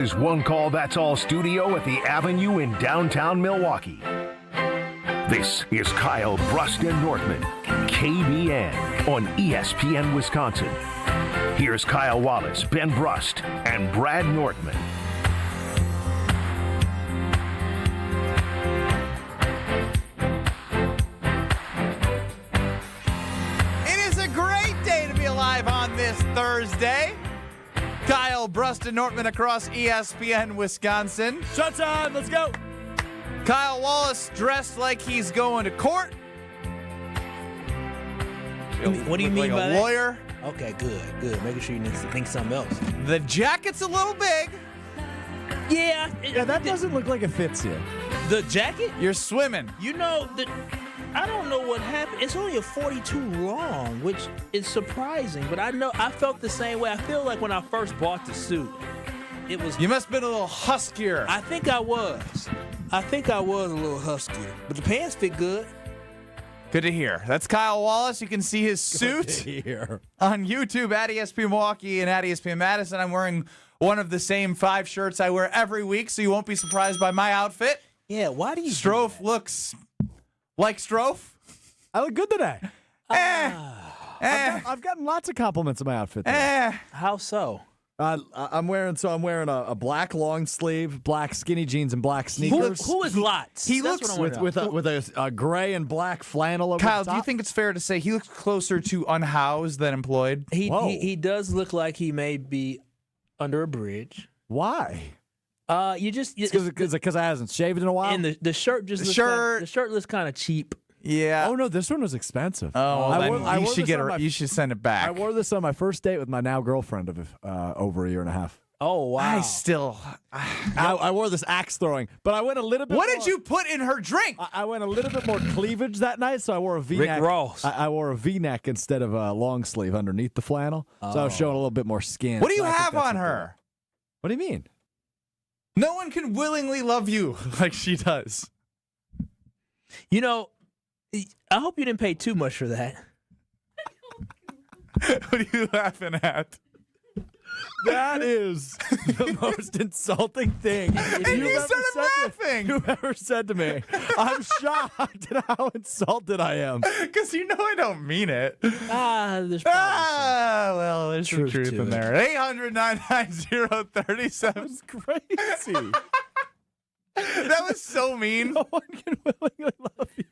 Is One Call That's All studio at the Avenue in downtown Milwaukee. This is Kyle, Brust, and Nortman, KBN on ESPN Wisconsin. Here's Kyle Wallace, Ben Brust, and Brad Nortman. It is a great day to be alive on this Thursday. Kyle, Brust, and Nortman across ESPN Wisconsin. Showtime, let's go. Kyle Wallace dressed like he's going to court. What do you mean like by a that? lawyer. Okay, good. Making sure you didn't think something else. The jacket's a little big. Yeah, that doesn't look like it fits you. The jacket? You're swimming. You know, I don't know what happened. It's only a 42 long, which is surprising, but I felt the same way. I feel like when I first bought the suit, it was... You must have been a little huskier. I think I was a little huskier, but the pants fit good. Good to hear. That's Kyle Wallace. You can see his suit on YouTube at ESPN Milwaukee and at ESPN Madison. I'm wearing one of the same 5 shirts I wear every week, so you won't be surprised by my outfit. Yeah, why do you Strofe looks like Strofe. I look good today. I've gotten lots of compliments on my outfit today. How so? I'm wearing a black long sleeve, black skinny jeans, and black sneakers. Who is Lots? He That's looks what I wanna know. with a gray and black flannel over Kyle, the do you top. think it's fair to say he looks closer to unhoused than employed? He does look like he may be under a bridge. Why? Because I hasn't shaved in a while. and the shirt just the shirt looks kind of cheap. Yeah. Oh no, this one was expensive. You should send it back. I wore this on my first date with my now girlfriend of over a year and a half. Oh wow! I wore this axe throwing, but I went a little bit. What did you put in her drink? I went a little bit more cleavage that night, so I wore a V-neck. Rick Ross. I wore a V-neck instead of a long sleeve underneath the flannel, so I was showing a little bit more skin. What do you So I think have that's on what her? What do you mean? No one can willingly love you like she does. You know, I hope you didn't pay too much for that. What are you laughing at? That is the most insulting thing You started laughing. you've ever said to me. I'm shocked at how insulted I am. Because you know I don't mean it. There's Well, there's some Truth truth to in it. there. 800-990-37. That's crazy. That was so mean. No one can willingly love you.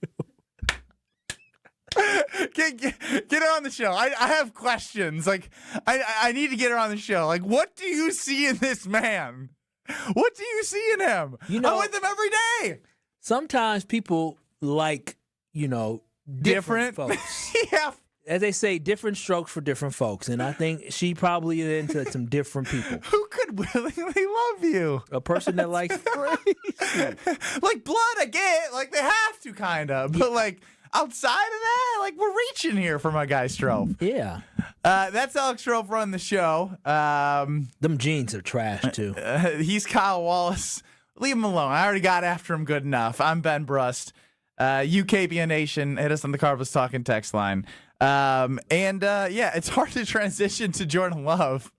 Get her on the show. I have questions. Like, I need to get her on the show. Like, what do you see in this man? What do you see in him? You know- I'm with him every day. Sometimes people like, different folks. Yeah. As they say, different strokes for different folks, and I think she probably is into some different people. Who could willingly love you? A person that likes Like, blood, I get. Like, they have to, kind of. But, like, outside of that, like, we're reaching here for my guy, Strofe. Yeah. That's Alex Stro running the show. Them jeans are trash, too. He's Kyle Wallace. Leave him alone. I already got after him good enough. I'm Ben Brust. UKBN Nation, hit us on the Cowboys Talking text line. It's hard to transition to Jordan Love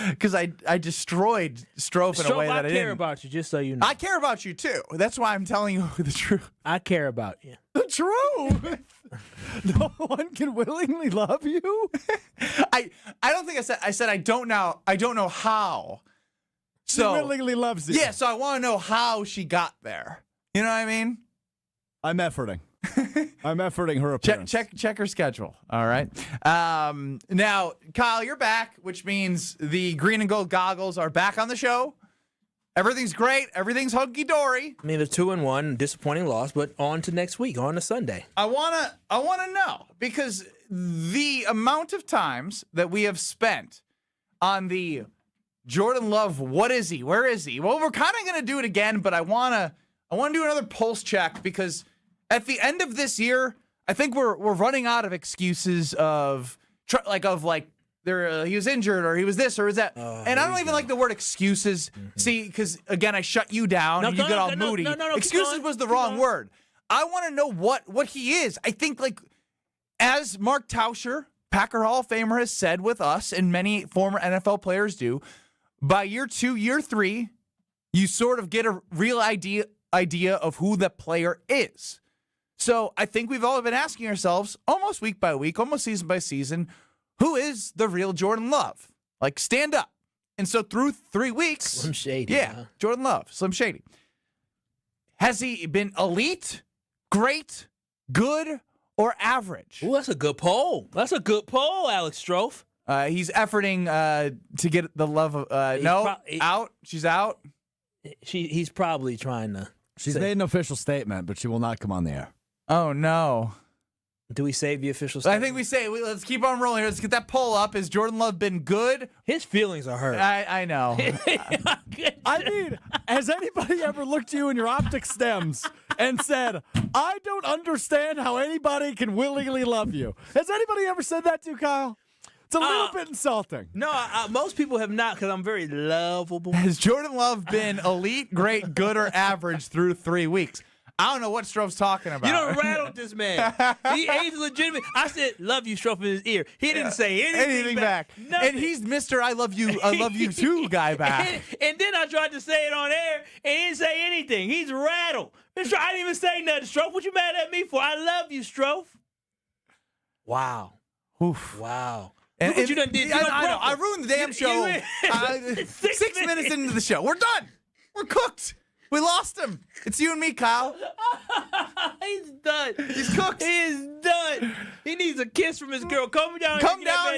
because I destroyed Strofe in a way that I didn't. I care about you, just so you know. I care about you, too. That's why I'm telling you the truth. I care about you. The truth. No one can willingly love you. I don't think I said I don't know how. So She willingly loves you. yeah, so I want to know how she got there. You know what I mean? I'm efforting. I'm efforting her appearance. Check her schedule. All right. Now, Kyle, you're back, which means the green and gold goggles are back on the show. Everything's great. Everything's hunky dory. I mean, they're 2-1, disappointing loss, but on to next week, on to Sunday. I wanna know because the amount of times that we have spent on the Jordan Love, what is he? Where is he? Well, we're kind of gonna do it again, but I wanna do another pulse check because at the end of this year, I think we're running out of excuses of he was injured or he was this or was that. And I don't even like the word excuses. Mm-hmm. See, because again, I shut you down and you get all moody. No, excuses was the wrong word. I want to know what he is. I think as Mark Tauscher, Packer Hall of Famer, has said with us and many former NFL players do, by year 2, year 3, you sort of get a real idea of who the player is. So I think we've all been asking ourselves, almost week by week, almost season by season, who is the real Jordan Love? Like, stand up. And so through 3 weeks. Slim Shady. Yeah, Huh? Jordan Love, Slim Shady. Has he been elite, great, good, or average? Ooh, that's a good poll. That's a good poll, Alex Stro. He's efforting to get the love of. Out. She's out. He's probably trying to. She's made an official statement, but she will not come on the air. Oh, no. Do we save the official I statement? think we say, let's keep on rolling here. Let's get that poll up. Has Jordan Love been good? His feelings are hurt. I know. I mean, has anybody ever looked you in your optic stems and said, I don't understand how anybody can willingly love you? Has anybody ever said that to you, Kyle? It's a little bit insulting. No, most people have not because I'm very lovable. Has Jordan Love been elite, great, good, or average through 3 weeks? I don't know what Strove's talking about. You don't rattle this man. He's legitimate. I said, love you, Strove, in his ear. He didn't say anything back. And he's Mr. I love you too guy back. And then I tried to say it on air, and he didn't say anything. He's rattled. I didn't even say nothing, Strove. What you mad at me for? I love you, Strove. Wow. Oof. Wow. And Look what you done did. I know. I ruined the damn show. 6 minutes into the show. We're done. We're cooked. We lost him. It's you and me, Kyle. He's done. He's cooked. He is done. He needs a kiss from his girl. Come down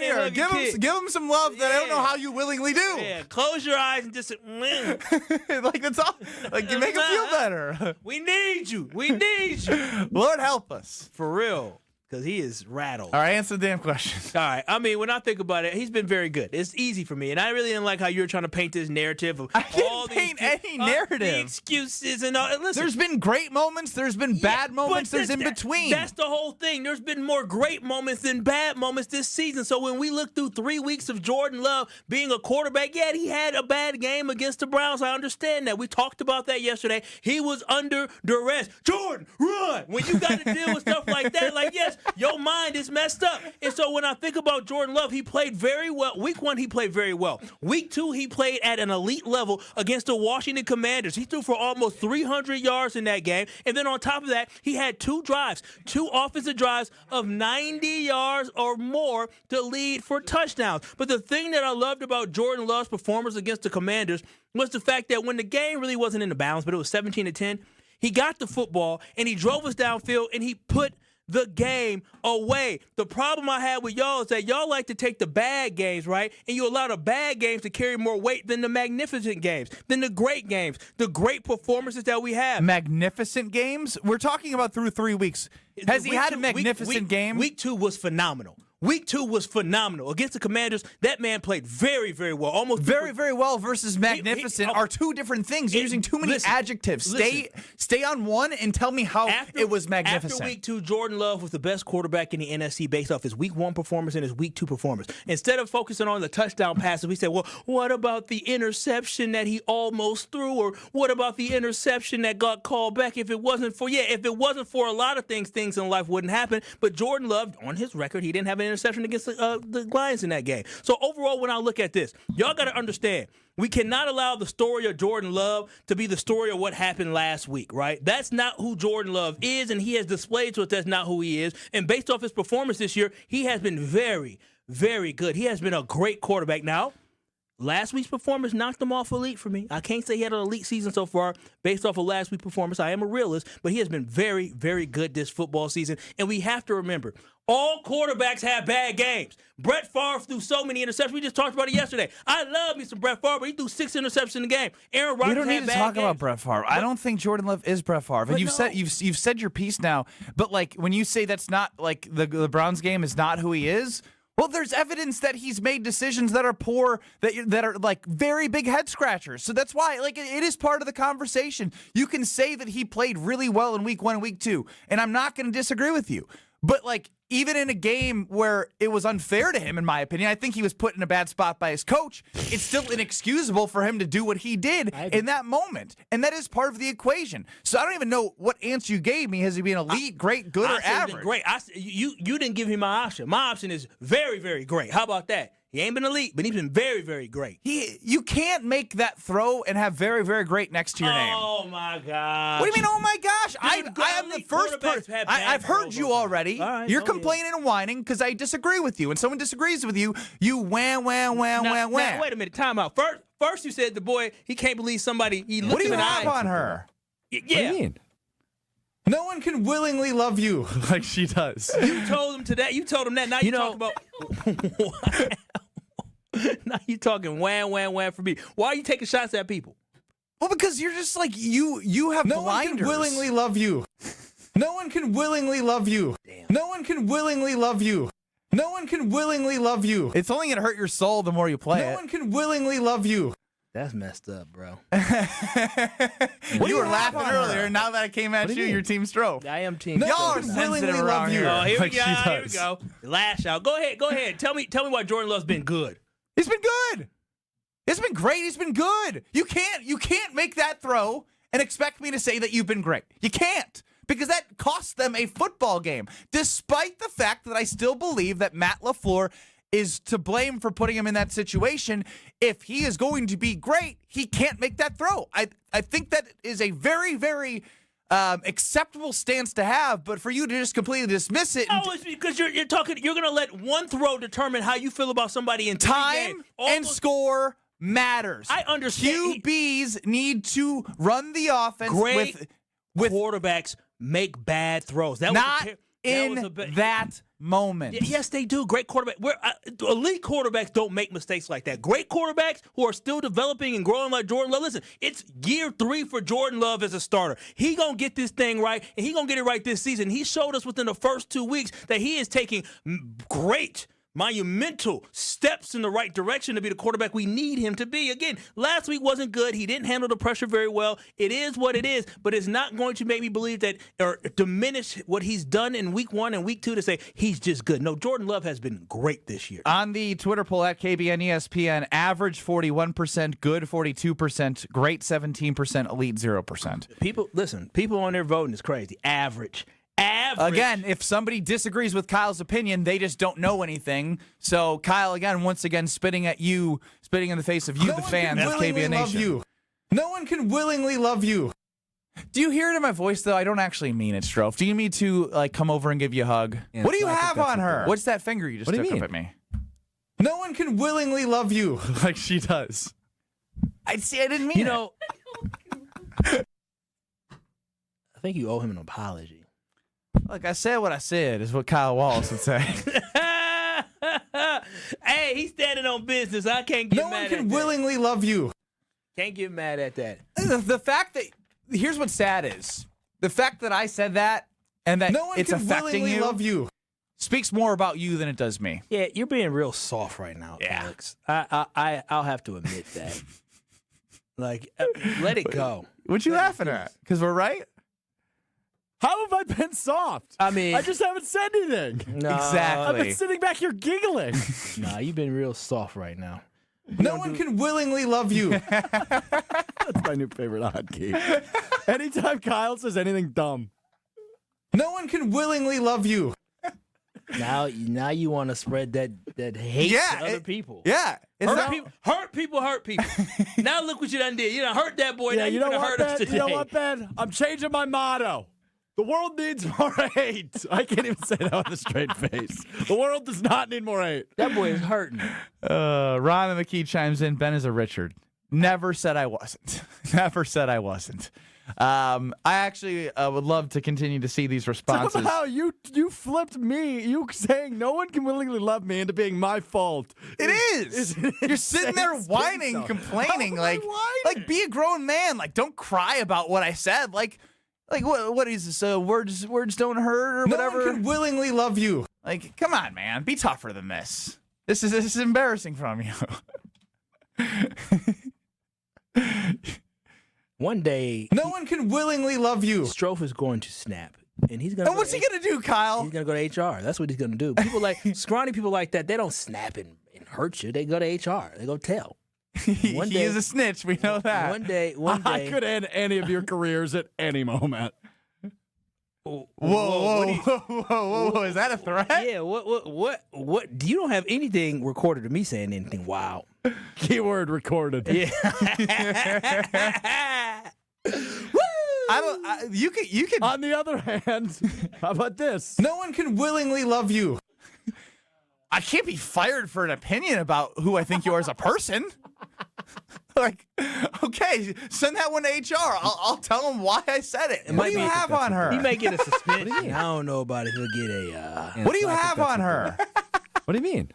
here. here. Give him some love that I don't know how you willingly do. Yeah, close your eyes and just like that's all. Like you make him feel better. We need you. We need you. Lord help us. For real. Because he is rattled. All right, answer the damn question. All right. I mean, when I think about it, he's been very good. It's easy for me. And I really didn't like how you were trying to paint this narrative of I didn't all paint these any narrative. the excuses and all. And listen, There's been great moments. There's been bad moments. There's in between. That's the whole thing. There's been more great moments than bad moments this season. So when we look through 3 weeks of Jordan Love being a quarterback, yeah, he had a bad game against the Browns. I understand that. We talked about that yesterday. He was under duress. Jordan, run! When you got to deal with stuff like that, like, yes, your mind is messed up. And so when I think about Jordan Love, he played very well. Week 1, he played very well. Week 2, he played at an elite level against the Washington Commanders. He threw for almost 300 yards in that game. And then on top of that, he had 2 offensive drives of 90 yards or more to lead for touchdowns. But the thing that I loved about Jordan Love's performance against the Commanders was the fact that when the game really wasn't in the balance, but it was 17-10, he got the football and he drove us downfield and he put the game away. The problem I had with y'all is that y'all like to take the bad games, right? And you allow the bad games to carry more weight than the magnificent games, than the great games, the great performances that we have. Magnificent games? We're talking about through 3 weeks. Has he had a magnificent game? Week 2 was phenomenal. Week 2 was phenomenal. Against the Commanders, that man played very, very well. Almost very, very well versus magnificent are two different things. You're using too many adjectives. Stay on one and tell me how it was magnificent. After Week 2, Jordan Love was the best quarterback in the NFC based off his Week 1 performance and his Week 2 performance. Instead of focusing on the touchdown passes, we said, well, what about the interception that he almost threw? Or what about the interception that got called back? If it wasn't for a lot of things in life wouldn't happen. But Jordan Love, on his record, he didn't have an interception against the Lions in that game. So overall, when I look at this, y'all got to understand, we cannot allow the story of Jordan Love to be the story of what happened last week, right? That's not who Jordan Love is, and he has displayed to us that's not who he is. And based off his performance this year, he has been very, very good. He has been a great quarterback. Now, last week's performance knocked him off elite for me. I can't say he had an elite season so far based off of last week's performance. I am a realist, but he has been very, very good this football season. And we have to remember, all quarterbacks have bad games. Brett Favre threw so many interceptions. We just talked about it yesterday. I love me some Brett Favre, but he threw 6 interceptions in the game. Aaron Rodgers had bad games. We don't need to talk about Brett Favre. I don't think Jordan Love is Brett Favre. And you've said your piece now, but like when you say that's not like the Browns game is not who he is, well, there's evidence that he's made decisions that are poor, that are like very big head scratchers. So that's why, like, it is part of the conversation. You can say that he played really well in Week 1 and Week 2, and I'm not going to disagree with you. But like, even in a game where it was unfair to him, in my opinion, I think he was put in a bad spot by his coach. It's still inexcusable for him to do what he did in that moment. And that is part of the equation. So I don't even know what answer you gave me. Has he been elite, great, good, or average? Great. You didn't give me my option. My option is very, very great. How about that? He ain't been elite, but he's been very, very great. You can't make that throw and have very, very great next to your name. Oh, my gosh. What do you mean, oh my gosh? I am the elite first quarterbacks person. have bad I've heard throws you all the time. already. All right. You're Oh, complaining and whining because I disagree with you. And someone disagrees with you, you wham. Now, wait a minute. Time out. First, you said the boy, he can't believe somebody. He looked What do you in the have eye. on her? Yeah. What do you mean? No one can willingly love you like she does. You told him today. You told him that. Now you talking about. Now you talking wham for me. Why are you taking shots at people? Well, because you're just like you have No blinders. one can willingly love you. No one can willingly love you. Damn. No one can willingly love you. No one can willingly love you. It's only gonna hurt your soul the more you play No one can willingly love you. That's messed up, bro. You were laughing earlier, and now that I came at you, your team Stro. I am team. No Y'all one are can willingly sensitive love around you. here. Oh, here Like we go. she Here we does. go. Lash out. Go ahead. Tell me why Jordan Love's been good. He's been good. It's been great. He's been good. You can't make that throw and expect me to say that you've been great. You can't. Because that cost them a football game. Despite the fact that I still believe that Matt LaFleur is to blame for putting him in that situation. If he is going to be great, he can't make that throw. I think that is a very, very acceptable stance to have, but for you to just completely dismiss it. Oh, it's because you're talking. You're going to let one throw determine how you feel about somebody in 3 games. Time and score matters. I understand. QBs need to run the offense Great with quarterbacks make bad throws. That not was in that moment. Yes, they do. Great quarterback. Elite quarterbacks don't make mistakes like that. Great quarterbacks who are still developing and growing like Jordan Love. Listen, it's year 3 for Jordan Love as a starter. He gonna get this thing right, and he gonna get it right this season. He showed us within the first 2 weeks that he is taking great, monumental steps in the right direction to be the quarterback we need him to be. Again, last week wasn't good. He didn't handle the pressure very well. It is what it is, but it's not going to make me believe that or diminish what he's done in week 1 and week 2 to say he's just good. No, Jordan Love has been great this year. On the Twitter poll at KBN ESPN, average 41%, good 42%, great 17%, elite 0%. People on there voting is crazy. Average. Again, if somebody disagrees with Kyle's opinion, they just don't know anything. So Kyle, once again, spitting at you, spitting in the face of you, the fans of KBN Nation. No one can willingly love you. Do you hear it in my voice, though? I don't actually mean it, Strofe. Do you need me to come over and give you a hug? Yeah, what do you I think have that's on her? okay. What's that finger you just What do you took mean? up at me? No one can willingly love you. Like she does. I didn't mean it. I think you owe him an apology. Like I said what I said is what Kyle Wallace would say. Hey, he's standing on business. I can't get No one mad can at that. willingly love you. Can't get mad at that. The fact that, here's what's sad is, the fact that I said that and that No one it's can affecting willingly you love you. speaks more about you than it does me. Yeah, you're being real soft right now, Yeah. Alex. I'll have to admit that. Let it go. What you laughing at? Because we're right? How have I been soft? I mean, I just haven't said anything. no, Exactly. I've been sitting back here giggling. Nah, you've been real soft right now. No one can willingly love you. That's my new favorite hotkey. Anytime Kyle says anything dumb. No one can willingly love you. Now you want to spread that hate to other people. Yeah. It's not- Hurt people. Now look what you done did. You done hurt that boy. Yeah, now you you know gonna what, hurt us Ben? today. You know what, Ben? I'm changing my motto. The world needs more hate. I can't even say that with a straight face. The world does not need more hate. That boy is hurting. Ron and McKee chimes in. Ben is a Richard. Never said I wasn't. Never said I wasn't. I actually would love to continue to see these responses. Somehow you flipped me, you saying no one can willingly love me, into being my fault. It is. You're sitting there whining, complaining, How am I whining? be a grown man. Like, don't cry about what I said. Like what is this? Words don't hurt or No whatever. one can willingly love you. Like, come on, man. Be tougher than this. This is embarrassing from you. One day, No one can willingly love you. Strofe is going to snap, and he's gonna. And what's he gonna do, Kyle? He's gonna go to HR. That's what he's gonna do. People like scrawny people like that. They don't snap and hurt you. They go to HR. They go tell. One he day- is a snitch. We know that. One day. I could end any of your careers at any moment. Whoa. Is that a threat? Yeah, what? You don't have anything recorded of me saying anything wild. Keyword recorded. Yeah. You can. On the other hand, how about this? No one can willingly love you. I can't be fired for an opinion about who I think you are as a person. Like, okay, send that one to HR. I'll tell them why I said it. What do you have on her? He may get a suspension. I don't know about it. He'll get a. What do you have on her? What do you mean?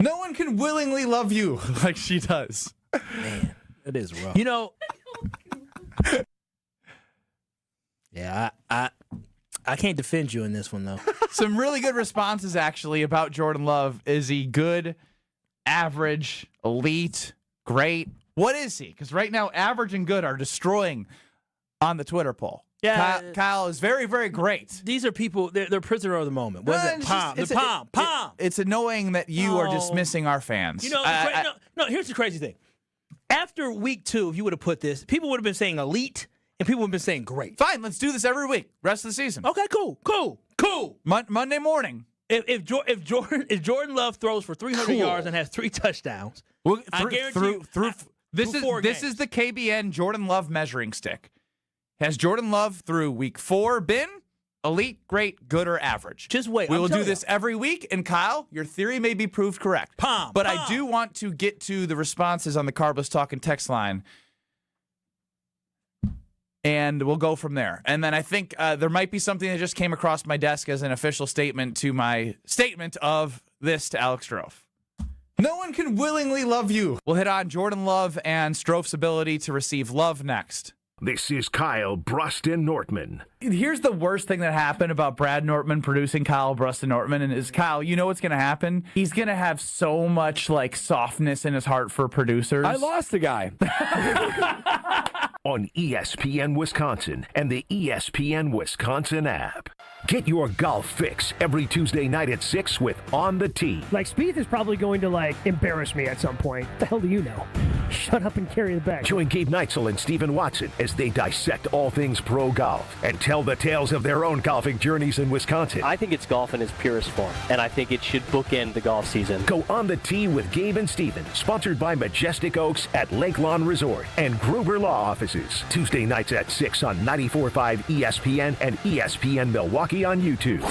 No one can willingly love you like she does. Man, it is rough. You know. Yeah, I can't defend you in this one though. Some really good responses actually about Jordan Love. Is he good, average, elite, great? What is he? Because right now, average and good are destroying on the Twitter poll. Yeah, Kyle is very, very great. These are people. They're prisoner of the moment. What is it? Palm. It's annoying that you are dismissing our fans. You know, no. Here's the crazy thing. After week 2, if you would have put this, people would have been saying elite. And people have been saying great. Fine, let's do this every week. Rest of the season. Okay, cool. Monday morning. If Jordan Love throws for 300 yards and has 3 touchdowns, I guarantee this is the KBN Jordan Love measuring stick. Has Jordan Love through week 4 been elite, great, good, or average? Just wait. We will do this every week. And Kyle, your theory may be proved correct. But I do want to get to the responses on the Carbless Talk and text line. And we'll go from there. And then I think there might be something that just came across my desk as an official statement to my statement of this to Alex Stro. No one can willingly love you. We'll hit on Jordan Love and Strof's ability to receive love next. This is Kyle, Brust, and Nortman. Here's the worst thing that happened about Brad Nortman producing Kyle, Brust, and Nortman, and is Kyle, you know what's going to happen? He's going to have so much like softness in his heart for producers. I lost a guy. On ESPN Wisconsin and the ESPN Wisconsin app. Get your golf fix every Tuesday night at 6 with On the Tee. Like, Spieth is probably going to, embarrass me at some point. What the hell do you know? Shut up and carry the bag. Join Gabe Neitzel and Stephen Watson as they dissect all things pro golf and tell the tales of their own golfing journeys in Wisconsin. I think it's golf in its purest form, and I think it should bookend the golf season. Go On the Tee with Gabe and Stephen, sponsored by Majestic Oaks at Lake Lawn Resort and Gruber Law Offices. Tuesday nights at 6 on 94.5 ESPN and ESPN Milwaukee on YouTube.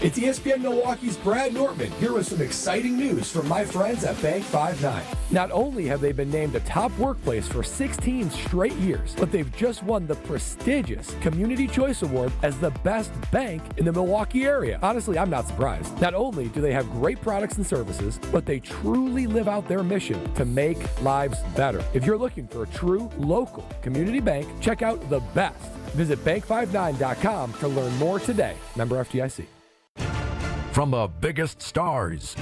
It's ESPN Milwaukee's Brad Nortman here with some exciting news from my friends at Bank 5-9. Not only have they been named a top workplace for 16 straight years, but they've just won the prestigious Community Choice Award as the best bank in the Milwaukee area. Honestly, I'm not surprised. Not only do they have great products and services, but they truly live out their mission to make lives better. If you're looking for a true local community bank, check out the best. Visit bank59.com to learn more today. Member FDIC. From the biggest stars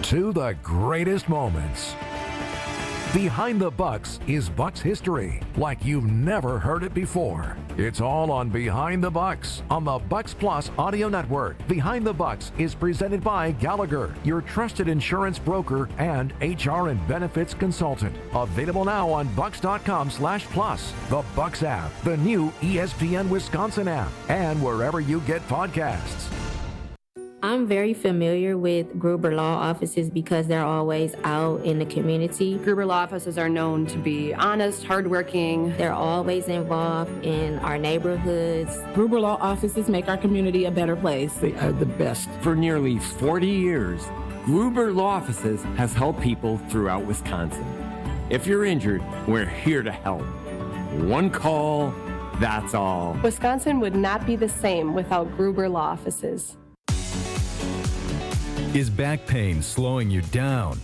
to the greatest moments. Behind the Bucks is Bucks history like you've never heard it before. It's all on Behind the Bucks on the Bucks Plus audio network. Behind the Bucks is presented by Gallagher, your trusted insurance broker and HR and benefits consultant. Available now on bucks.com/plus, the Bucks app, the new ESPN Wisconsin app, and wherever you get podcasts. I'm very familiar with Gruber Law Offices because they're always out in the community. Gruber Law Offices are known to be honest, hardworking. They're always involved in our neighborhoods. Gruber Law Offices make our community a better place. They are the best. For nearly 40 years, Gruber Law Offices has helped people throughout Wisconsin. If you're injured, we're here to help. One call, that's all. Wisconsin would not be the same without Gruber Law Offices. Is back pain slowing you down?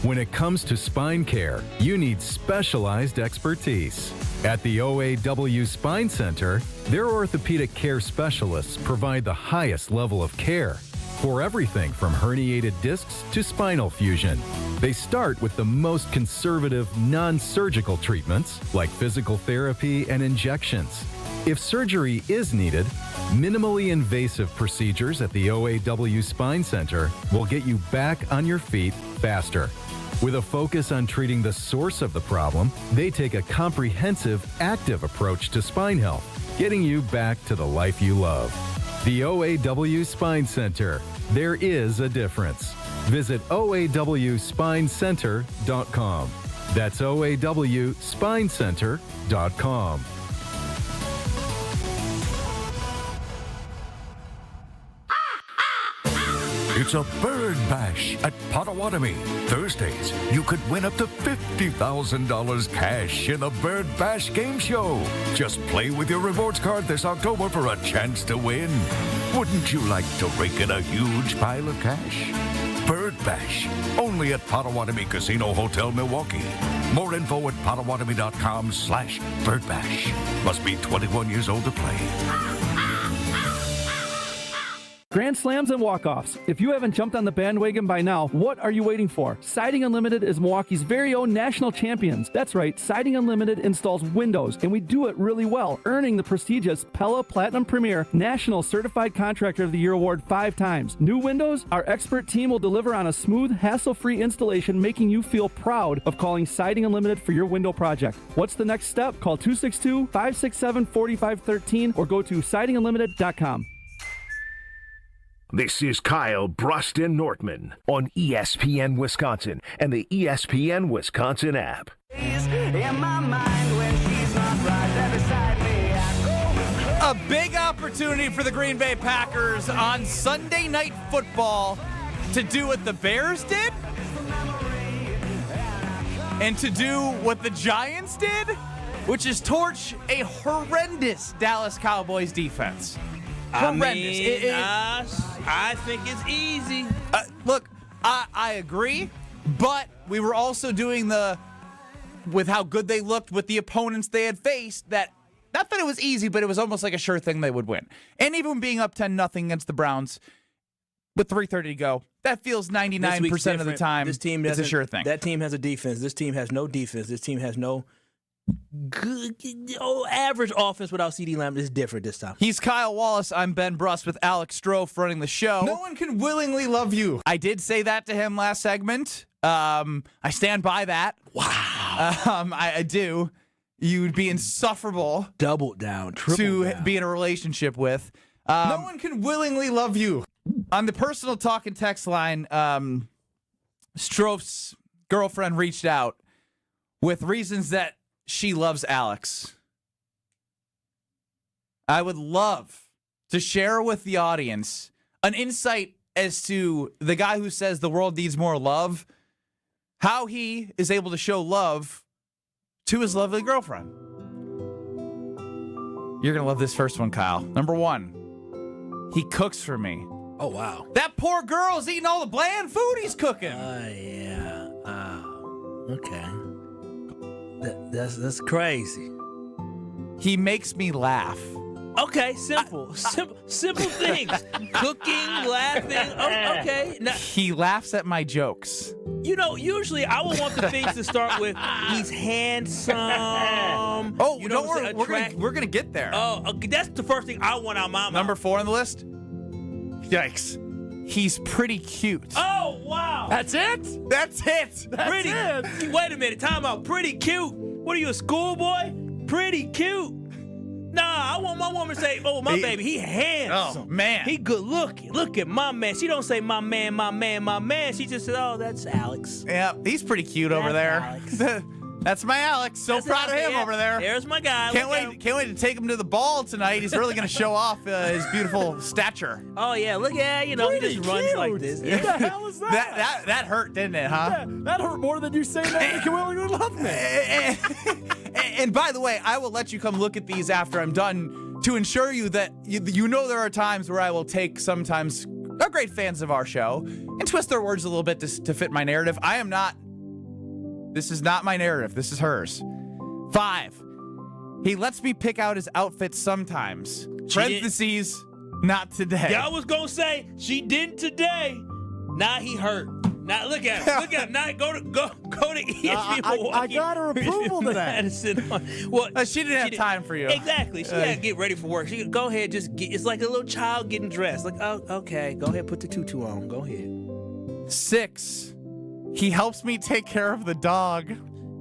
When it comes to spine care, you need specialized expertise. At the OAW Spine Center, their orthopedic care specialists provide the highest level of care for everything from herniated discs to spinal fusion. They start with the most conservative, non-surgical treatments like physical therapy and injections. If surgery is needed, minimally invasive procedures at the OAW Spine Center will get you back on your feet faster. With a focus on treating the source of the problem, they take a comprehensive, active approach to spine health. getting you back to the life you love. The OAW Spine Center. There is a difference. Visit OAWSpineCenter.com. That's OAWSpineCenter.com. It's a bird bash at Potawatomi. Thursdays, you could win up to $50,000 cash in the Bird Bash game show. Just play with your rewards card this October for a chance to win. Wouldn't you like to rake in a huge pile of cash? Bird Bash, only at Potawatomi Casino Hotel, Milwaukee. More info at Potawatomi.com/birdbash. Must be 21 years old to play. Grand slams and walk-offs. If you haven't jumped on the bandwagon by now, what are you waiting for? Siding Unlimited is Milwaukee's very own national champions. That's right, Siding Unlimited installs windows, and we do it really well, earning the prestigious Pella Platinum Premier National Certified Contractor of the Year award 5 times. New windows? Our expert team will deliver on a smooth, hassle-free installation, making you feel proud of calling Siding Unlimited for your window project. What's the next step? Call 262-567-4513 or go to sidingunlimited.com. This is Kyle, Brust, and Nortman on ESPN Wisconsin and the ESPN Wisconsin app. A big opportunity for the Green Bay Packers on Sunday Night Football to do what the Bears did and to do what the Giants did, which is torch a horrendous Dallas Cowboys defense. Horrendous. I think it's easy. Look, I agree, but we were also doing with how good they looked with the opponents they had faced, that not that it was easy, but it was almost like a sure thing they would win. And even being up 10-0 against the Browns with 3:30 to go, that feels 99% of the time this team it's a sure thing. That team has a defense. This team has no defense. This team has no good, average offense without CD Lamb. Is different this time. He's Kyle Wallace. I'm Ben Brust with Alex Stro running the show. No one can willingly love you. I did say that to him last segment. I stand by that. Wow. I do. You'd be insufferable. Double down. Triple to down. be in a relationship with. No one can willingly love you. On the personal talk and text line, Stroph's girlfriend reached out with reasons that she loves Alex. I would love to share with the audience an insight as to the guy who says the world needs more love, how he is able to show love to his lovely girlfriend. You're going to love this first one, Kyle. Number 1, he cooks for me. Oh, wow. That poor girl's eating all the bland food he's cooking. Yeah. Okay. That's crazy. He makes me laugh. Okay, simple things. Cooking, laughing. Oh, okay. Now, he laughs at my jokes. You know, usually I would want the things to start with. He's handsome. Oh, you don't worry. We're gonna get there. Oh, okay, that's the first thing I want out of my mouth. Number 4 on the list. Yikes. He's pretty cute. Oh, wow. That's it? That's it. Pretty. Wait a minute. Time out. Pretty cute. What are you, a schoolboy? Pretty cute. Nah, I want my woman to say, oh, my baby, he handsome. Oh, man. He good looking. Look at my man. She don't say my man, my man, my man. She just said, oh, that's Alex. Yeah, he's pretty cute over there. Alex. That's my Alex. So That's proud of him over there. There's my guy. Can't wait to take him to the ball tonight. He's really going to show off his beautiful stature. Oh, yeah. Look at, he just runs like this. What the hell is that? That hurt, didn't it, huh? Yeah, that hurt more than you saying that you can willingly love me. And by the way, I will let you come look at these after I'm done to ensure you that you know there are times where I will take sometimes are great fans of our show and twist their words a little bit to fit my narrative. This is not my narrative. This is hers. 5, he lets me pick out his outfits sometimes. Parentheses, not today. Yeah, I was going to say, she didn't today. Now he hurt. Now look at him. Look at him. Now go to ESPN Milwaukee. I got her approval to that. Well, she didn't have time for you. Exactly. She had to get ready for work. She go ahead, it's like a little child getting dressed. Like, oh, okay, go ahead, put the tutu on. Go ahead. 6, he helps me take care of the dog.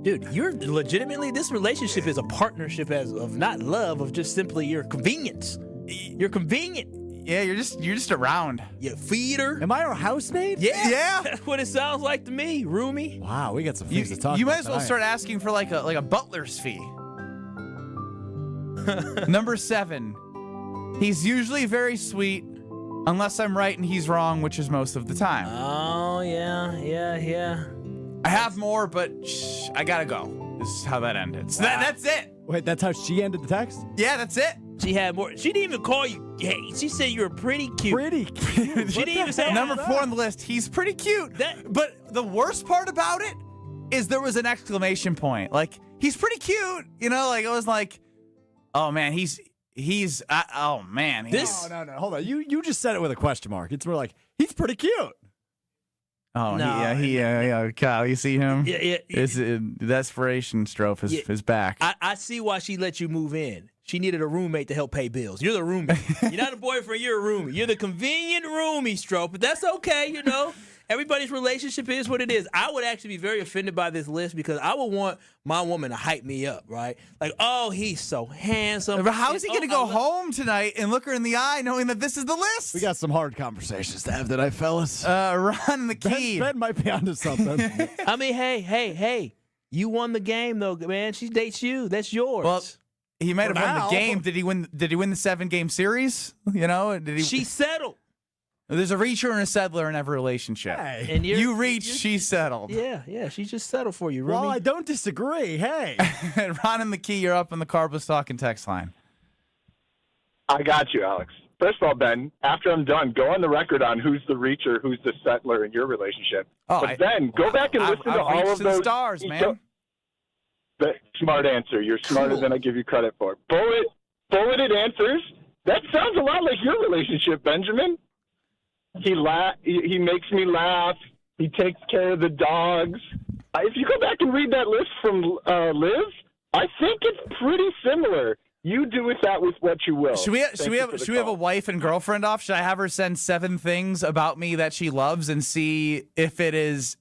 Dude, you're legitimately, this relationship is a partnership of not love, of just simply your convenience. You're convenient. Yeah, you're just around. You feed her. Am I her housemaid? Yeah. That's what it sounds like to me, roomie. Wow, we got some things to talk You about might as well tonight. start asking for like a butler's fee. Number 7. He's usually very sweet, unless I'm right and he's wrong, which is most of the time. Oh, yeah. I have more, but I gotta go. This is how that ended. So that's it. Wait, that's how she ended the text? Yeah, that's it. She had more. She didn't even call you gay. She said you were pretty cute. Pretty cute. She didn't even say Number 4 on the list. He's pretty cute. But the worst part about it is there was an exclamation point. Like, he's pretty cute. You know, like, it was like, oh man, oh man. No, hold on. You just said it with a question mark. It's more like, he's pretty cute. Oh, No, yeah, Kyle, you see him? Yeah. The desperation stroke is back. I see why she let you move in. She needed a roommate to help pay bills. You're the roommate. You're not a boyfriend, you're a roomie. You're the convenient roomie, Stroke, but that's okay, you know. Everybody's relationship is what it is. I would actually be very offended by this list because I would want my woman to hype me up, right? Like, oh, he's so handsome. But how is he going to go home tonight and look her in the eye knowing that this is the list? We got some hard conversations to have tonight, fellas. Ron the key. Ben might be onto something. I mean, hey. You won the game, though, man. She dates you. That's yours. Well, he might have won now. the game. Did he win the 7-game series? You know, did he? She settled. There's a reacher and a settler in every relationship. Hey. And You reached, she settled. Yeah. She just settled for you, roomie. Well, I don't disagree. Hey. Ron and the key, you're up on the Carbos Talking text line. I got you, Alex. First of all, Ben, after I'm done, go on the record on who's the reacher, who's the settler in your relationship. But then go back and listen to all of those. Stars, man. Smart answer. You're smarter than I give you credit for. Bulleted answers. That sounds a lot like your relationship, Benjamin. He makes me laugh. He takes care of the dogs. If you go back and read that list from Liz, I think it's pretty similar. You do with that with what you will. Should we have a wife and girlfriend off? Should I have her send 7 things about me that she loves and see if it is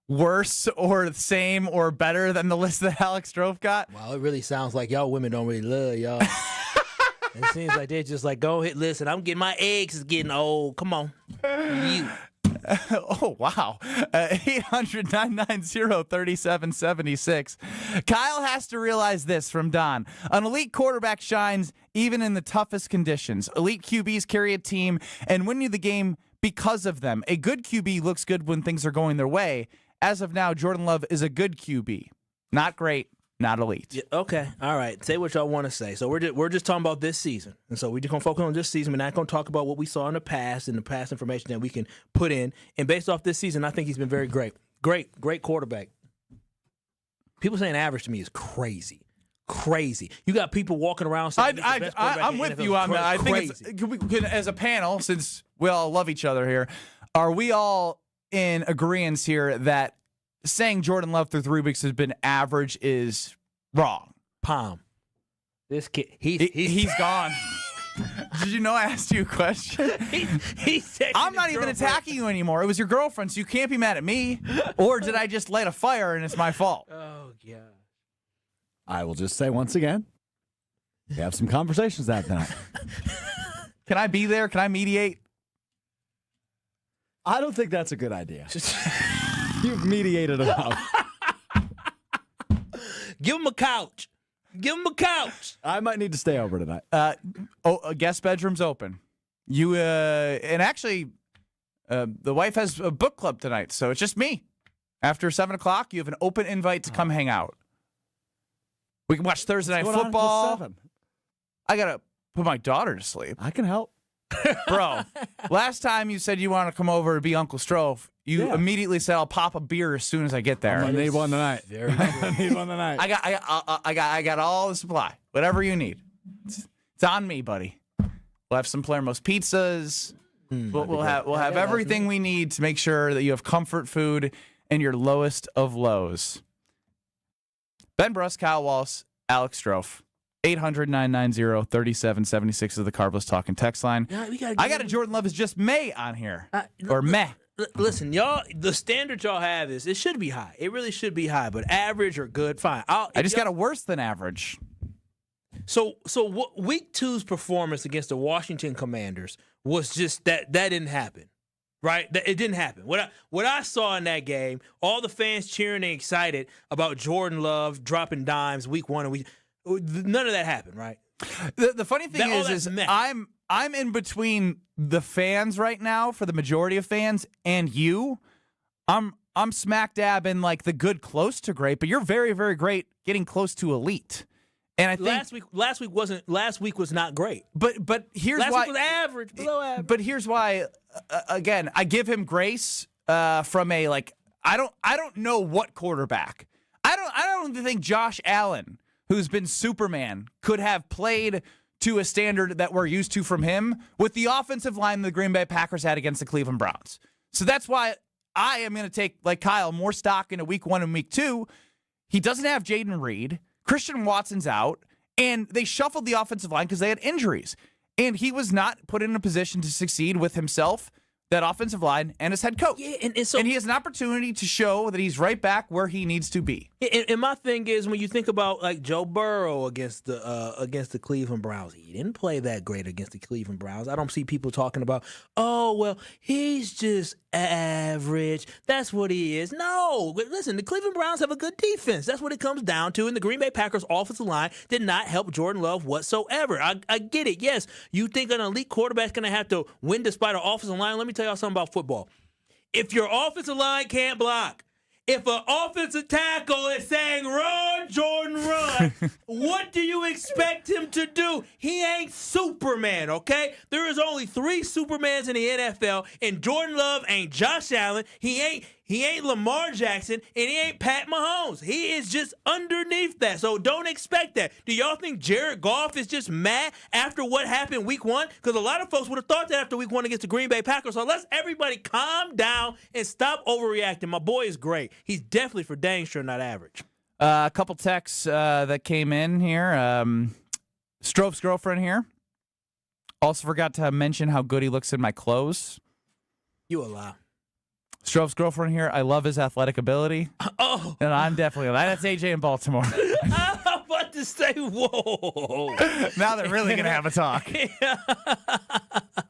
worse or the same or better than the list that Alex Stro got? Wow, it really sounds like y'all women don't really love y'all. It seems like they're just like, go ahead, listen, I'm getting my eggs is getting old. Come on. You. Oh, wow. 800-990-3776. Kyle has to realize this from Don. An elite quarterback shines even in the toughest conditions. Elite QBs carry a team and win you the game because of them. A good QB looks good when things are going their way. As of now, Jordan Love is a good QB. Not great, not elite. Yeah, okay, all right. Say what y'all want to say. So we're just talking about this season, and so we're just gonna focus on this season. We're not gonna talk about what we saw in the past and the past information that we can put in. And based off this season, I think he's been very great, great quarterback. People saying average to me is crazy. You got people walking around saying he's the best quarterback I'm in with the you NFL. on that. I think it's, as a panel, since we all love each other here, are we all in agreement here that saying Jordan Love through 3 weeks has been average is wrong? Palm. This kid, he's gone. Did you know I asked you a question? I'm not even attacking you anymore. It was your girlfriend, so you can't be mad at me. Or did I just light a fire and it's my fault? Oh, God. I will just say once again, we have some conversations that night. Can I be there? Can I mediate? I don't think that's a good idea. You've mediated enough. Give him a couch. I might need to stay over tonight. Guest bedroom's open. You and actually, the wife has a book club tonight, so it's just me. After 7 o'clock, you have an open invite to come hang out. We can watch Thursday night football. I gotta put my daughter to sleep. I can help. Bro, last time you said you want to come over to be Uncle Strofe, you immediately said I'll pop a beer as soon as I get there. I need one tonight. I need one tonight. I got all the supply. Whatever you need. It's on me, buddy. We'll have some Palermo's pizzas. We'll have everything we need to make sure that you have comfort food and your lowest of lows. Ben Brust, Kyle Wallace, Alex Strofe. 800-990-3776 is the Carbos Talking text line. Yeah, I got a Jordan Love is just May on here. Or meh. Listen, y'all, the standard y'all have is it should be high. It really should be high, but average or good, fine. I just got a worse than average. So week 2's performance against the Washington Commanders was just that didn't happen, right? It didn't happen. What I saw in that game, all the fans cheering and excited about Jordan Love dropping dimes week 1 and none of that happened, right? The funny thing is I'm in between the fans right now for the majority of fans and you. I'm smack dab in like the good close to great, but you're very, very great getting close to elite. And I think last week was not great. But here's why last week was average, below average. But here's why again, I give him grace from a like I don't know what quarterback. I don't even think Josh Allen, who's been Superman, could have played to a standard that we're used to from him with the offensive line the Green Bay Packers had against the Cleveland Browns. So that's why I am going to take, like Kyle, more stock into week 1 and week 2. He doesn't have Jaden Reed. Christian Watson's out, and they shuffled the offensive line because they had injuries. And he was not put in a position to succeed with himself, that offensive line, and his head coach. Yeah, and he has an opportunity to show that he's right back where he needs to be. And my thing is, when you think about like Joe Burrow against the Cleveland Browns, he didn't play that great against the Cleveland Browns. I don't see people talking about, oh, well, he's just average. That's what he is. No, listen, the Cleveland Browns have a good defense. That's what it comes down to. And the Green Bay Packers offensive line did not help Jordan Love whatsoever. I get it. Yes, you think an elite quarterback's going to have to win despite an offensive line. Let me tell y'all something about football. If your offensive line can't block, if an offensive tackle is saying, run, Jordan, run, what do you expect him to do? He ain't Superman, okay? There is only 3 Supermans in the NFL, and Jordan Love ain't Josh Allen. He ain't Lamar Jackson, and he ain't Pat Mahomes. He is just underneath that, so don't expect that. Do y'all think Jared Goff is just mad after what happened week 1? Because a lot of folks would have thought that after week 1 against the Green Bay Packers. So let's everybody calm down and stop overreacting. My boy is great. He's definitely for dang sure not average. A couple texts that came in here. Strove's girlfriend here. Also forgot to mention how good he looks in my clothes. You a lie. Strove's girlfriend here. I love his athletic ability. Oh. And I'm definitely that's AJ in Baltimore. I'm about to say, whoa. Now they're really going to have a talk.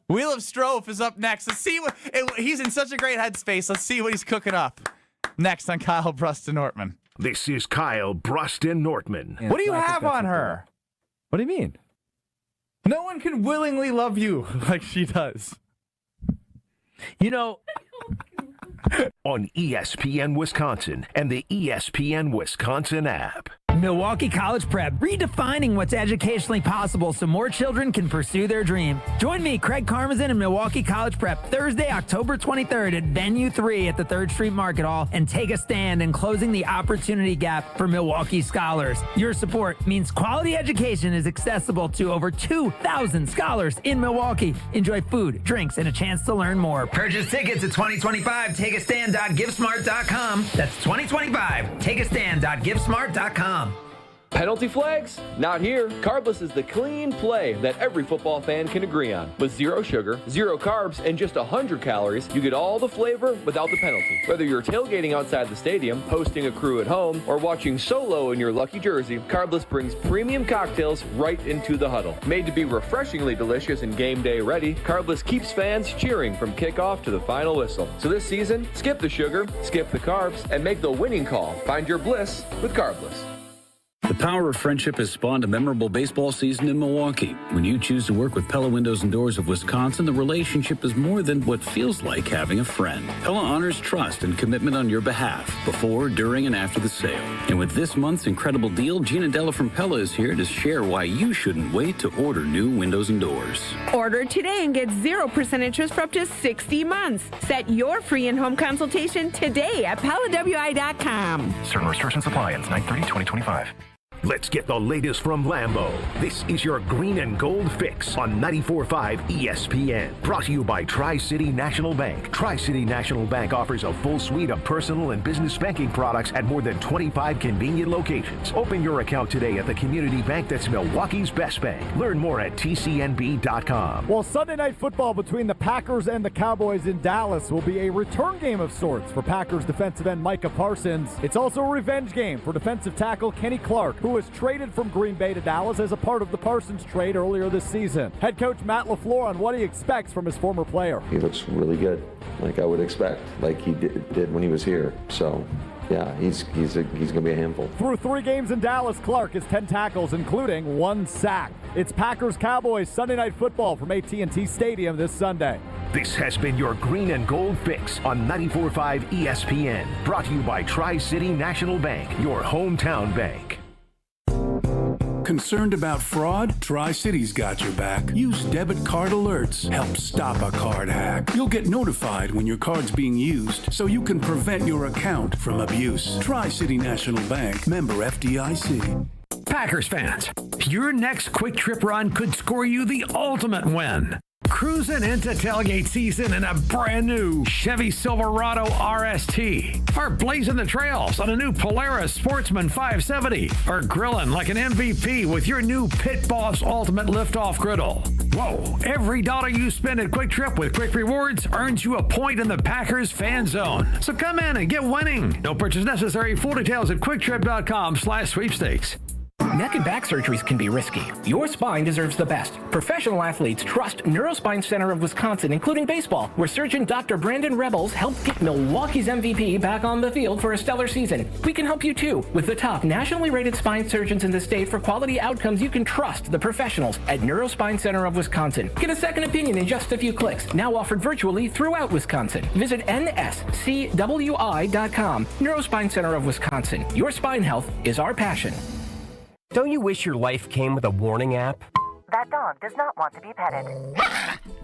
Wheel of Strove is up next. Let's see what he's in such a great headspace. Let's see what he's cooking up. Next on Kyle, Brust, and Nortman. This is Kyle, Brust, and Nortman. Yeah, what do you have on her? What do you mean? No one can willingly love you like she does. You know, on ESPN Wisconsin and the ESPN Wisconsin app. Milwaukee College Prep, redefining what's educationally possible so more children can pursue their dream. Join me, Craig Karmazin, and Milwaukee College Prep Thursday, October 23rd at Venue 3 at the 3rd Street Market Hall, and take a stand in closing the opportunity gap for Milwaukee scholars. Your support means quality education is accessible to over 2,000 scholars in Milwaukee. Enjoy food, drinks, and a chance to learn more. Purchase tickets at 2025. TakeAstand.GiveSmart.com. That's 2025. TakeAstand.GiveSmart.com. Penalty flags? Not here. Carbless is the clean play that every football fan can agree on. With 0 sugar, 0 carbs, and just 100 calories, you get all the flavor without the penalty. Whether you're tailgating outside the stadium, hosting a crew at home, or watching solo in your lucky jersey, Carbless brings premium cocktails right into the huddle. Made to be refreshingly delicious and game day ready, Carbless keeps fans cheering from kickoff to the final whistle. So this season, skip the sugar, skip the carbs, and make the winning call. Find your bliss with Carbless. The power of friendship has spawned a memorable baseball season in Milwaukee. When you choose to work with Pella Windows and Doors of Wisconsin, the relationship is more than what feels like having a friend. Pella honors trust and commitment on your behalf, before, during, and after the sale. And with this month's incredible deal, Gina Della from Pella is here to share why you shouldn't wait to order new windows and doors. Order today and get 0% interest for up to 60 months. Set your free in-home consultation today at PellaWI.com. Certain restrictions apply. Ends 9/30/2025. Let's get the latest from Lambeau. This is your Green and Gold Fix on 94.5 ESPN. Brought to you by Tri-City National Bank. Tri-City National Bank offers a full suite of personal and business banking products at more than 25 convenient locations. Open your account today at the community bank that's Milwaukee's best bank. Learn more at tcnb.com. Well, Sunday night football between the Packers and the Cowboys in Dallas will be a return game of sorts for Packers defensive end Micah Parsons. It's also a revenge game for defensive tackle Kenny Clark, who was traded from Green Bay to Dallas as a part of the Parsons trade earlier this season. Head coach Matt LaFleur on what he expects from his former player. He looks really good, like I would expect, like he did when he was here. So, yeah, he's going to be a handful. Through 3 games in Dallas, Clark has 10 tackles, including 1 sack. It's Packers-Cowboys Sunday Night Football from AT&T Stadium this Sunday. This has been your Green and Gold Fix on 94.5 ESPN. Brought to you by Tri-City National Bank, your hometown bank. Concerned about fraud? Tri-City's got your back. Use debit card alerts. Help stop a card hack. You'll get notified when your card's being used so you can prevent your account from abuse. Tri-City National Bank, member FDIC. Packers fans, your next quick trip run could score you the ultimate win. Cruising into tailgate season in a brand new Chevy Silverado RST, or blazing the trails on a new Polaris Sportsman 570, or grilling like an MVP with your new Pit Boss Ultimate Liftoff Griddle. Whoa, every dollar you spend at Quick Trip with Quick Rewards earns you a point in the Packers fan zone. So come in and get winning. No purchase necessary. Full details at quicktrip.com/sweepstakes. Neck and back surgeries can be risky. Your spine deserves the best. Professional athletes trust Neurospine Center of Wisconsin, including baseball, where surgeon Dr. Brandon Rebels helped get Milwaukee's MVP back on the field for a stellar season. We can help you too, with the top nationally rated spine surgeons in the state for quality outcomes. You can trust the professionals at Neurospine Center of Wisconsin. Get a second opinion in just a few clicks. Now offered virtually throughout Wisconsin. Visit nscwi.com. Neurospine Center of Wisconsin. Your spine health is our passion. Don't you wish your life came with a warning app? That dog does not want to be petted.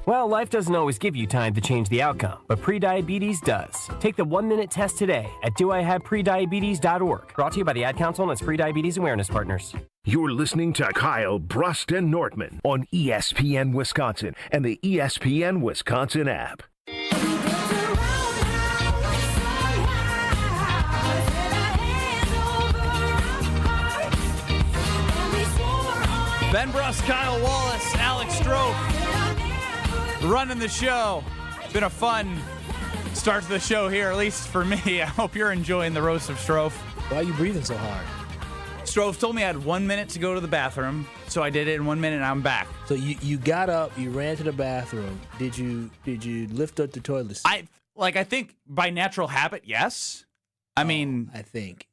Well, life doesn't always give you time to change the outcome, but prediabetes does. Take the 1-minute test today at doihaveprediabetes.org. Brought to you by the Ad Council and its Prediabetes Awareness Partners. You're listening to Kyle, Brust, and Nortman on ESPN Wisconsin and the ESPN Wisconsin app. Ben Brust, Kyle Wallace, Alex Stro running the show. It's been a fun start to the show here, at least for me. I hope you're enjoying the roast of Strofe. Why are you breathing so hard? Strofe told me I had 1 minute to go to the bathroom, so I did it in 1 minute and I'm back. So you got up, you ran to the bathroom. Did you lift up the toilet seat? I think by natural habit, yes. I think.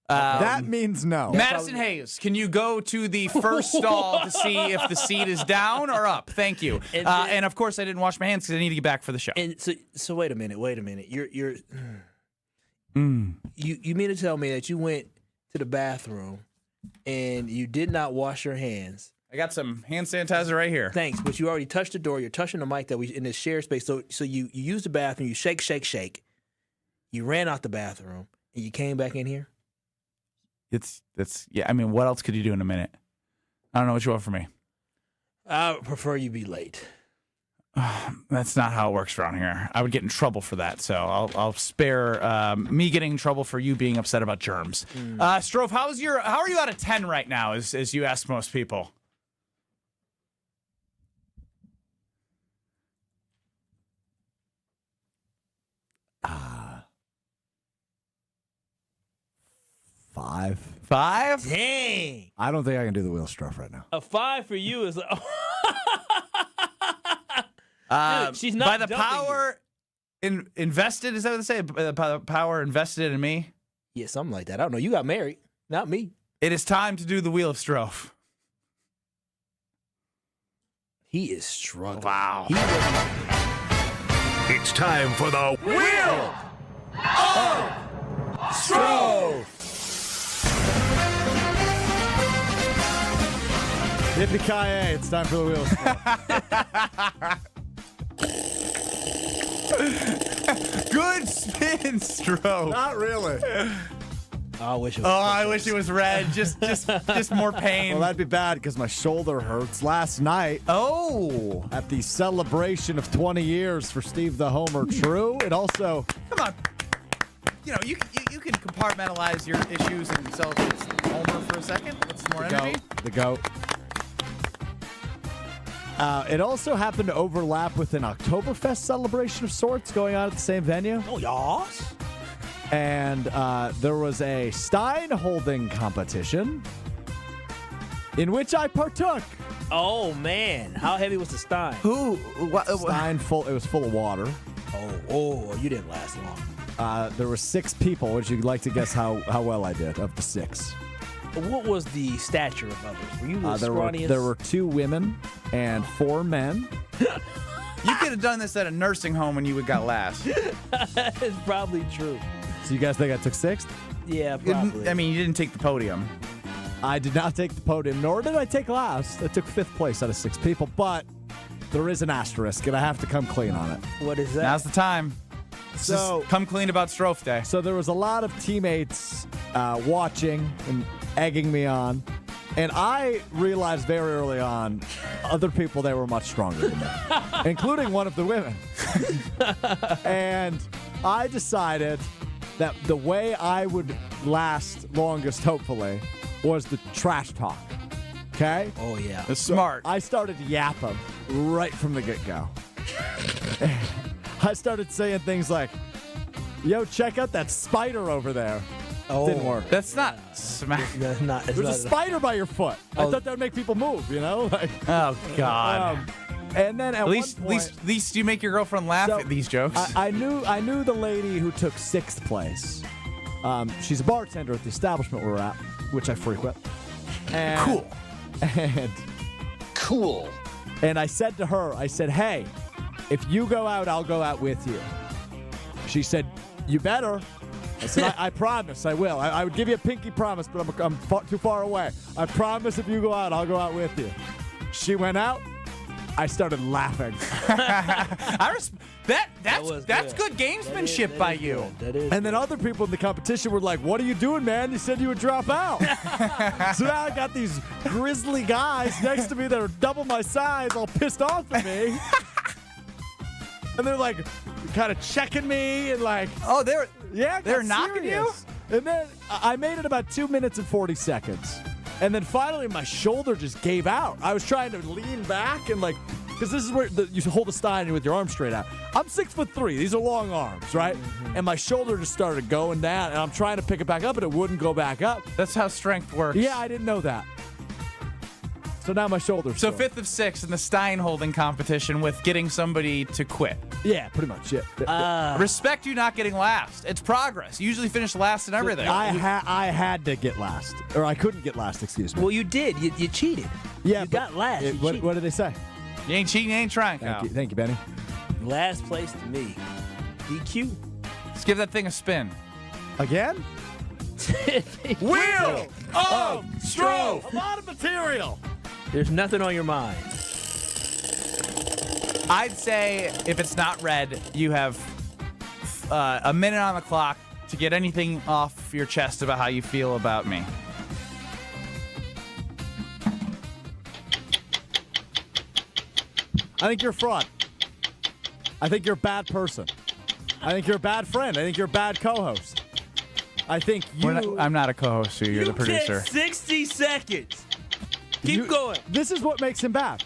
That means no. Madison Hayes, can you go to the first stall to see if the seat is down or up? Thank you. And of course, I didn't wash my hands because I need to get back for the show. And so wait a minute. You mean to tell me that you went to the bathroom and you did not wash your hands? I got some hand sanitizer right here. Thanks, but you already touched the door. You're touching the mic that we in this shared space. So you used the bathroom. You shake. You ran out the bathroom and you came back in here. What else could you do in a minute? I don't know what you want from me. I would prefer you be late. That's not how it works around here. I would get in trouble for that, so I'll spare me getting in trouble for you being upset about germs. Strofe, how are you out of 10 right now, as you ask most people? Five? Dang. I don't think I can do the wheel Strofe right now. A 5 for you is Dude, she's not by the dumping power invested. Is that what they say? By the power invested in me. Yeah, something like that. I don't know. You got married, not me. It is time to do the wheel of Strofe. He is struggling. Wow. It's time for the wheel of Strofe. Yippee-ki-yay, it's time for the wheel of Strofe. Good spin, Strofe. Not really. I wish it was. I wish it was red. Just more pain. Well, that'd be bad because my shoulder hurts. Last night, at the celebration of 20 years for Steve the Homer True, it also... Come on. You know, you can compartmentalize your issues and celebrate Homer for a second. What's more energy? The GOAT. It also happened to overlap with an Oktoberfest celebration of sorts going on at the same venue. Oh, yas. And there was a Stein holding competition in which I partook. Oh, man. How heavy was the Stein? Stein full. It was full of water. Oh, you didn't last long. There were 6 people. Would you like to guess how well I did of the 6? What was the stature of others? Were you the scrawniest? There were 2 women and 4 men. You could have done this at a nursing home and you would got last. It's probably true. So you guys think I took 6th? Yeah, probably. I mean, you didn't take the podium. I did not take the podium, nor did I take last. I took 5th place out of 6 people, but there is an asterisk, and I have to come clean on it. What is that? Now's the time. So just come clean about Strofe Day. So there was a lot of teammates watching and egging me on, and I realized very early on other people they were much stronger than me, including one of the women. And I decided that the way I would last longest, hopefully, was the trash talk. Okay? Oh, yeah. That's smart. I started yapping right from the get-go. I started saying things like, yo, check out that spider over there. Oh, didn't work. That's not smack. That's not. There's a spider by your foot. I thought that would make people move, you know? Like, oh, God. And then at least you make your girlfriend laugh at these jokes. I knew the lady who took 6th place. She's a bartender at the establishment we're at, which I frequent. And, Cool. And I said to her, hey, if you go out, I'll go out with you. She said, you better. I said, I promise I will. I would give you a pinky promise, but I'm too far away. I promise if you go out, I'll go out with you. She went out. I started laughing. That's good gamesmanship by you. And then other people in the competition were like, what are you doing, man? You said you would drop out. So now I got these grizzly guys next to me that are double my size, all pissed off at me. And they're like kind of checking me and like, oh, they're knocking serious. You? And then I made it about 2 minutes and 40 seconds. And then finally my shoulder just gave out. I was trying to lean back and like, because this is where you hold a Stein with your arms straight out. I'm 6'3". These are long arms, right? Mm-hmm. And my shoulder just started going down, and I'm trying to pick it back up, and it wouldn't go back up. That's how strength works. Yeah, I didn't know that. So now my shoulder's So sore. 5th of 6 in the Stein holding competition with getting somebody to quit. Yeah, pretty much. Yeah. Respect you not getting last. It's progress. You usually finish last in everything. I had to get last, or I couldn't get last. Excuse me. Well, you did. You cheated. Yeah, you got last. What did they say? You ain't cheating, you ain't trying, Kyle. Thank you, Benny. Last place to me. DQ. Let's give that thing a spin. Again? Wheel of Stro. A lot of material. There's nothing on your mind. I'd say if it's not red, you have a minute on the clock to get anything off your chest about how you feel about me. I think you're a fraud. I think you're a bad person. I think you're a bad friend. I think you're a bad co-host. I think I'm not a co-host, so you're the producer. Get 60 seconds. Keep going. This is what makes him bad.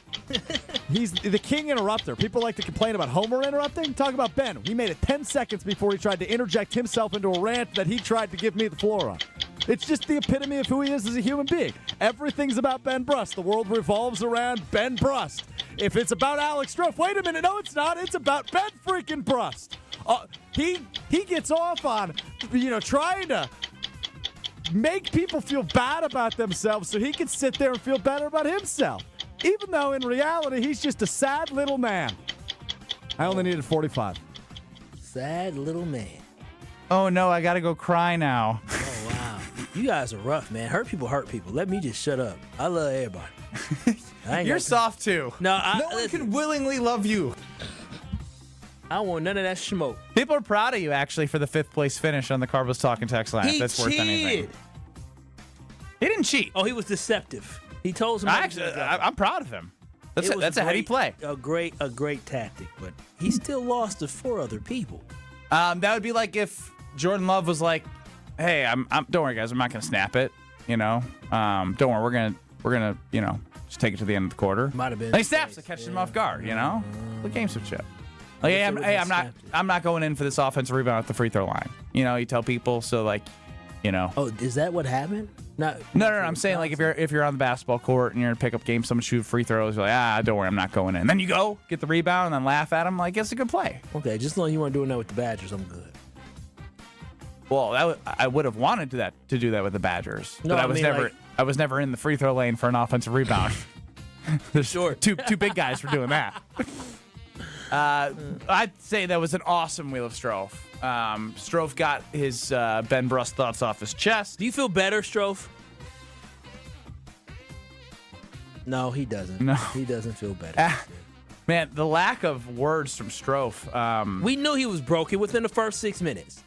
He's the king interrupter. People like to complain about Homer interrupting. Talk about Ben. He made it 10 seconds before he tried to interject himself into a rant that he tried to give me the floor on. It's just the epitome of who he is as a human being. Everything's about Ben Brust. The world revolves around Ben Brust. If it's about Alex Stro, wait a minute. No, it's not. It's about Ben freaking Brust. He gets off on, trying to make people feel bad about themselves so he can sit there and feel better about himself. Even though in reality, he's just a sad little man. I only needed 45. Sad little man. Oh, no, I got to go cry now. Oh, wow. You guys are rough, man. Hurt people hurt people. Let me just shut up. I love everybody. You're soft, too. No one can willingly love you. I don't want none of that smoke. People are proud of you, actually, for the 5th place finish on the Cardinals Talking Text line. He If that's worth anything. cheated. He didn't cheat. Oh, he was deceptive. He told somebody. I'm proud of him. That's a heady play. A great tactic, but he still lost to 4 other people. That would be like if Jordan Love was like, "Hey, don't worry, guys, I'm not gonna snap it. You know, don't worry, we're gonna, just take it to the end of the quarter." Might have been. And he snaps it, catches him off guard. The gamesmanship. Like, hey, I'm not going in for this offensive rebound at the free throw line. You tell people so like. Oh, is that what happened? No. I'm saying like if you're on the basketball court and you're gonna pick up games, someone shoot free throws, you're like, don't worry, I'm not going in. Then you go get the rebound and then laugh at them like it's a good play. Okay, just as long as you weren't doing that with the Badgers, I'm good. Well, I would have wanted to do that with the Badgers, No, but I was never in the free throw lane for an offensive rebound. There's two big guys for doing that. I'd say that was an awesome Wheel of Stro. Strofe got his Ben Brust thoughts off his chest. Do you feel better, Strofe? No, he doesn't. No. He doesn't feel better. Man, the lack of words from Strofe. We knew he was broken within the first 6 minutes.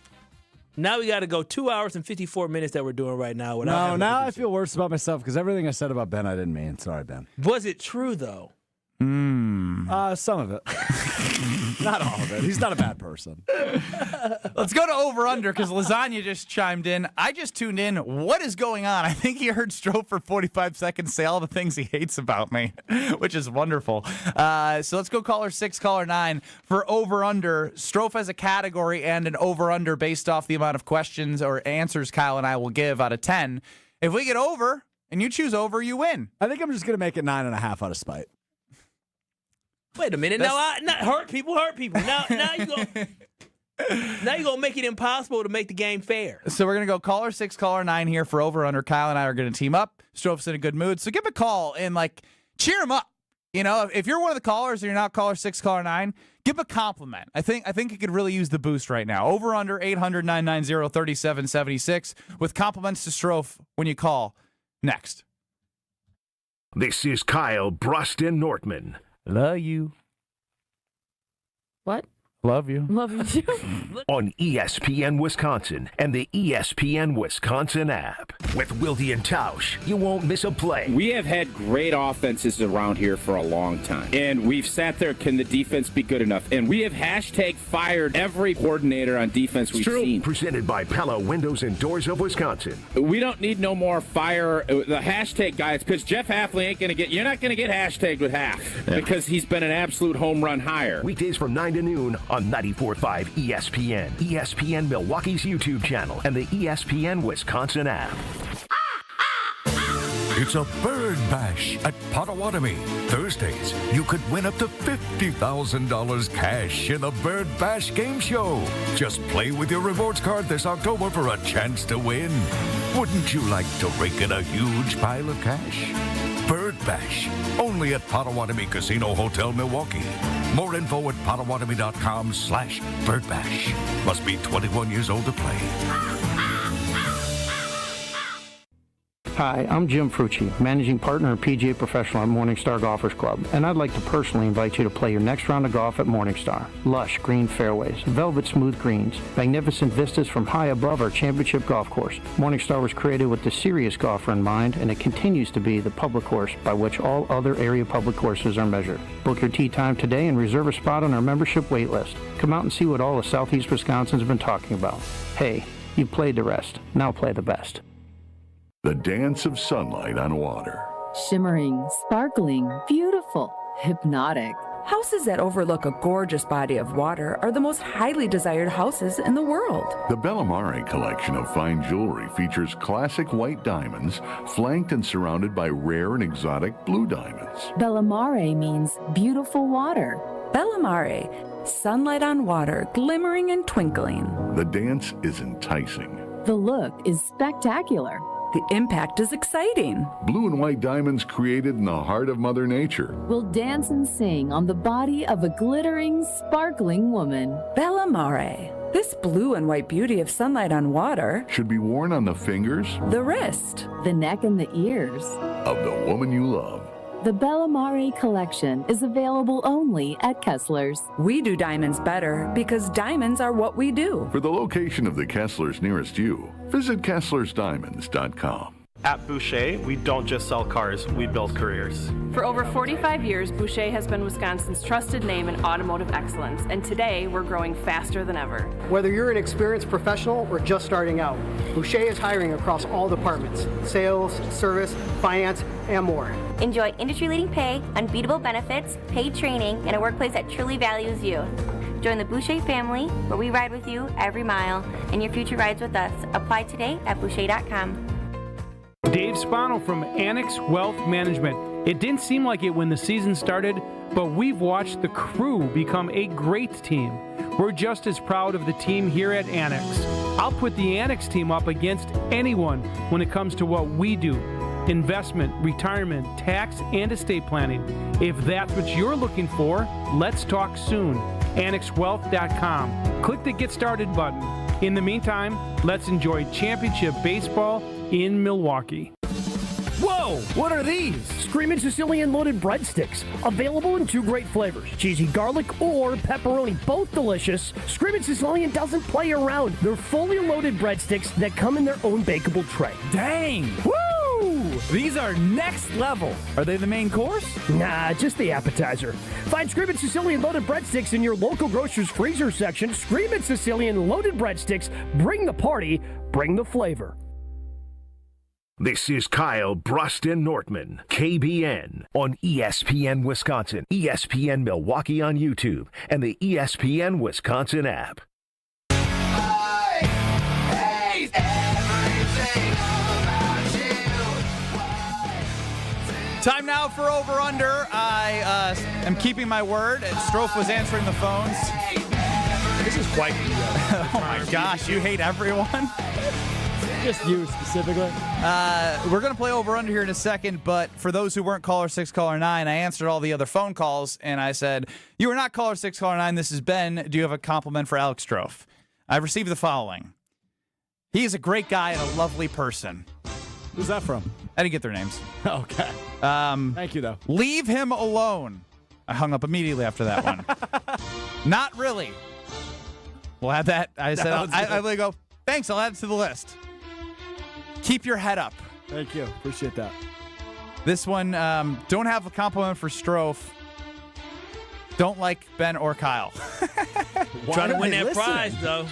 Now we got to go 2 hours and 54 minutes that we're doing right now. Now I feel worse about myself because everything I said about Ben I didn't mean. Sorry, Ben. Was it true, though? Some of it. Not all of it. He's not a bad person. Let's go to over-under because Lasagna just chimed in. I just tuned in. What is going on? I think he heard Strofe for 45 seconds say all the things he hates about me, which is wonderful. So let's go caller 6, caller 9 for over-under. Strofe has a category and an over-under based off the amount of questions or answers Kyle and I will give out of 10. If we get over and you choose over, you win. I think I'm just going to make it 9.5 out of spite. Wait a minute. Now, hurt people. Now you gonna make it impossible to make the game fair. So we're gonna go caller 6, caller 9 here for over under. Kyle and I are gonna team up. Strofe's in a good mood, so give him a call and cheer him up. If you're one of the callers and you're not caller 6, caller 9, give him a compliment. I think you could really use the boost right now. Over under 800-990-3776 with compliments to Strofe when you call. Next. This is Kyle, Brust, and Nortman. Love you. What? Love you. Love you too. On ESPN Wisconsin and the ESPN Wisconsin app. With Wilde and Tausch, you won't miss a play. We have had great offenses around here for a long time. And we've sat there, can the defense be good enough? And we have #fired every coordinator on defense we've seen. Presented by Pella Windows and Doors of Wisconsin. We don't need no more fire. The hashtag guys, because Jeff Hafley ain't going to get, you're not going to get hashtagged with Half because he's been an absolute home run hire. Weekdays from 9 to noon on 94.5 ESPN, ESPN Milwaukee's YouTube channel, and the ESPN Wisconsin app. It's a bird bash at Potawatomi. Thursdays, you could win up to $50,000 cash in the Bird Bash Game Show. Just play with your rewards card this October for a chance to win. Wouldn't you like to rake in a huge pile of cash? Bird Bash, only at Potawatomi Casino Hotel, Milwaukee. More info at potawatomi.com/birdbash. Must be 21 years old to play. Hi, I'm Jim Frucci, Managing Partner and PGA Professional at Morningstar Golfers Club, and I'd like to personally invite you to play your next round of golf at Morningstar. Lush green fairways, velvet smooth greens, magnificent vistas from high above our championship golf course. Morningstar was created with the serious golfer in mind, and it continues to be the public course by which all other area public courses are measured. Book your tee time today and reserve a spot on our membership wait list. Come out and see what all of Southeast Wisconsin's been talking about. Hey, you played the rest. Now play the best. The dance of sunlight on water. Shimmering, sparkling, beautiful, hypnotic. Houses that overlook a gorgeous body of water are the most highly desired houses in the world. The Bellamare collection of fine jewelry features classic white diamonds flanked and surrounded by rare and exotic blue diamonds. Bellamare means beautiful water. Bellamare, sunlight on water, glimmering and twinkling. The dance is enticing. The look is spectacular. The impact is exciting. Blue and white diamonds created in the heart of Mother Nature. Will dance and sing on the body of a glittering, sparkling woman. Bellamare. This blue and white beauty of sunlight on water should be worn on the fingers, the wrist, the neck, and the ears of the woman you love. The Bellamare collection is available only at Kessler's. We do diamonds better because diamonds are what we do. For the location of the Kesslers nearest you, visit KesslersDiamonds.com. At Boucher, we don't just sell cars, we build careers. For over 45 years, Boucher has been Wisconsin's trusted name in automotive excellence, and today we're growing faster than ever. Whether you're an experienced professional or just starting out, Boucher is hiring across all departments: sales, service, finance, and more. Enjoy industry-leading pay, unbeatable benefits, paid training, and a workplace that truly values you. Join the Boucher family, where we ride with you every mile, and your future rides with us. Apply today at Boucher.com. Dave Spano from Annex Wealth Management. It didn't seem like it when the season started, but we've watched the crew become a great team. We're just as proud of the team here at Annex. I'll put the Annex team up against anyone when it comes to what we do. Investment, retirement, tax, and estate planning. If that's what you're looking for, let's talk soon. AnnexWealth.com. Click the Get Started button. In the meantime, let's enjoy championship baseball in Milwaukee. Whoa! What are these? Screamin' Sicilian loaded breadsticks. Available in 2 great flavors, cheesy garlic or pepperoni. Both delicious. Screamin' Sicilian doesn't play around. They're fully loaded breadsticks that come in their own bakeable tray. Dang! Woo! These are next level. Are they the main course? Nah, just the appetizer. Find Screamin' Sicilian loaded breadsticks in your local grocer's freezer section. Screamin' Sicilian loaded breadsticks. Bring the party, bring the flavor. This is Kyle, Brust, and Nortman, KBN, on ESPN Wisconsin, ESPN Milwaukee on YouTube, and the ESPN Wisconsin app. Time now for Over Under. I am keeping my word. Strofe was answering the phones. This is quite oh my gosh, you hate everyone? Just you specifically. We're going to play Over Under here in a second, but for those who weren't caller 6, caller 9, I answered all the other phone calls, and I said, you are not caller 6, caller 9. This is Ben. Do you have a compliment for Alex Stro? I've received the following. He is a great guy and a lovely person. Who's that from? I didn't get their names. Okay. Thank you, though. Leave him alone. I hung up immediately after that one. Not really. We'll add that. I said, I go, thanks, I'll add it to the list. Keep your head up. Thank you. Appreciate that. This one, don't have a compliment for Strofe. Don't like Ben or Kyle. Trying to win that prize, though.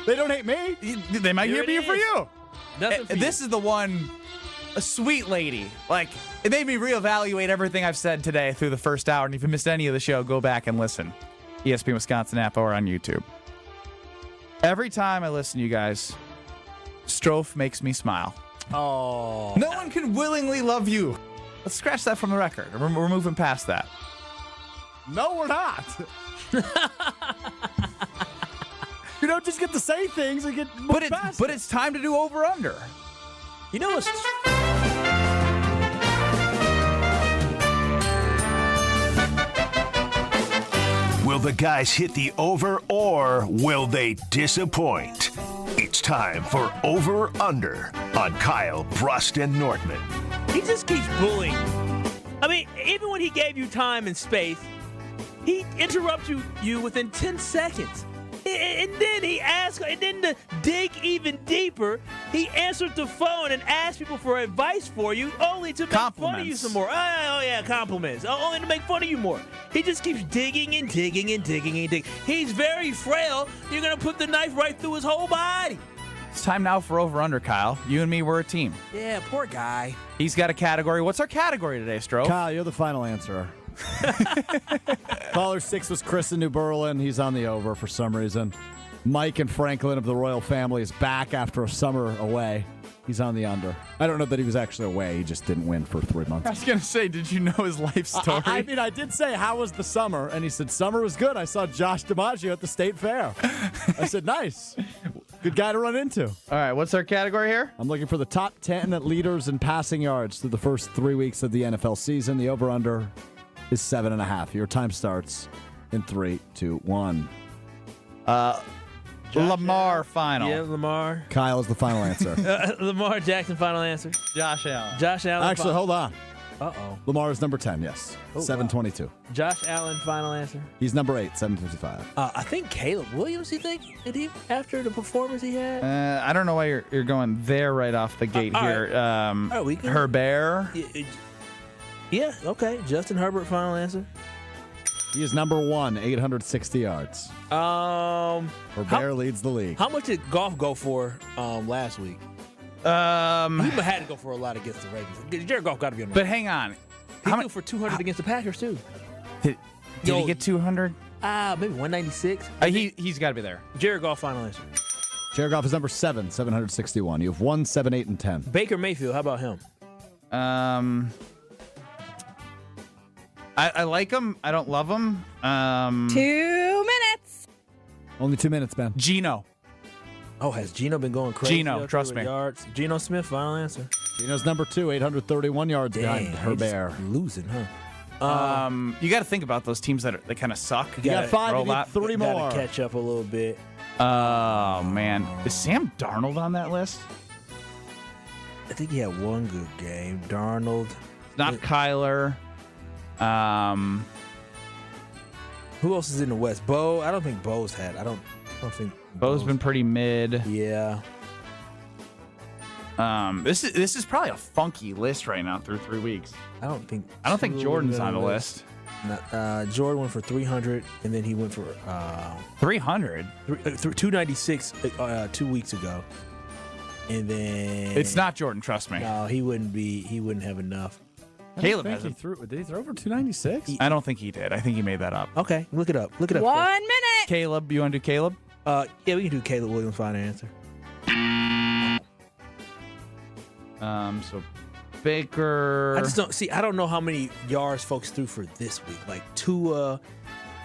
They don't hate me. They might Here be here for you. This is the one, a sweet lady. Like, it made me reevaluate everything I've said today through the first hour. And if you missed any of the show, go back and listen. ESPN Wisconsin app or on YouTube. Every time I listen to you guys, Strofe makes me smile. Oh. No one can willingly love you. Let's scratch that from the record. We're moving past that. No, we're not. You don't just get to say things and get but it's time to do Over Under. You know what's... Will the guys hit the over or will they disappoint? It's time for Over Under on Kyle, Brust, and Nortman. He just keeps bullying. I mean, even when he gave you time and space, he interrupts you within 10 seconds. And then he asked, and then to dig even deeper, he answered the phone and asked people for advice for you, only to make fun of you some more. Oh yeah, compliments. Only to make fun of you more. He just keeps digging and digging and digging and digging. He's very frail. You're going to put the knife right through his whole body. It's time now for Over Under, Kyle. You and me, we're a team. Yeah, poor guy. He's got a category. What's our category today, Strofe? Kyle, you're the final answerer. Caller 6 was Chris in New Berlin. He's on the over for some reason. Mike and Franklin of the royal family is back after a summer away. He's on the under. I don't know that he was actually away. He just didn't win for 3 months. I was going to say, did you know his life story? I mean, I did say, how was the summer? And he said, summer was good. I saw Josh DiMaggio at the state fair. I said, nice. Good guy to run into. All right, what's our category here? I'm looking for the top 10 leaders in passing yards through the first 3 weeks of the NFL season. The over-under is 7.5. Your time starts in 3, 2, 1. Lamar final. Yeah, Lamar. Kyle is the final answer. Lamar Jackson, final answer. Josh Allen. Josh Allen. Actually, hold on. Uh-oh. Lamar is number 10, yes. Oh, 722. Josh Allen, final answer. He's number 8, 755. I think Caleb Williams, you think? Did he, after the performance he had? I don't know why you're going there right off the gate here. Right. We can, Herbert. Yeah, okay. Justin Herbert, final answer. He is number 1, 860 yards. Herbert leads the league. How much did Goff go for last week? He had to go for a lot against the Ravens. Jared Goff got to be on the But hang on. He threw for 200 against the Packers, too. Did he get 200? Maybe 196. He's got to be there. Jared Goff, final answer. Jared Goff is number 7, 761. You have 1, 7, 8, and 10. Baker Mayfield, how about him? I like him. I don't love him. 2 minutes. Only 2 minutes, Ben. Geno. Oh, has Geno been going crazy? Geno, trust me. Yards? Geno Smith, final answer. Geno's number 2, 831 yards behind Herbert. Losing, huh? You got to think about those teams that kind of suck. You got 5, you need 3 more. Got to catch up a little bit. Oh, man. Is Sam Darnold on that list? I think he had one good game. Darnold. Not Kyler. Who else is in the West? Bo. I don't think Bo's had. I don't think Bo's been pretty mid. Yeah. This is probably a funky list right now through 3 weeks. I don't think Jordan's on the list. Jordan went for 300, and then he went for 300, 296 2 weeks ago, and then it's not Jordan. Trust me. No, he wouldn't be. He wouldn't have enough. Caleb did he throw over 296? I don't think he did. I think he made that up. Okay, look it up. 1 minute. Caleb, you want to do Caleb? Yeah, we can do Caleb Williams. Final answer. So Baker. I just don't see. I don't know how many yards folks threw for this week. Like Tua.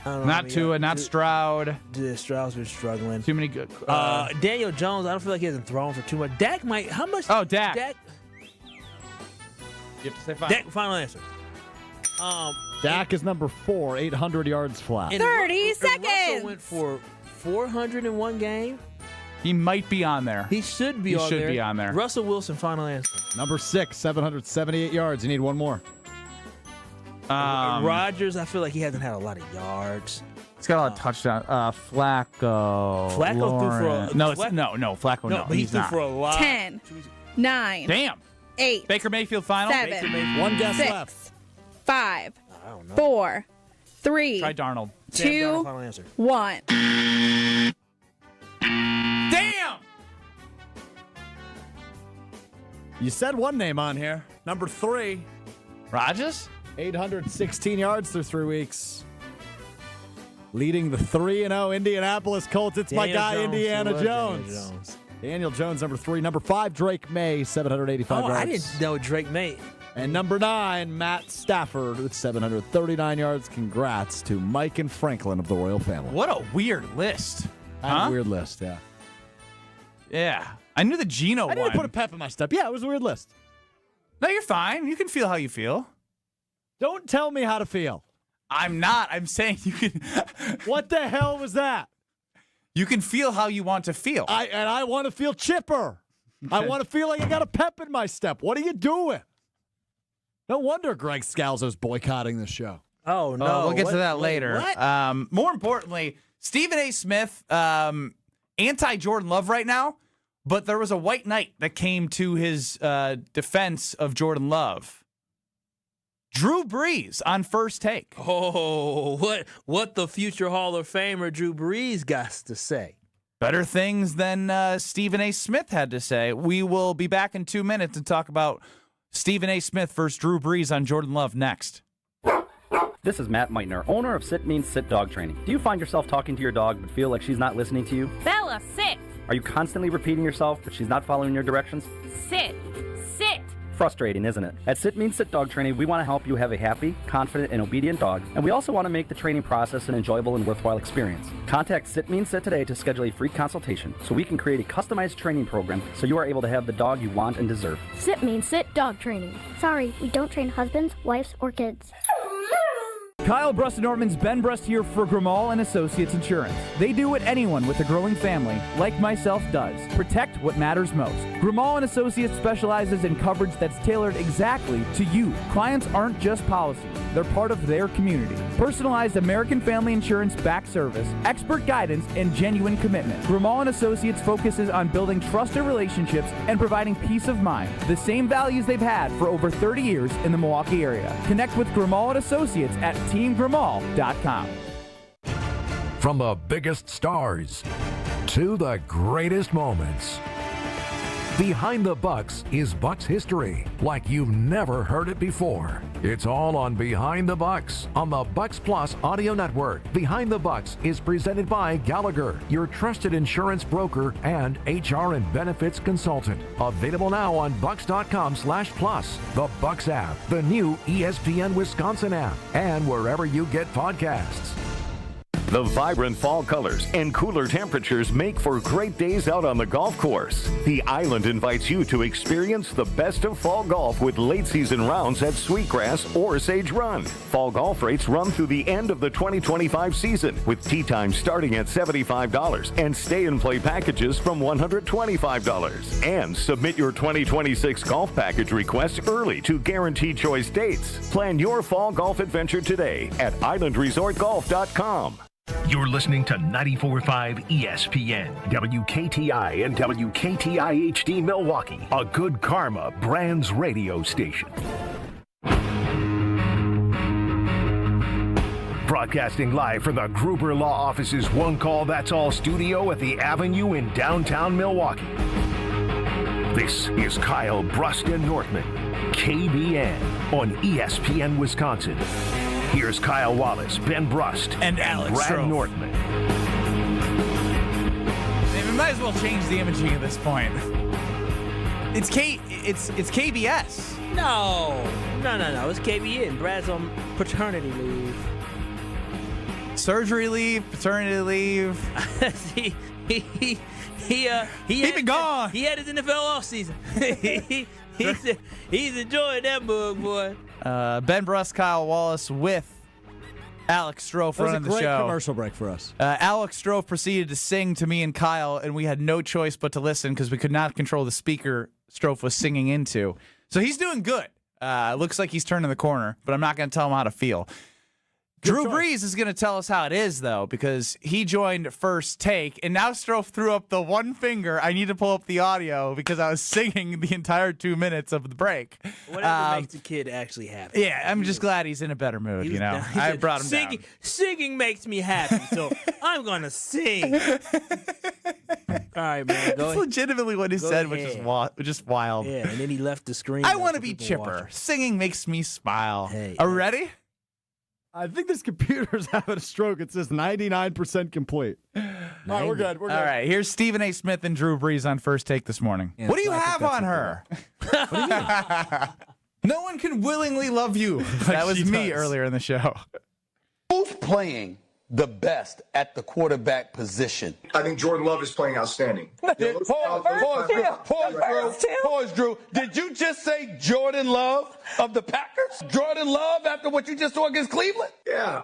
Not Tua, not Stroud. Stroud's been struggling. Too many good. Daniel Jones. I don't feel like he hasn't thrown for too much. Dak might. How much? Oh, Dak. You have to say final. Dak, final answer. Dak is number 4, 800 yards flat. 30 seconds. Russell went for 400 in one game. He might be on there. He should be on there. there. Russell Wilson, final answer. Number 6, 778 yards. You need one more. Rodgers, I feel like he hasn't had a lot of yards. He's got a lot of touchdowns. Flacco. Flacco threw for a... No, Flacco, no. But he threw for a lot. 10, 9. Damn. 8. Baker Mayfield final. 7. Baker Mayfield. One guess 6, left. 5. I don't know. 4. 3. Try Darnold. 2. Darnold, final answer. 1. Damn! You said one name on here. Number 3. Rodgers? 816 yards through 3 weeks. Leading the 3-0 Indianapolis Colts. It's my guy, Indiana Jones. Daniel Jones, number 3. Number 5, Drake May, 785 yards. I didn't know Drake May. And number 9, Matt Stafford with 739 yards. Congrats to Mike and Franklin of the royal family. What a weird list. Weird list, yeah. Yeah. I knew the Geno one. I didn't put a pep in my step. Yeah, it was a weird list. No, you're fine. You can feel how you feel. Don't tell me how to feel. I'm not. I'm saying you can. What the hell was that? You can feel how you want to feel. I want to feel chipper. I want to feel like I got a pep in my step. What are you doing? No wonder Greg Scalzo's boycotting this show. Oh, no. We'll get to that later. What? More importantly, Stephen A. Smith, anti-Jordan Love right now, but there was a white knight that came to his defense of Jordan Love. Drew Brees on First Take. Oh, what the future Hall of Famer Drew Brees got to say. Better things than Stephen A. Smith had to say. We will be back in 2 minutes and talk about Stephen A. Smith versus Drew Brees on Jordan Love next. This is Matt Meitner, owner of Sit Means Sit Dog Training. Do you find yourself talking to your dog but feel like she's not listening to you? Bella, sit. Are you constantly repeating yourself but she's not following your directions? Sit. Sit. Frustrating, isn't it? At Sit Means Sit Dog Training, we want to help you have a happy, confident, and obedient dog, and we also want to make the training process an enjoyable and worthwhile experience. Contact Sit Means Sit today to schedule a free consultation so we can create a customized training program so you are able to have the dog you want and deserve. Sit Means Sit Dog Training. Sorry, we don't train husbands, wives, or kids. Kyle, Brust, and Nortman's Ben Brust here for Grimal and Associates Insurance. They do what anyone with a growing family, like myself, does. Protect what matters most. Grimal and Associates specializes in coverage that's tailored exactly to you. Clients aren't just policies. They're part of their community. Personalized American Family Insurance back service, expert guidance, and genuine commitment. Grimal and Associates focuses on building trusted relationships and providing peace of mind. The same values they've had for over 30 years in the Milwaukee area. Connect with Grimal and Associates at teamgrimal.com. From the biggest stars to the greatest moments. Behind the Bucks is Bucks history, like you've never heard it before. It's all on Behind the Bucks on the Bucks Plus Audio Network. Behind the Bucks is presented by Gallagher, your trusted insurance broker and HR and benefits consultant. Available now on bucks.com/plus, the Bucks app, the new ESPN Wisconsin app, and wherever you get podcasts. The vibrant fall colors and cooler temperatures make for great days out on the golf course. The Island invites you to experience the best of fall golf with late season rounds at Sweetgrass or Sage Run. Fall golf rates run through the end of the 2025 season, with tee times starting at $75 and stay and play packages from $125. And submit your 2026 golf package request early to guarantee choice dates. Plan your fall golf adventure today at islandresortgolf.com. You're listening to 94.5 ESPN, WKTI and WKTI HD Milwaukee, a Good Karma Brands radio station. Broadcasting live from the Gruber Law Office's One Call That's All studio at the Avenue in downtown Milwaukee. This is Kyle, Brust, and Nortman, KBN on ESPN Wisconsin. Here's Kyle Wallace, Ben Brust, and Alex Brad Stro. Nortman. We might as well change the imaging at this point. It's KBS. No. It's KBN. Brad's on paternity leave. Surgery leave, paternity leave. He been gone. He had his NFL offseason. he's enjoying that bug, boy. Ben Brust, Kyle Wallace with Alex Stro running the show. That was a great commercial break for us. Alex Stro proceeded to sing to me and Kyle, and we had no choice but to listen because we could not control the speaker Strofe was singing into. So he's doing good. Looks like he's turning the corner, but I'm not going to tell him how to feel. Drew Brees is going to tell us how it is, though, because he joined First Take, and now Strofe threw up the one finger. I need to pull up the audio because I was singing the entire 2 minutes of the break. Whatever makes the kid actually happy. Yeah, I'm just glad he's in a better mood, you know. I brought him down. Singing makes me happy, so I'm going to sing. All right, man. That's legitimately what he said, which is just wild. Yeah, and then he left the screen. I want to be chipper. Singing makes me smile. Hey, are we ready? I think this computer's having a stroke. It says 99% complete. All right, we're good. All right, here's Stephen A. Smith and Drew Brees on First Take this morning. Yeah, what do you have on her? What do you mean? No one can willingly love you. That was me earlier in the show. Who's playing the best at the quarterback position? I think Jordan Love is playing outstanding. Pause, Drew. Did you just say Jordan Love of the Packers? Jordan Love after what you just saw against Cleveland? Yeah,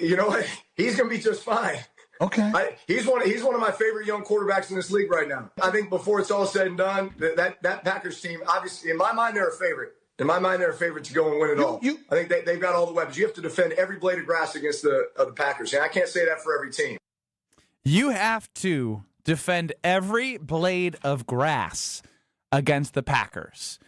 you know what? He's going to be just fine. Okay. He's one of my favorite young quarterbacks in this league right now. I think before it's all said and done, that Packers team, obviously, in my mind, they're a favorite. In my mind, they're a favorite to go and win it all. I think they've got all the weapons. You have to defend every blade of grass against the Packers. And I can't say that for every team. You have to defend every blade of grass against the Packers.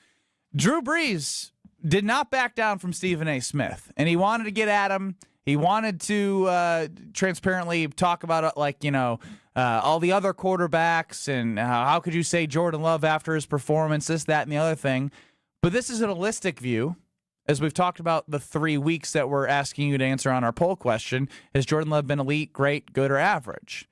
Drew Brees did not back down from Stephen A. Smith, and he wanted to get at him. He wanted to transparently talk about, all the other quarterbacks and how could you say Jordan Love after his performance, this, that, and the other thing. But this is an holistic view. As we've talked about the 3 weeks that we're asking you to answer on our poll question, has Jordan Love been elite, great, good, or average?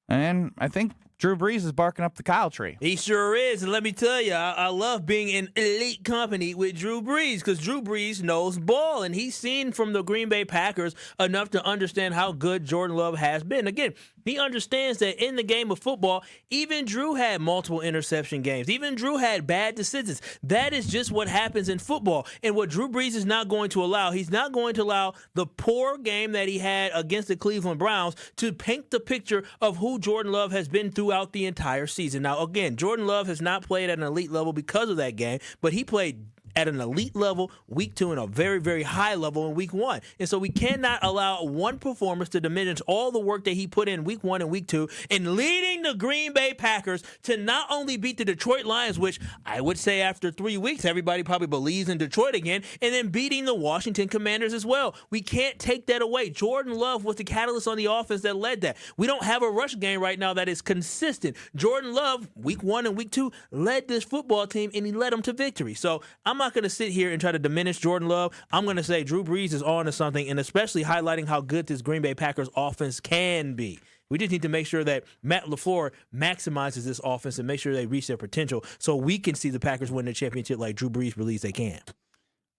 And I think Drew Brees is barking up the Kyle tree. He sure is. And let me tell you, I love being in elite company with Drew Brees because Drew Brees knows ball, and he's seen from the Green Bay Packers enough to understand how good Jordan Love has been. Again, he understands that in the game of football, even Drew had multiple interception games. Even Drew had bad decisions. That is just what happens in football. And what Drew Brees is not going to allow, he's not going to allow the poor game that he had against the Cleveland Browns to paint the picture of who Jordan Love has been throughout the entire season. Now, again, Jordan Love has not played at an elite level because of that game, but he played at an elite level week 2 and a very, very high level in week 1. And so we cannot allow one performance to diminish all the work that he put in week 1 and week 2 in leading the Green Bay Packers to not only beat the Detroit Lions, which I would say after 3 weeks, everybody probably believes in Detroit again, and then beating the Washington Commanders as well. We can't take that away. Jordan Love was the catalyst on the offense that led that. We don't have a rush game right now that is consistent. Jordan Love, week 1 and week 2, led this football team, and he led them to victory. So I'm not going to sit here and try to diminish Jordan Love. I'm going to say Drew Brees is on to something, and especially highlighting how good this Green Bay Packers offense can be. We just need to make sure that Matt LaFleur maximizes this offense and make sure they reach their potential so we can see the Packers win the championship like Drew Brees believes they can.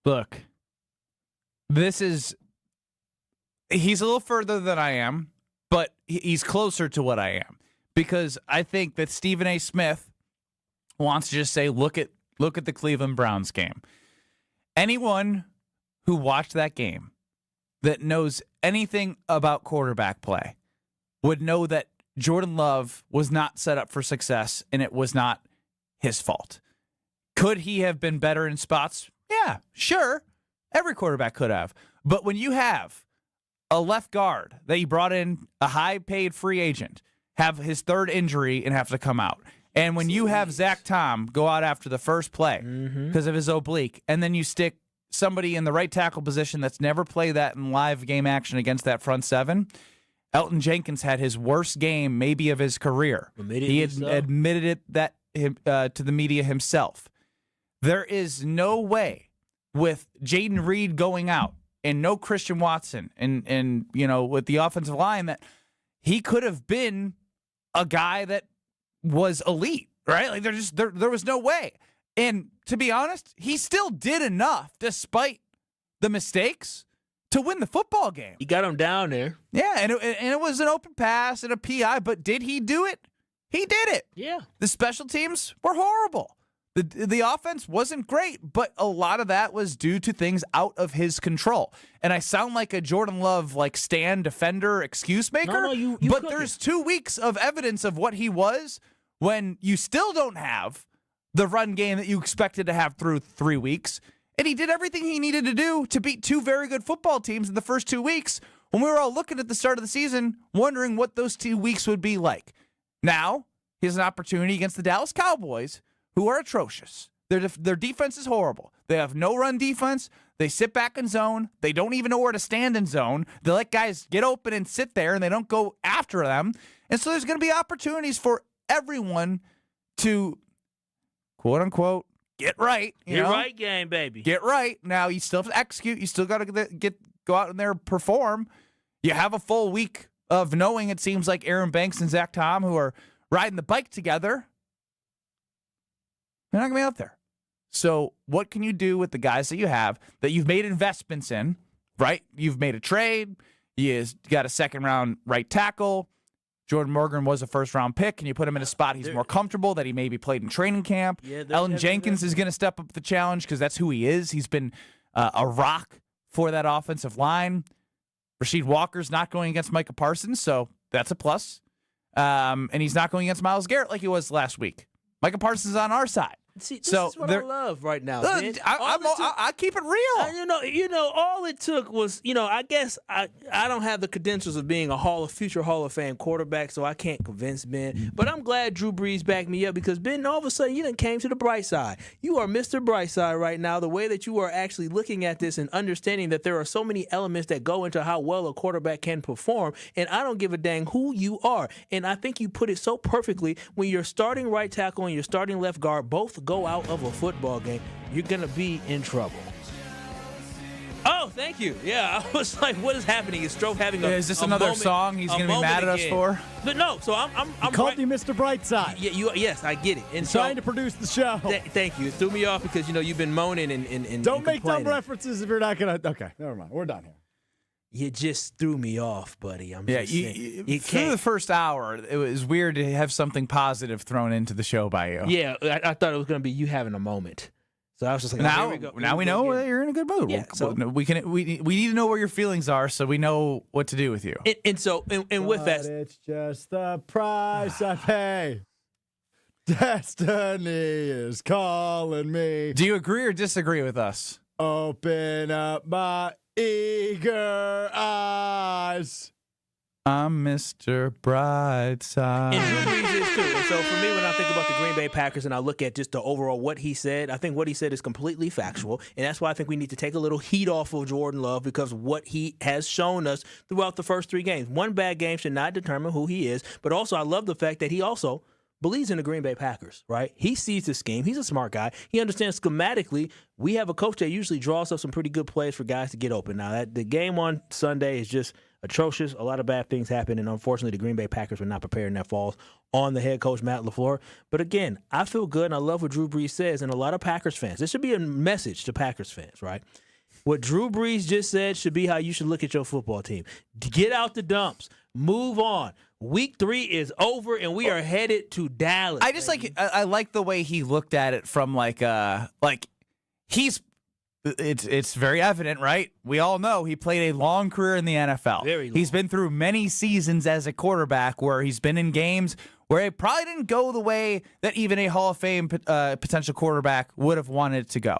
Look, he's a little further than I am, but he's closer to what I am because I think that Stephen A. Smith wants to just say, look at the Cleveland Browns game. Anyone who watched that game that knows anything about quarterback play would know that Jordan Love was not set up for success, and it was not his fault. Could he have been better in spots? Yeah, sure. Every quarterback could have. But when you have a left guard that you brought in, a high-paid free agent, have his third injury and have to come out, and when you have Zach Tom go out after the first play because of his oblique, and then you stick somebody in the right tackle position that's never played that in live game action against that front seven, Elton Jenkins had his worst game maybe of his career. He had admitted it to the media himself. There is no way with Jaden Reed going out and no Christian Watson and with the offensive line that he could have been a guy that was elite, right? Like there was no way. And to be honest, he still did enough despite the mistakes to win the football game. He got him down there. Yeah, and it was an open pass and a PI, but did he do it? He did it. Yeah. The special teams were horrible. The offense wasn't great, but a lot of that was due to things out of his control. And I sound like a Jordan Love stand defender excuse maker, No, you but cooking. there's 2 weeks of evidence of what he was when you still don't have the run game that you expected to have through 3 weeks. And he did everything he needed to do to beat 2 very good football teams in the first 2 weeks when we were all looking at the start of the season, wondering what those 2 weeks would be like. Now, he has an opportunity against the Dallas Cowboys, who are atrocious. Their defense is horrible. They have no run defense. They sit back in zone. They don't even know where to stand in zone. They let guys get open and sit there, and they don't go after them. And so there's going to be opportunities for everyone to, quote-unquote, get right. Get right game, baby. Get right. Now, you still have to execute. You still got to go out in there and perform. You have a full week of knowing it seems like Aaron Banks and Zach Tom, who are riding the bike together, they're not going to be out there. So what can you do with the guys that you have that you've made investments in, right? You've made a trade. You got a second-round right tackle. Jordan Morgan was a first-round pick, and you put him in a spot he's more comfortable, that he maybe played in training camp. Yeah, Elton Jenkins is going to step up to the challenge because that's who he is. He's been a rock for that offensive line. Rasheed Walker's not going against Micah Parsons, so that's a plus. And he's not going against Myles Garrett like he was last week. Micah Parsons is on our side. See, this is what I love right now, man. I keep it real. You know, all it took was, I guess I don't have the credentials of being a future Hall of Fame quarterback, so I can't convince Ben. But I'm glad Drew Brees backed me up because, Ben, all of a sudden, you done came to the bright side. You are Mr. Brightside right now, the way that you are actually looking at this and understanding that there are so many elements that go into how well a quarterback can perform, and I don't give a dang who you are. And I think you put it so perfectly when your starting right tackle and your starting left guard both go out of a football game, you're going to be in trouble. Oh, thank you. Yeah, I was like, what is happening? Is Stro having Is this another moment, song he's going to be mad at us for? But no, so I'm called you Mr. Brightside. Yeah, yes, I get it. And so, trying to produce the show. Thank you. It threw me off because you've been moaning and don't make complaining. dumb references if you're not gonna. Okay, never mind. We're done here. You just threw me off, buddy. I'm just saying. You through the first hour, it was weird to have something positive thrown into the show by you. Yeah, I thought it was going to be you having a moment. So I was just like, now, here we go. Now we know you're in a good mood. Yeah, we need to know where your feelings are so we know what to do with you. And with that, it's just the price I pay. Destiny is calling me. Do you agree or disagree with us? Open up my eager eyes. I'm Mr. Brightside. And Drew Brees is too. And so for me, when I think about the Green Bay Packers and I look at just the overall what he said, I think what he said is completely factual. And that's why I think we need to take a little heat off of Jordan Love because what he has shown us throughout the first 3 games. One bad game should not determine who he is. But also, I love the fact that he also believes in the Green Bay Packers, right? He sees the scheme. He's a smart guy. He understands schematically. We have a coach that usually draws up some pretty good plays for guys to get open. Now, the game on Sunday is just atrocious. A lot of bad things happened, and unfortunately, the Green Bay Packers were not prepared, and that falls on the head coach, Matt LaFleur. But again, I feel good, and I love what Drew Brees says, and a lot of Packers fans. This should be a message to Packers fans, right? What Drew Brees just said should be how you should look at your football team. Get out the dumps. Move on. Week 3 is over, and we are headed to Dallas. I just I like the way he looked at it from it's very evident, right? We all know he played a long career in the NFL. Very long. He's been through many seasons as a quarterback where he's been in games where it probably didn't go the way that even a Hall of Fame potential quarterback would have wanted it to go.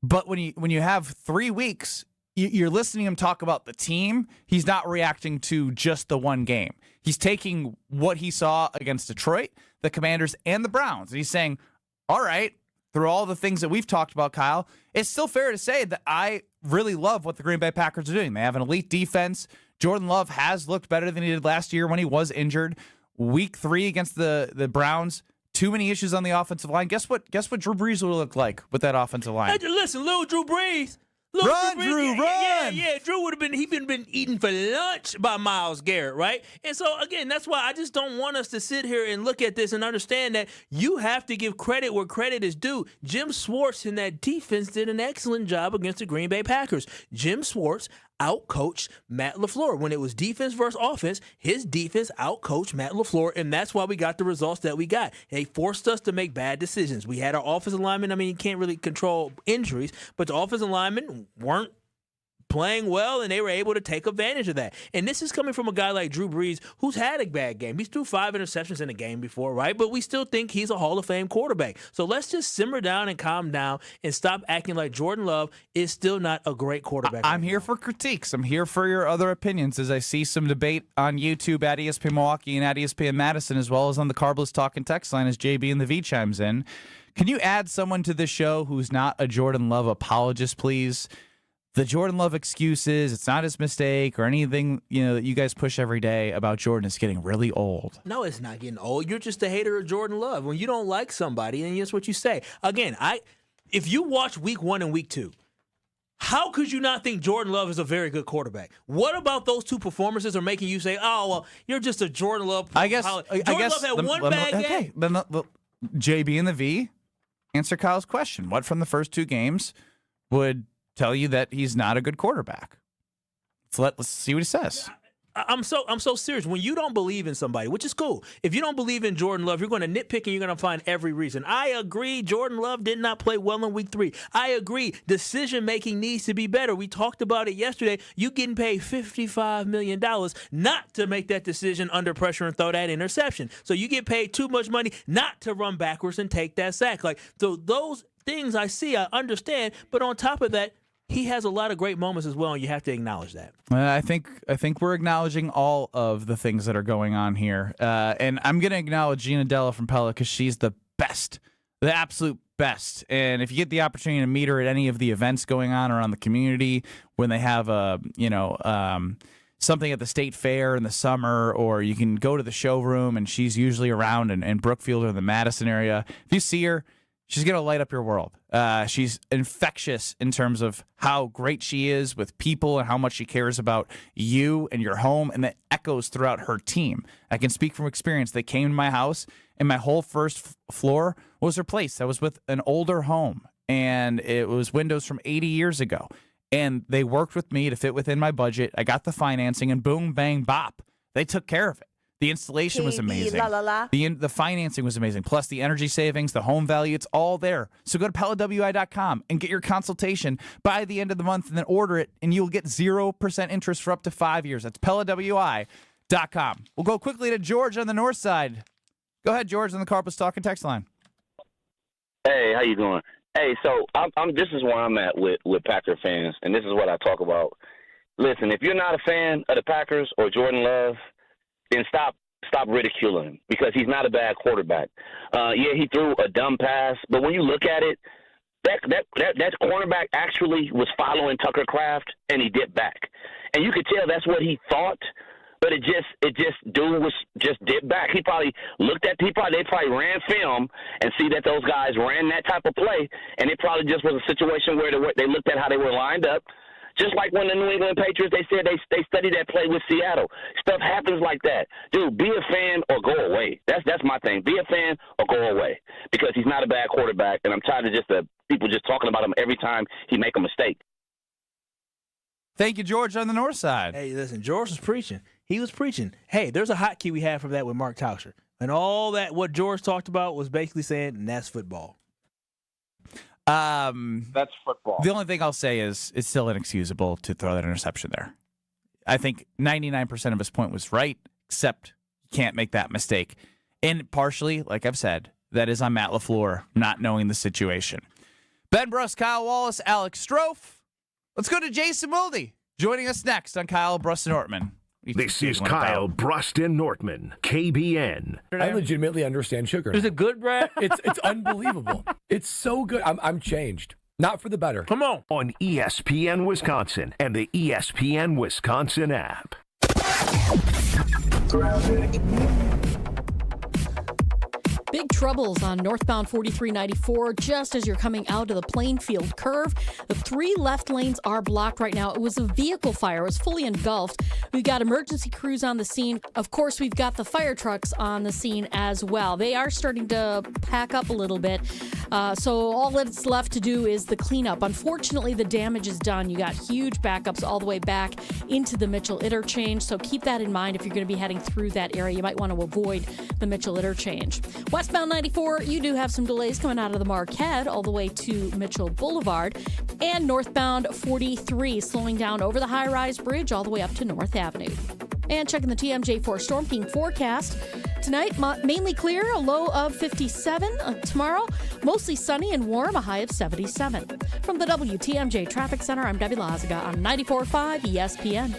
But when you have 3 weeks, you're listening to him talk about the team. He's not reacting to just the one game. He's taking what he saw against Detroit, the Commanders, and the Browns. And he's saying, all right, through all the things that we've talked about, Kyle, it's still fair to say that I really love what the Green Bay Packers are doing. They have an elite defense. Jordan Love has looked better than he did last year when he was injured. Week 3 against the Browns, too many issues on the offensive line. Guess what Drew Brees will look like with that offensive line? Hey, listen, little Drew Brees. Run, Drew, run! Yeah, Drew would have been eating for lunch by Myles Garrett, right? And so, again, that's why I just don't want us to sit here and look at this and understand that you have to give credit where credit is due. Jim Schwartz and that defense did an excellent job against the Green Bay Packers. Jim Schwartz outcoached Matt LaFleur. When it was defense versus offense, his defense outcoached Matt LaFleur, and that's why we got the results that we got. They forced us to make bad decisions. We had our offensive linemen. I mean, you can't really control injuries, but the offensive linemen weren't playing well, and they were able to take advantage of that. And this is coming from a guy like Drew Brees, who's had a bad game. He's threw 5 interceptions in a game before, right? But we still think he's a Hall of Fame quarterback. So let's just simmer down and calm down and stop acting like Jordan Love is still not a great quarterback. I'm here for critiques. I'm here for your other opinions as I see some debate on YouTube at ESPN Milwaukee and at ESPN Madison, as well as on the Carbless Talk and Text line as JB and the V chimes in. Can you add someone to this show who's not a Jordan Love apologist, please? The Jordan Love excuses, it's not his mistake or anything, that you guys push every day about Jordan is getting really old. No, it's not getting old. You're just a hater of Jordan Love. When you don't like somebody, and that's what you say. Again, if you watch week 1 and week 2, how could you not think Jordan Love is a very good quarterback? What about those 2 performances are making you say, oh, well, you're just a Jordan Love? Jordan Love had one bad game. Okay, then JB and the V, answer Kyle's question. What from the first 2 games would tell you that he's not a good quarterback? Let's see what he says. I'm so serious. When you don't believe in somebody, which is cool, if you don't believe in Jordan Love, you're going to nitpick and you're going to find every reason. I agree Jordan Love did not play well in week 3. I agree decision-making needs to be better. We talked about it yesterday. You getting paid $55 million not to make that decision under pressure and throw that interception. So you get paid too much money not to run backwards and take that sack. So those things I see, I understand, but on top of that, he has a lot of great moments as well, and you have to acknowledge that. I think we're acknowledging all of the things that are going on here. And I'm going to acknowledge Gina Della from Pella because she's the best, the absolute best. And if you get the opportunity to meet her at any of the events going on around the community, when they have something at the state fair in the summer, or you can go to the showroom, and she's usually around in Brookfield or the Madison area. If you see her, She's going to light up your world. She's infectious in terms of how great she is with people and how much she cares about you and your home, and that echoes throughout her team. I can speak from experience. They came to my house, and my whole first floor was replaced. I was with an older home, and it was windows from 80 years ago. And they worked with me to fit within my budget. I got the financing, and boom, bang, bop. They took care of it. The installation was amazing. The financing was amazing. Plus the energy savings, the home value, it's all there. So go to PellaWI.com and get your consultation by the end of the month and then order it, and you'll get 0% interest for up to 5 years. That's PellaWI.com. We'll go quickly to George on the north side. Go ahead, George, on the Carpus Talking text line. Hey, how you doing? Hey, so this is where I'm at with Packer fans, and this is what I talk about. Listen, if you're not a fan of the Packers or Jordan Love, then stop ridiculing him, because he's not a bad quarterback. Yeah, he threw a dumb pass, but when you look at it, that cornerback actually was following Tucker Kraft, and he dipped back, and you could tell that's what he thought. But dude was just dipped back. They probably ran film and see that those guys ran that type of play, and it probably just was a situation where they looked at how they were lined up. Just like when the New England Patriots, they said they studied that play with Seattle. Stuff happens like that. Dude, be a fan or go away. That's my thing. Be a fan or go away, because he's not a bad quarterback, and I'm tired of people just talking about him every time he make a mistake. Thank you, George, on the north side. Hey, listen, George was preaching. He was preaching. Hey, there's a hotkey we had from that with Mark Tauscher. And all that, what George talked about was basically saying, and that's football. That's football. The only thing I'll say is it's still inexcusable to throw that interception there. I think 99% of his point was right, except you can't make that mistake. And partially, like I've said, that is on Matt LaFleur not knowing the situation. Ben Brust, Kyle Wallace, Alex Stro. Let's go to Jason Wilde joining us next on Kyle, Brust, and Nortman. This is Kyle, Brust, and Nortman, KBN. I legitimately understand sugar. Is it good, Brad? It's unbelievable. It's so good. I'm changed. Not for the better. Come on. On ESPN Wisconsin and the ESPN Wisconsin app. Big troubles on northbound 4394 just as you're coming out of the Plainfield curve. The 3 left lanes are blocked right now. It was a vehicle fire. It was fully engulfed. We've got emergency crews on the scene. Of course, we've got the fire trucks on the scene as well. They are starting to pack up a little bit. So all that's left to do is the cleanup. Unfortunately, the damage is done. You got huge backups all the way back into the Mitchell interchange. So keep that in mind if you're going to be heading through that area. You might want to avoid the Mitchell interchange. Westbound 94, you do have some delays coming out of the Marquette all the way to Mitchell Boulevard. And northbound 43 slowing down over the high-rise bridge all the way up to North Avenue. And checking the TMJ4 Storm King forecast. Tonight, mainly clear, a low of 57. Tomorrow, mostly sunny and warm, a high of 77. From the WTMJ Traffic Center, I'm Debbie Lazaga on 94.5 ESPN.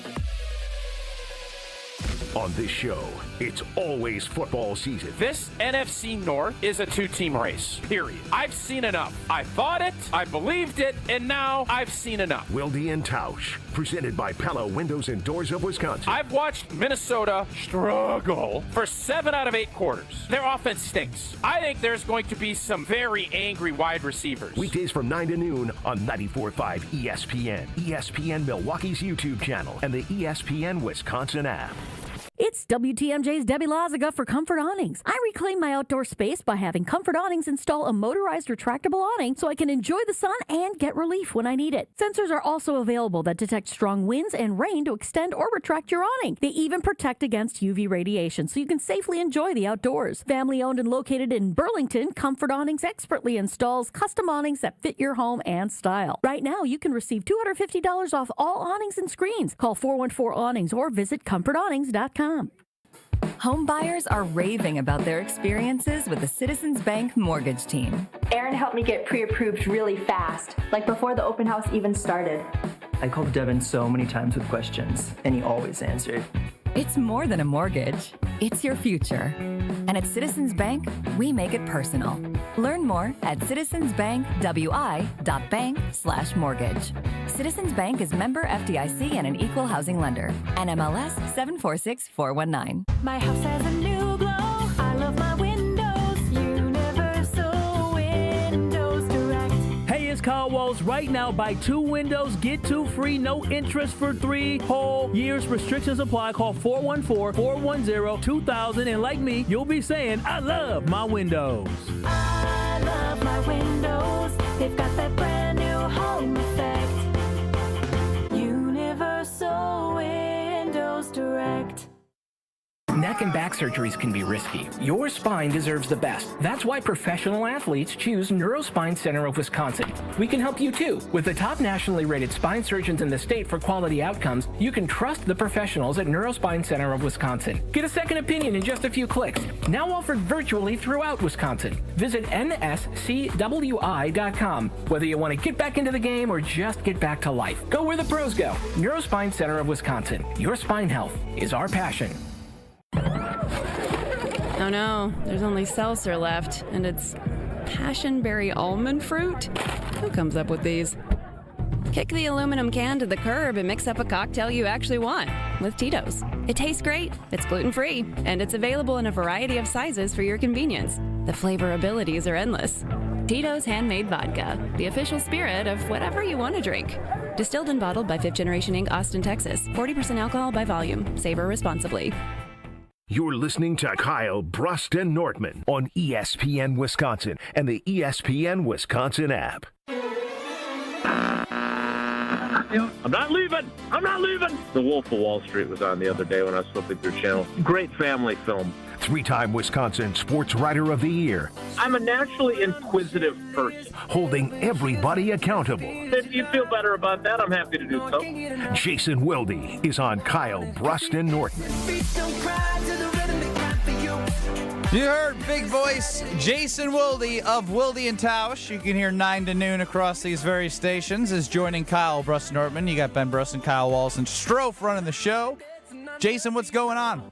On this show, it's always football season. This NFC North is a 2-team race, period. I've seen enough. I thought it, I believed it, and now I've seen enough. Wilde and Tausch, presented by Pella Windows and Doors of Wisconsin. I've watched Minnesota struggle for 7 out of 8 quarters. Their offense stinks. I think there's going to be some very angry wide receivers. Weekdays from 9 to noon on 94.5 ESPN, ESPN Milwaukee's YouTube channel, and the ESPN Wisconsin app. It's WTMJ's Debbie Lazaga for Comfort Awnings. I reclaim my outdoor space by having Comfort Awnings install a motorized retractable awning so I can enjoy the sun and get relief when I need it. Sensors are also available that detect strong winds and rain to extend or retract your awning. They even protect against UV radiation so you can safely enjoy the outdoors. Family owned and located in Burlington, Comfort Awnings expertly installs custom awnings that fit your home and style. Right now, you can receive $250 off all awnings and screens. Call 414-AWNINGS or visit comfortawnings.com. Home buyers are raving about their experiences with the Citizens Bank mortgage team. Aaron helped me get pre-approved really fast, like before the open house even started. I called Devin so many times with questions, and he always answered. It's more than a mortgage. It's your future. And at Citizens Bank, we make it personal. Learn more at citizensbankwi.bank/mortgage. Citizens Bank is member FDIC and an equal housing lender. NMLS 746419. My house has a new glow. I love my windows. Universal Windows. Alex Kyle Walls right now. Buy 2 windows, get 2 free, no interest for 3 whole years. Restrictions apply. Call 414-410-2000. And like me, you'll be saying, I love my windows. I love my windows. They've got that brand new home effect. Universal Windows Direct. Neck and back surgeries can be risky. Your spine deserves the best. That's why professional athletes choose Neurospine Center of Wisconsin. We can help you too. With the top nationally rated spine surgeons in the state for quality outcomes, you can trust the professionals at Neurospine Center of Wisconsin. Get a second opinion in just a few clicks. Now offered virtually throughout Wisconsin. Visit nscwi.com. Whether you want to get back into the game or just get back to life, go where the pros go. Neurospine Center of Wisconsin. Your spine health is our passion. Oh no, there's only seltzer left, and it's passionberry almond fruit? Who comes up with these? Kick the aluminum can to the curb and mix up a cocktail you actually want with Tito's. It tastes great, it's gluten-free, and it's available in a variety of sizes for your convenience. The flavor abilities are endless. Tito's Handmade Vodka, the official spirit of whatever you want to drink. Distilled and bottled by 5th Generation Inc., Austin, Texas. 40% alcohol by volume. Savor responsibly. You're listening to Kyle, Brust, and Nortman on ESPN Wisconsin and the ESPN Wisconsin app. I'm not leaving. I'm not leaving. The Wolf of Wall Street was on the other day when I was flipping through channels. Great family film. 3-time Wisconsin Sports Writer of the Year. I'm a naturally inquisitive person. Holding everybody accountable. If you feel better about that, I'm happy to do so. Jason Wilde is on Kyle, Brust, and Nortman. You heard big voice Jason Wilde of Wilde and Tausch. You can hear 9 to noon across these various stations. Is joining Kyle, Brust, and Nortman. You got Ben Brust and Kyle Walls and Stro running the show. Jason, what's going on?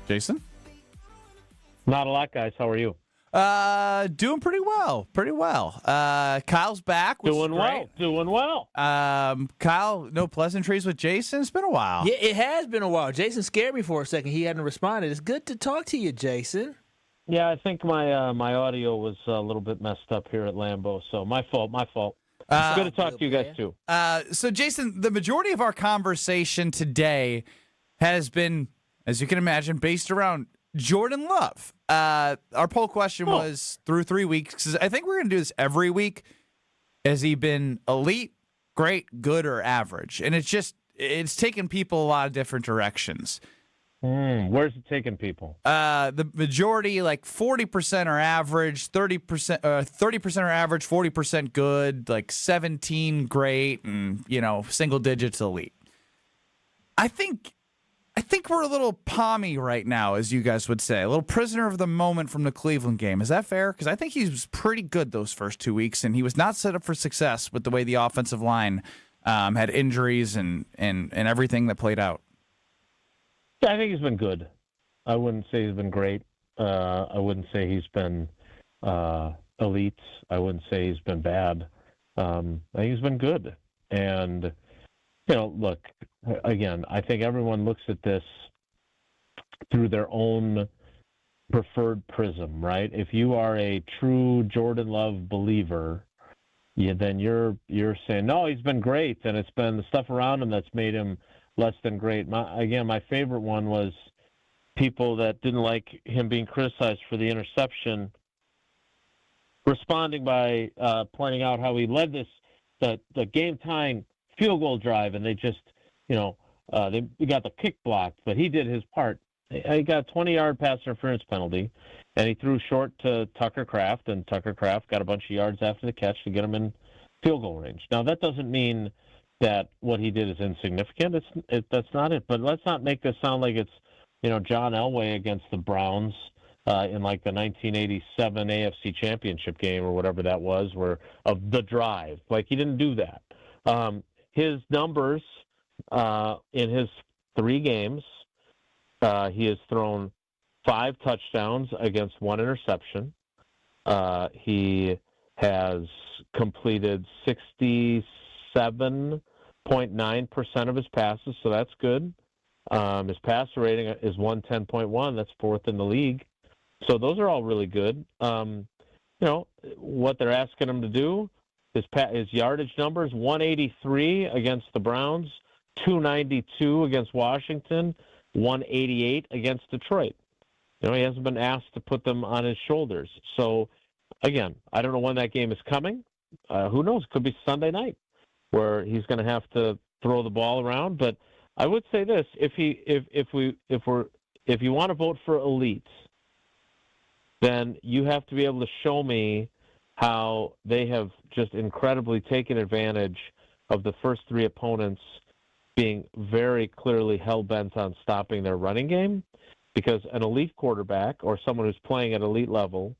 Jason? Not a lot, guys. How are you? Doing pretty well. Kyle's back. Doing well. Kyle, no pleasantries with Jason. It's been a while. Yeah, it has been a while. Jason scared me for a second. He hadn't responded. It's good to talk to you, Jason. Yeah, I think my my audio was a little bit messed up here at Lambeau, so my fault. It's good to talk to you guys too. So Jason, the majority of our conversation today has been, as you can imagine, based around Jordan Love. Our poll question was through 3 weeks, because I think we're going to do this every week. Has he been elite, great, good, or average? And it's taken people a lot of different directions. Where's it taking people? The majority, like 40% are average, 30% are average, 40% good, like 17 great, and single digits elite. I think we're a little palmy right now, as you guys would say, a little prisoner of the moment from the Cleveland game. Is that fair? Because I think he was pretty good those first 2 weeks, and he was not set up for success with the way the offensive line had injuries and everything that played out. Yeah, I think he's been good. I wouldn't say he's been great. I wouldn't say he's been elite. I wouldn't say he's been bad. I think he's been good. And, look, again, I think everyone looks at this through their own preferred prism, right? If you are a true Jordan Love believer, then you're saying, no, he's been great, and it's been the stuff around him that's made him less than great. My favorite one was people that didn't like him being criticized for the interception, responding by pointing out how he led the game-tying field goal drive, and they just, they got the kick blocked, but he did his part. He got a 20-yard pass interference penalty, and he threw short to Tucker Kraft, and Tucker Kraft got a bunch of yards after the catch to get him in field goal range. Now, that doesn't mean that what he did is insignificant. That's not it. But let's not make this sound like it's, John Elway against the Browns in like the 1987 AFC Championship game or whatever that was, of the drive. Like, he didn't do that. His numbers in his 3 games, he has thrown 5 touchdowns against 1 interception. He has completed 67.9% of his passes, so that's good. His passer rating is 110.1. That's 4th in the league. So those are all really good. What they're asking him to do, his yardage numbers, 183 against the Browns, 292 against Washington, 188 against Detroit. He hasn't been asked to put them on his shoulders. So, again, I don't know when that game is coming. Who knows? It could be Sunday night where he's going to have to throw the ball around. But I would say this: if you want to vote for elite, then you have to be able to show me how they have just incredibly taken advantage of the first three opponents being very clearly hell-bent on stopping their running game, because an elite quarterback or someone who's playing at elite level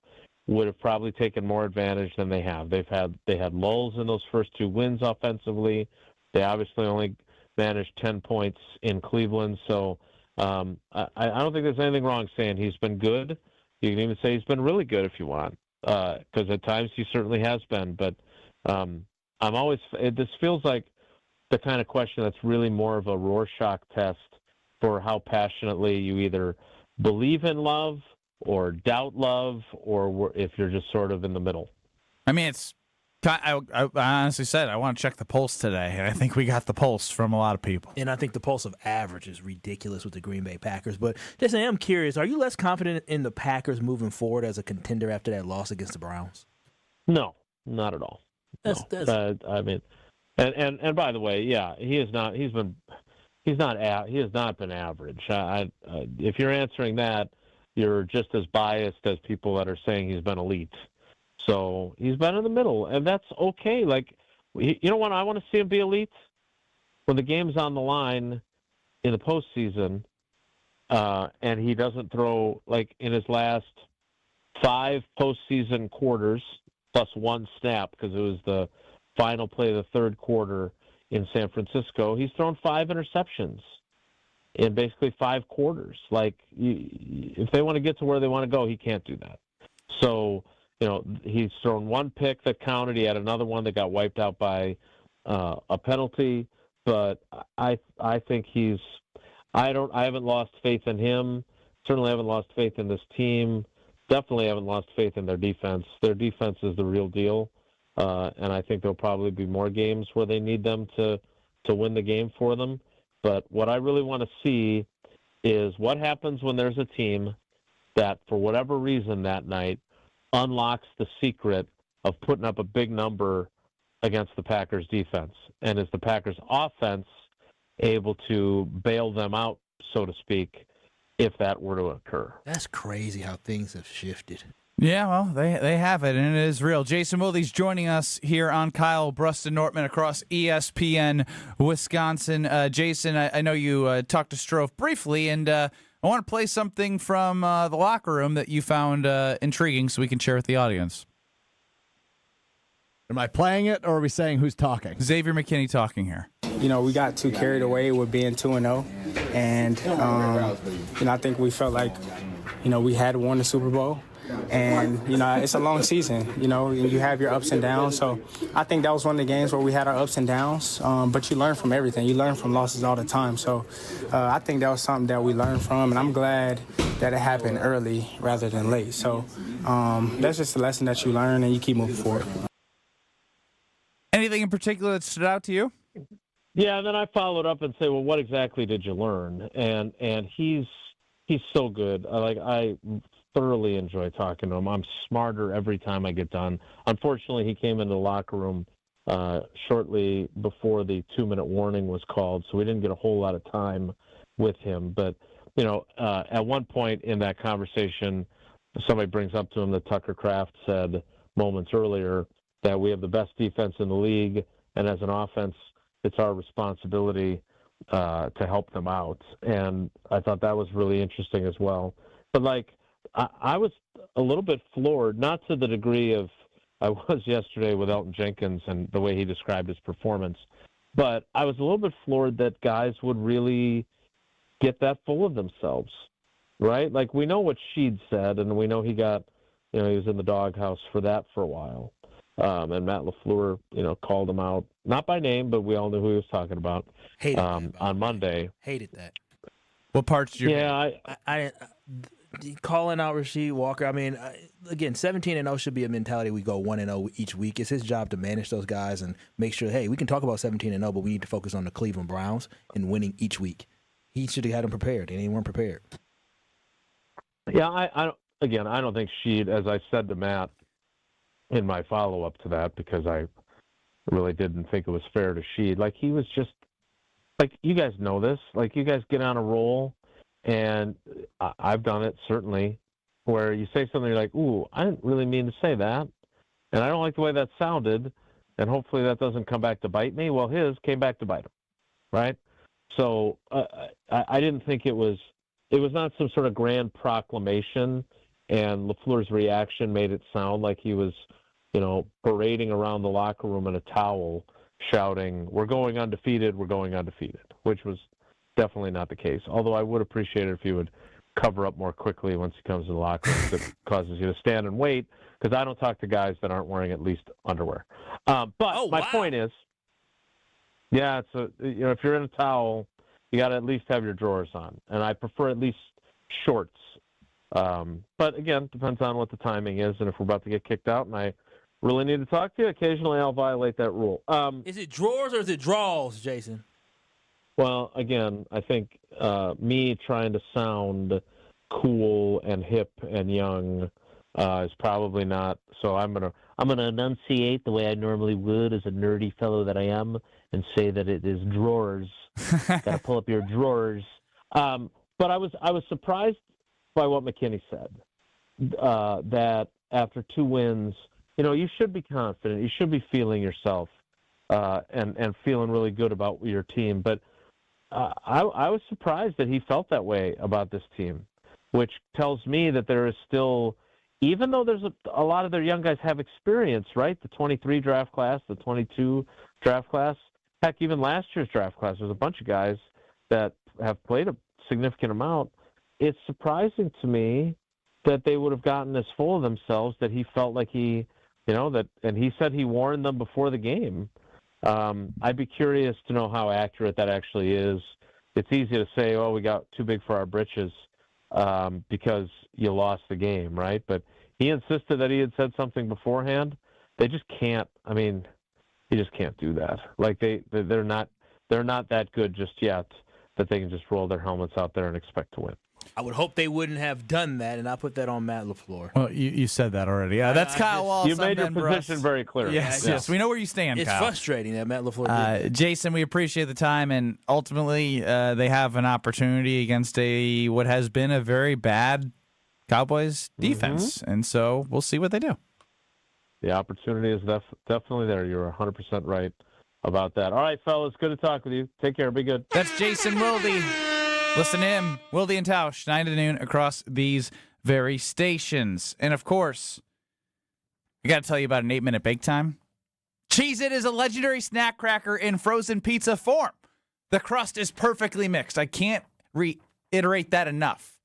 would have probably taken more advantage than they have. They had lulls in those first two wins offensively. They obviously only managed 10 points in Cleveland. So I don't think there's anything wrong saying he's been good. You can even say he's been really good if you want, because at times he certainly has been. But this feels like the kind of question that's really more of a Rorschach test for how passionately you either believe in love or doubt love, or if you're just sort of in the middle. I mean, I honestly said I want to check the pulse today, and I think we got the pulse from a lot of people. And I think the pulse of average is ridiculous with the Green Bay Packers. But Jason, I'm curious, are you less confident in the Packers moving forward as a contender after that loss against the Browns? No, not at all. I mean, and by the way, yeah, he has not been average. If you're answering that, you're just as biased as people that are saying he's been elite. So he's been in the middle, and that's okay. Like, you know what? I want to see him be elite when the game's on the line in the postseason, and he doesn't throw, like, in his last 5 postseason quarters plus 1 snap, because it was the final play of the third quarter in San Francisco. He's thrown 5 interceptions in basically 5 quarters. Like, if they want to get to where they want to go, he can't do that. So, he's thrown 1 pick that counted. He had another one that got wiped out by a penalty. But I think I haven't lost faith in him. Certainly haven't lost faith in this team. Definitely haven't lost faith in their defense. Their defense is the real deal. And I think there'll probably be more games where they need them to win the game for them. But what I really want to see is what happens when there's a team that, for whatever reason that night, unlocks the secret of putting up a big number against the Packers defense. And is the Packers offense able to bail them out, so to speak, if that were to occur? That's crazy how things have shifted. Yeah, well, they have it, and it is real. Jason Wilde's joining us here on Kyle, Brust, and Nortman across ESPN Wisconsin. Jason, I know you talked to Stro briefly, and I want to play something from the locker room that you found intriguing so we can share with the audience. Am I playing it, or are we saying who's talking? Xavier McKinney talking here. We got too carried away with being 2-0, and I think we felt like, we had won the Super Bowl. And, it's a long season, you have your ups and downs. So I think that was one of the games where we had our ups and downs. But you learn from everything. You learn from losses all the time. So I think that was something that we learned from. And I'm glad that it happened early rather than late. So that's just a lesson that you learn and you keep moving forward. Anything in particular that stood out to you? Yeah, and then I followed up and say, well, what exactly did you learn? And he's so good. I thoroughly enjoy talking to him. I'm smarter every time I get done. Unfortunately, he came into the locker room shortly before the 2-minute warning was called, so we didn't get a whole lot of time with him. But, at one point in that conversation, somebody brings up to him that Tucker Kraft said moments earlier that we have the best defense in the league, and as an offense, it's our responsibility to help them out. And I thought that was really interesting as well. But, I was a little bit floored, not to the degree of I was yesterday with Elton Jenkins and the way he described his performance, but I was a little bit floored that guys would really get that full of themselves, right? Like, we know what Sheed said, and we know he got, he was in the doghouse for that for a while. And Matt LaFleur, called him out, not by name, but we all knew who he was talking about. Hated that, on Monday. Hated that. What parts did you? I calling out Rasheed Walker. I mean, again, 17-0 should be a mentality. We go 1-0 each week. It's his job to manage those guys and make sure, hey, we can talk about 17-0, but we need to focus on the Cleveland Browns and winning each week. He should have had them prepared, and they weren't prepared. Yeah, I don't think Sheed, as I said to Matt in my follow-up to that, because I really didn't think it was fair to Sheed. Like, he was just, like, you guys know this. Like, you guys get on a roll, and I've done it, certainly, where you say something, you're like, ooh, I didn't really mean to say that, and I don't like the way that sounded, and hopefully that doesn't come back to bite me. Well, his came back to bite him, right? So I didn't think it was not some sort of grand proclamation, and LaFleur's reaction made it sound like he was, parading around the locker room in a towel, shouting, we're going undefeated, which was definitely not the case. Although I would appreciate it if he would cover up more quickly once he comes to the locker room. That causes you to stand and wait, because I don't talk to guys that aren't wearing at least underwear. But my point is, yeah, it's if you're in a towel, you got to at least have your drawers on, and I prefer at least shorts. But again, depends on what the timing is, and if we're about to get kicked out, and I really need to talk to you, occasionally I'll violate that rule. Is it drawers or is it draws, Jason? Well, again, I think me trying to sound cool and hip and young is probably not. So I'm gonna enunciate the way I normally would as a nerdy fellow that I am, and say that it is drawers. Got to pull up your drawers. But I was surprised by what McKinney said. That after 2 wins, you should be confident. You should be feeling yourself and feeling really good about your team. But I was surprised that he felt that way about this team, which tells me that there is still, even though there's a lot of their young guys have experience, right? The 23 draft class, the 22 draft class, heck, even last year's draft class, there's a bunch of guys that have played a significant amount. It's surprising to me that they would have gotten this full of themselves, that he felt like he, and he said he warned them before the game. I'd be curious to know how accurate that actually is. It's easy to say, oh, we got too big for our britches because you lost the game, right? But he insisted that he had said something beforehand. They just can't. I mean, you just can't do that. Like they're not that good just yet that they can just roll their helmets out there and expect to win. I would hope they wouldn't have done that, and I put that on Matt LaFleur. Well, you said that already. Yeah, that's Kyle Wallace. You made your position very clear. Yes, we know where you stand, It's Kyle. frustrating that Matt LaFleur did. Jason, we appreciate the time, and ultimately they have an opportunity against what has been a very bad Cowboys defense, and so we'll see what they do. The opportunity is definitely there. You're 100% right about that. All right, fellas, good to talk with you. Take care. Be good. That's Jason Wilde. Listen to him, Wilde and Tausch, 9 to noon across these very stations. And, of course, I got to tell you about an 8-minute bake time. Cheez-It is a legendary snack cracker in frozen pizza form. The crust is perfectly mixed. I can't reiterate that enough.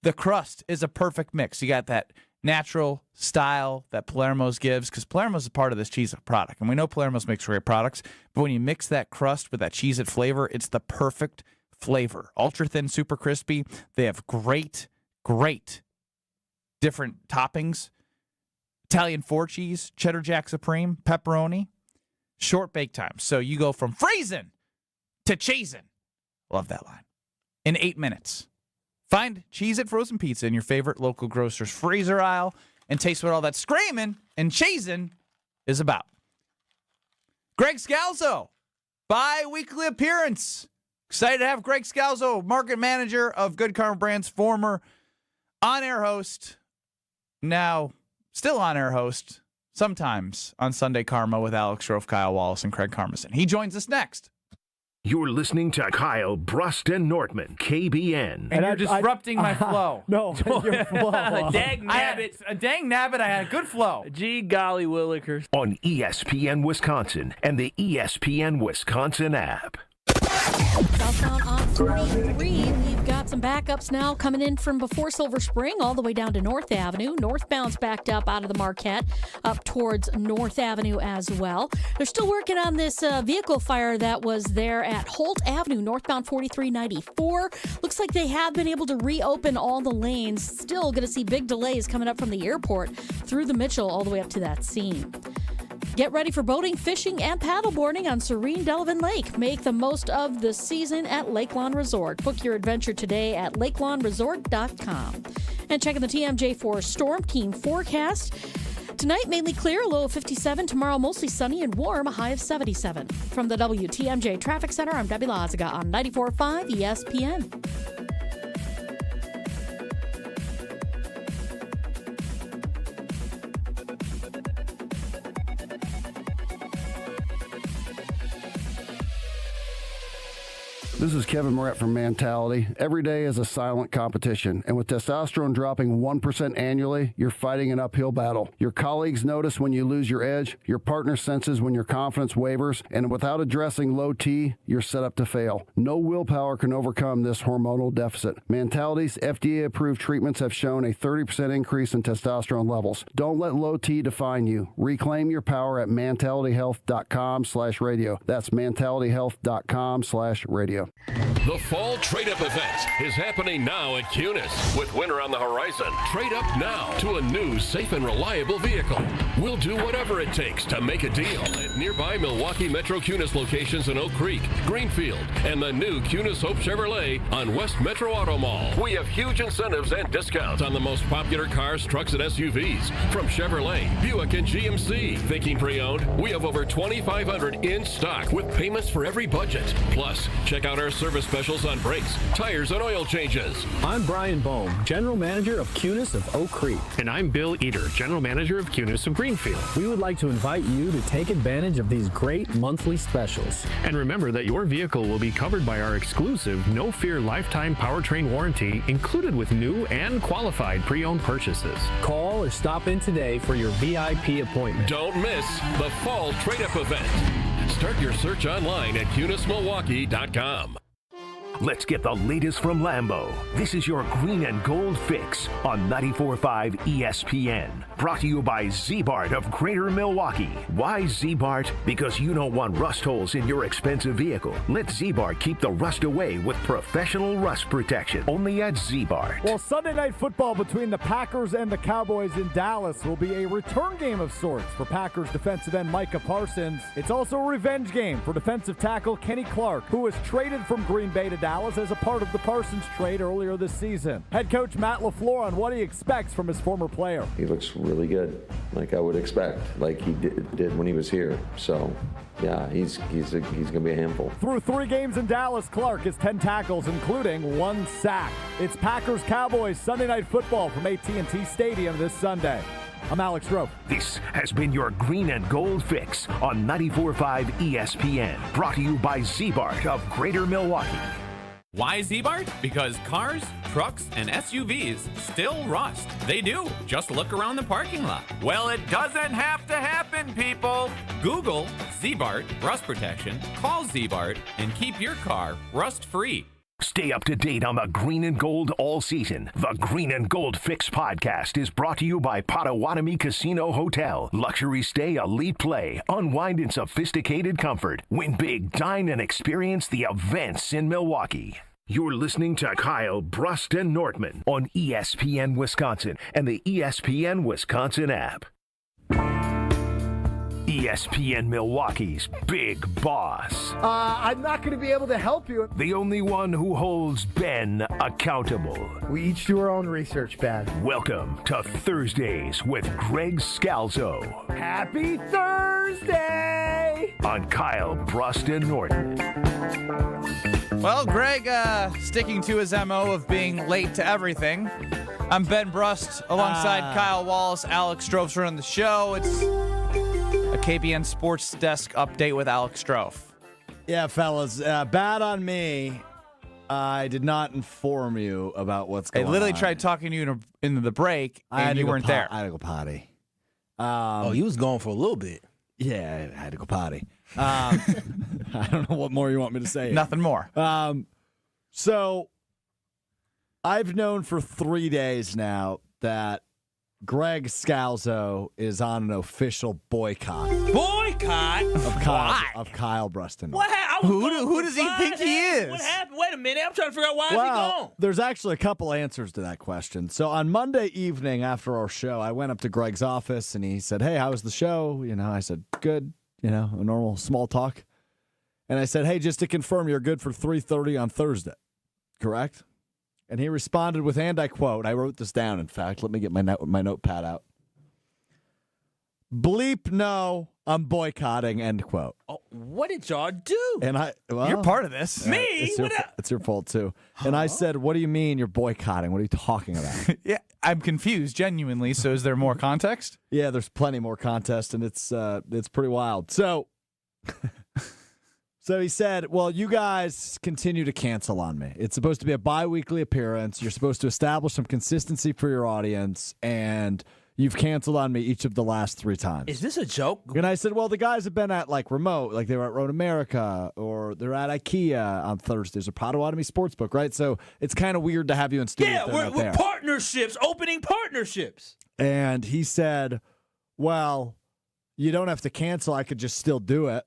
The crust is a perfect mix. You got that natural style that Palermo's gives, because Palermo's is part of this Cheez-It product. And we know Palermo's makes great products, but when you mix that crust with that Cheez-It flavor, it's the perfect flavor. Ultra thin, super crispy. They have great different toppings. Italian 4 cheese, cheddar jack supreme, pepperoni, short bake time. So you go from freezing to cheesing. Love that line. In 8 minutes. Find Cheez-It frozen pizza in your favorite local grocer's freezer aisle and taste what all that screaming and cheesing is about. Greg Scalzo, bi-weekly appearance. Excited to have Greg Scalzo, market manager of Good Karma Brands, former on-air host, now still on-air host, sometimes on Sunday Karma with Alex Stro, Kyle Wallace, and Craig Karmazin. He joins us next. You're listening to Kyle, Brust, and Nortman, KBN. And you're disrupting my flow. No, your flow. Dang nabbit. Dang nabbit, I had a good flow. Gee golly willikers. On ESPN Wisconsin and the ESPN Wisconsin app. Southbound on 43, we've got some backups now coming in from before Silver Spring all the way down to North Avenue. Northbound's backed up out of the Marquette up towards North Avenue as well. They're still working on this vehicle fire that was there at Holt Avenue, northbound 4394. Looks like they have been able to reopen all the lanes. Still going to see big delays coming up from the airport through the Mitchell all the way up to that scene. Get ready for boating, fishing, and paddleboarding on serene Delavan Lake. Make the most of the season at Lake Lawn Resort. Book your adventure today at lakelawnresort.com. And checking the TMJ for storm team forecast. Tonight, mainly clear, a low of 57. Tomorrow, mostly sunny and warm, a high of 77. From the WTMJ Traffic Center, I'm Debbie Lazaga on 94.5 ESPN. This is Kevin Moret from Mentality. Every day is a silent competition, and with testosterone dropping 1% annually, you're fighting an uphill battle. Your colleagues notice when you lose your edge, your partner senses when your confidence wavers, and without addressing low T, you're set up to fail. No willpower can overcome this hormonal deficit. Mentality's FDA-approved treatments have shown a 30% increase in testosterone levels. Don't let low T define you. Reclaim your power at mentalityhealth.com/radio. That's mentalityhealth.com/radio. The fall trade-up event is happening now at Cunis. With winter on the horizon, trade up now to a new, safe and reliable vehicle. We'll do whatever it takes to make a deal at nearby Milwaukee Metro Cunis locations in Oak Creek, Greenfield, and the new Cunis Hope Chevrolet on West Metro Auto Mall. We have huge incentives and discounts on the most popular cars, trucks, and SUVs from Chevrolet, Buick, and GMC. Thinking pre-owned? We have over 2,500 in stock with payments for every budget. Plus, check out our service specials on brakes, tires, and oil changes. I'm Brian Bohm, General Manager of Cunis of Oak Creek. And I'm Bill Eater, General Manager of Cunis of Greenfield. We would like to invite you to take advantage of these great monthly specials. And remember that your vehicle will be covered by our exclusive No Fear lifetime powertrain warranty included with new and qualified pre-owned purchases. Call or stop in today for your VIP appointment. Don't miss the fall trade-up event. Start your search online at CunisMilwaukee.com. Let's get the latest from Lambeau. This is your green and gold fix on 94.5 ESPN. Brought to you by Z-Bart of Greater Milwaukee. Why Z-Bart? Because you don't want rust holes in your expensive vehicle. Let Z-Bart keep the rust away with professional rust protection. Only at Z-Bart. Well, Sunday night football between the Packers and the Cowboys in Dallas will be a return game of sorts for Packers defensive end Micah Parsons. It's also a revenge game for defensive tackle Kenny Clark, who was traded from Green Bay to Dallas as a part of the Parsons trade earlier this season. Head coach Matt LaFleur on what he expects from his former player. He looks really good, like I would expect, like he did when he was here. So, yeah, he's going to be a handful. Through 3 games in Dallas, Clark has 10 tackles, including 1 sack. It's Packers-Cowboys Sunday Night Football from AT&T Stadium this Sunday. I'm Alex Stro. This has been your green and gold fix on 94.5 ESPN. Brought to you by Z-Bart of Greater Milwaukee. Why Z-Bart? Because cars, trucks, and SUVs still rust. They do. Just look around the parking lot. Well, it doesn't have to happen, people. Google Z-Bart rust protection, call Z-Bart, and keep your car rust-free. Stay up to date on the green and gold all season. The Green and Gold Fix podcast is brought to you by Potawatomi Casino Hotel. Luxury stay, elite play, unwind in sophisticated comfort. Win big, dine, and experience the events in Milwaukee. You're listening to Kyle, Brust, and Nortman on ESPN Wisconsin and the ESPN Wisconsin app. ESPN Milwaukee's Big Boss. I'm not going to be able to help you. The only one who holds Ben accountable. We each do our own research, Ben. Welcome to Thursdays with Greg Scalzo. Happy Thursday! On Kyle, Brust, and Norton. Well, Greg sticking to his MO of being late to everything. I'm Ben Brust alongside Kyle Wallace, Alex Stro on the show. It's a KBN Sports Desk update with Alex Stro. Yeah, fellas, bad on me. I did not inform you about what's going on. I literally tried talking to you in the break, and you weren't there. I had to go potty. You was gone for a little bit. Yeah, I had to go potty. I don't know what more you want me to say. Nothing more. So I've known for 3 days now that Greg Scalzo is on an official boycott. Boycott? Of Kyle Brust. What happened? Who does he think he is? What happened? Wait a minute. I'm trying to figure out why is he gone. There's actually a couple answers to that question. So on Monday evening after our show, I went up to Greg's office and he said, "Hey, how was the show?" I said, "Good." A normal small talk. And I said, "Hey, just to confirm, you're good for 3:30 on Thursday, correct?" And he responded with, and I quote, I wrote this down, in fact. Let me get my notepad out. "Bleep no, I'm boycotting," end quote. Oh, what did y'all do? And you're part of this. Me? It's your fault, too. And I said, "What do you mean you're boycotting? What are you talking about?" Yeah, I'm confused, genuinely. So is there more context? Yeah, there's plenty more context, and it's pretty wild. So he said, "Well, you guys continue to cancel on me. It's supposed to be a bi-weekly appearance. You're supposed to establish some consistency for your audience, and you've canceled on me each of the last 3 times. Is this a joke?" And I said, "Well, the guys have been at remote, like they were at Road America, or they're at IKEA on Thursdays, or Potawatomi Sportsbook, right? So it's kind of weird to have you in studio. Yeah, if they're not we're there." partnerships, opening partnerships. And he said, "Well, you don't have to cancel. I could just still do it.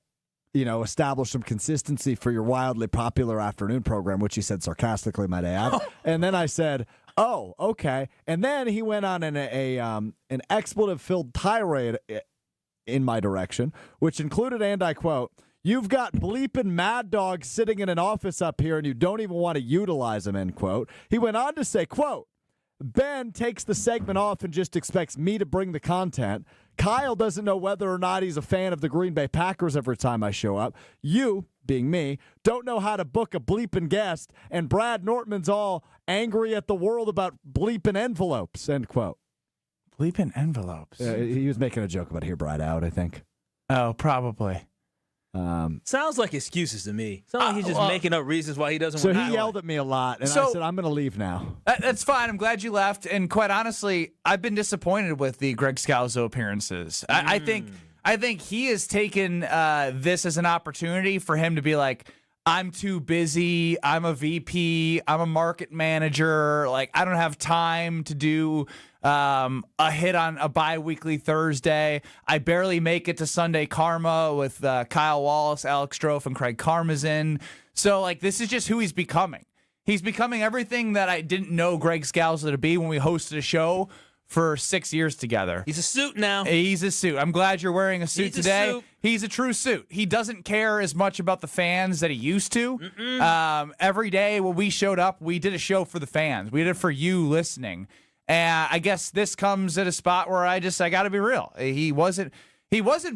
Establish some consistency for your wildly popular afternoon program," which he said sarcastically, might I add. And then I said, "Oh, okay." And then he went on an expletive-filled tirade in my direction, which included, and I quote, "You've got bleeping mad dogs sitting in an office up here, and you don't even want to utilize them," end quote. He went on to say, quote, "Ben takes the segment off and just expects me to bring the content. Kyle doesn't know whether or not he's a fan of the Green Bay Packers every time I show up. You, being me, don't know how to book a bleeping guest, and Brad Nortman's all angry at the world about bleeping envelopes," end quote. Bleeping envelopes? He was making a joke about Hear Brad Out, I think. Oh, probably. Sounds like excuses to me. Sounds like he's just making up reasons why he doesn't So want to. he yelled at me a lot, and I said, "I'm going to leave now." That's fine. I'm glad you left. And quite honestly, I've been disappointed with the Greg Scalzo appearances. I think he has taken this as an opportunity for him to be like, "I'm too busy. I'm a VP. I'm a market manager. I don't have time to do a hit on a bi-weekly Thursday. I barely make it to Sunday Karma with Kyle Wallace, Alex Stro, and Craig Karmazin." So, this is just who he's becoming. He's becoming everything that I didn't know Greg Scalzo to be when we hosted a show for 6 years together. He's a suit now. He's a suit. I'm glad you're wearing a suit today. He's a true suit. He doesn't care as much about the fans that he used to. Every day when we showed up, we did a show for the fans. We did it for you listening. And I guess this comes at a spot where I got to be real. He wasn't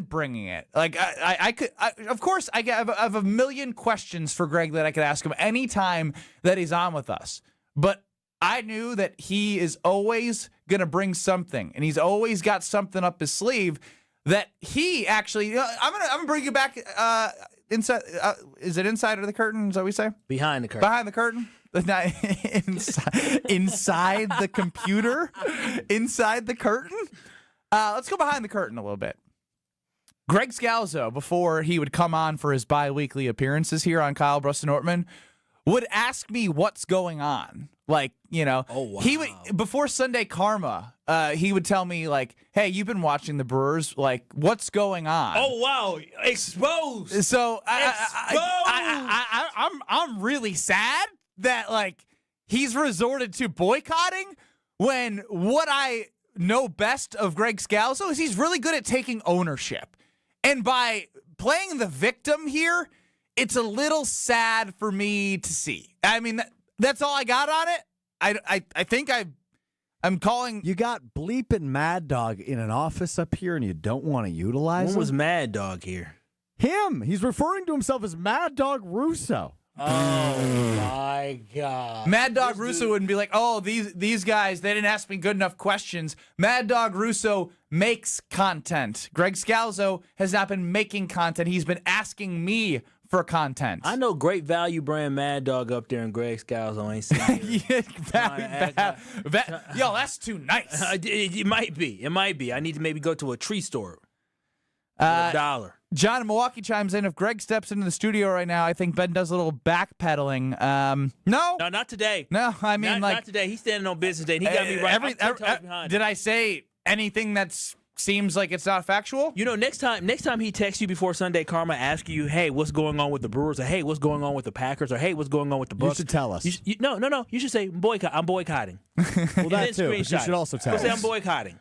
bringing it. Of course, I have a million questions for Greg that I could ask him anytime that he's on with us. But I knew that he is always going to bring something, and he's always got something up his sleeve that he actually. I'm gonna bring you back inside. Is it inside of the curtain? Is that what we say? Behind the curtain. Behind the curtain. Inside the computer. Inside the curtain. Let's go behind the curtain a little bit. Greg Scalzo, before he would come on for his bi-weekly appearances here on Kyle, Brust, and Nortman, would ask me what's going on. Oh, wow. He would, before Sunday Karma, he would tell me, "Hey, you've been watching the Brewers. What's going on?" Oh, wow. Exposed. So I'm really sad that, he's resorted to boycotting when what I know best of Greg Scalzo is he's really good at taking ownership. And by playing the victim here, it's a little sad for me to see. I mean, that's all I got on it. I think I'm calling. You got bleeping Mad Dog in an office up here, and you don't want to utilize him? When was Mad Dog here? Him. He's referring to himself as Mad Dog Russo. Oh, my God. Mad Dog Russo wouldn't be like, "Oh, these guys, they didn't ask me good enough questions." Mad Dog Russo makes content. Greg Scalzo has not been making content. He's been asking me for content. I know Great Value brand Mad Dog up there, and Greg Scalzo ain't seen it. Yo, that's too nice. It might be. I need to maybe go to a tree store. $1. John in Milwaukee chimes in. If Greg steps into the studio right now, I think Ben does a little backpedaling. No, not today. No, I mean not today. He's standing on business day. And he got me right. I'm 10 toes behind. Did I say anything that seems like it's not factual? You know, next time he texts you before Sunday Karma, ask you, hey, what's going on with the Brewers? Or hey, what's going on with the Packers? Or hey, what's going on with the Bucks? You should tell us. No. You should say I'm boycotting. Well, that too. But you should also tell us. Say I'm boycotting.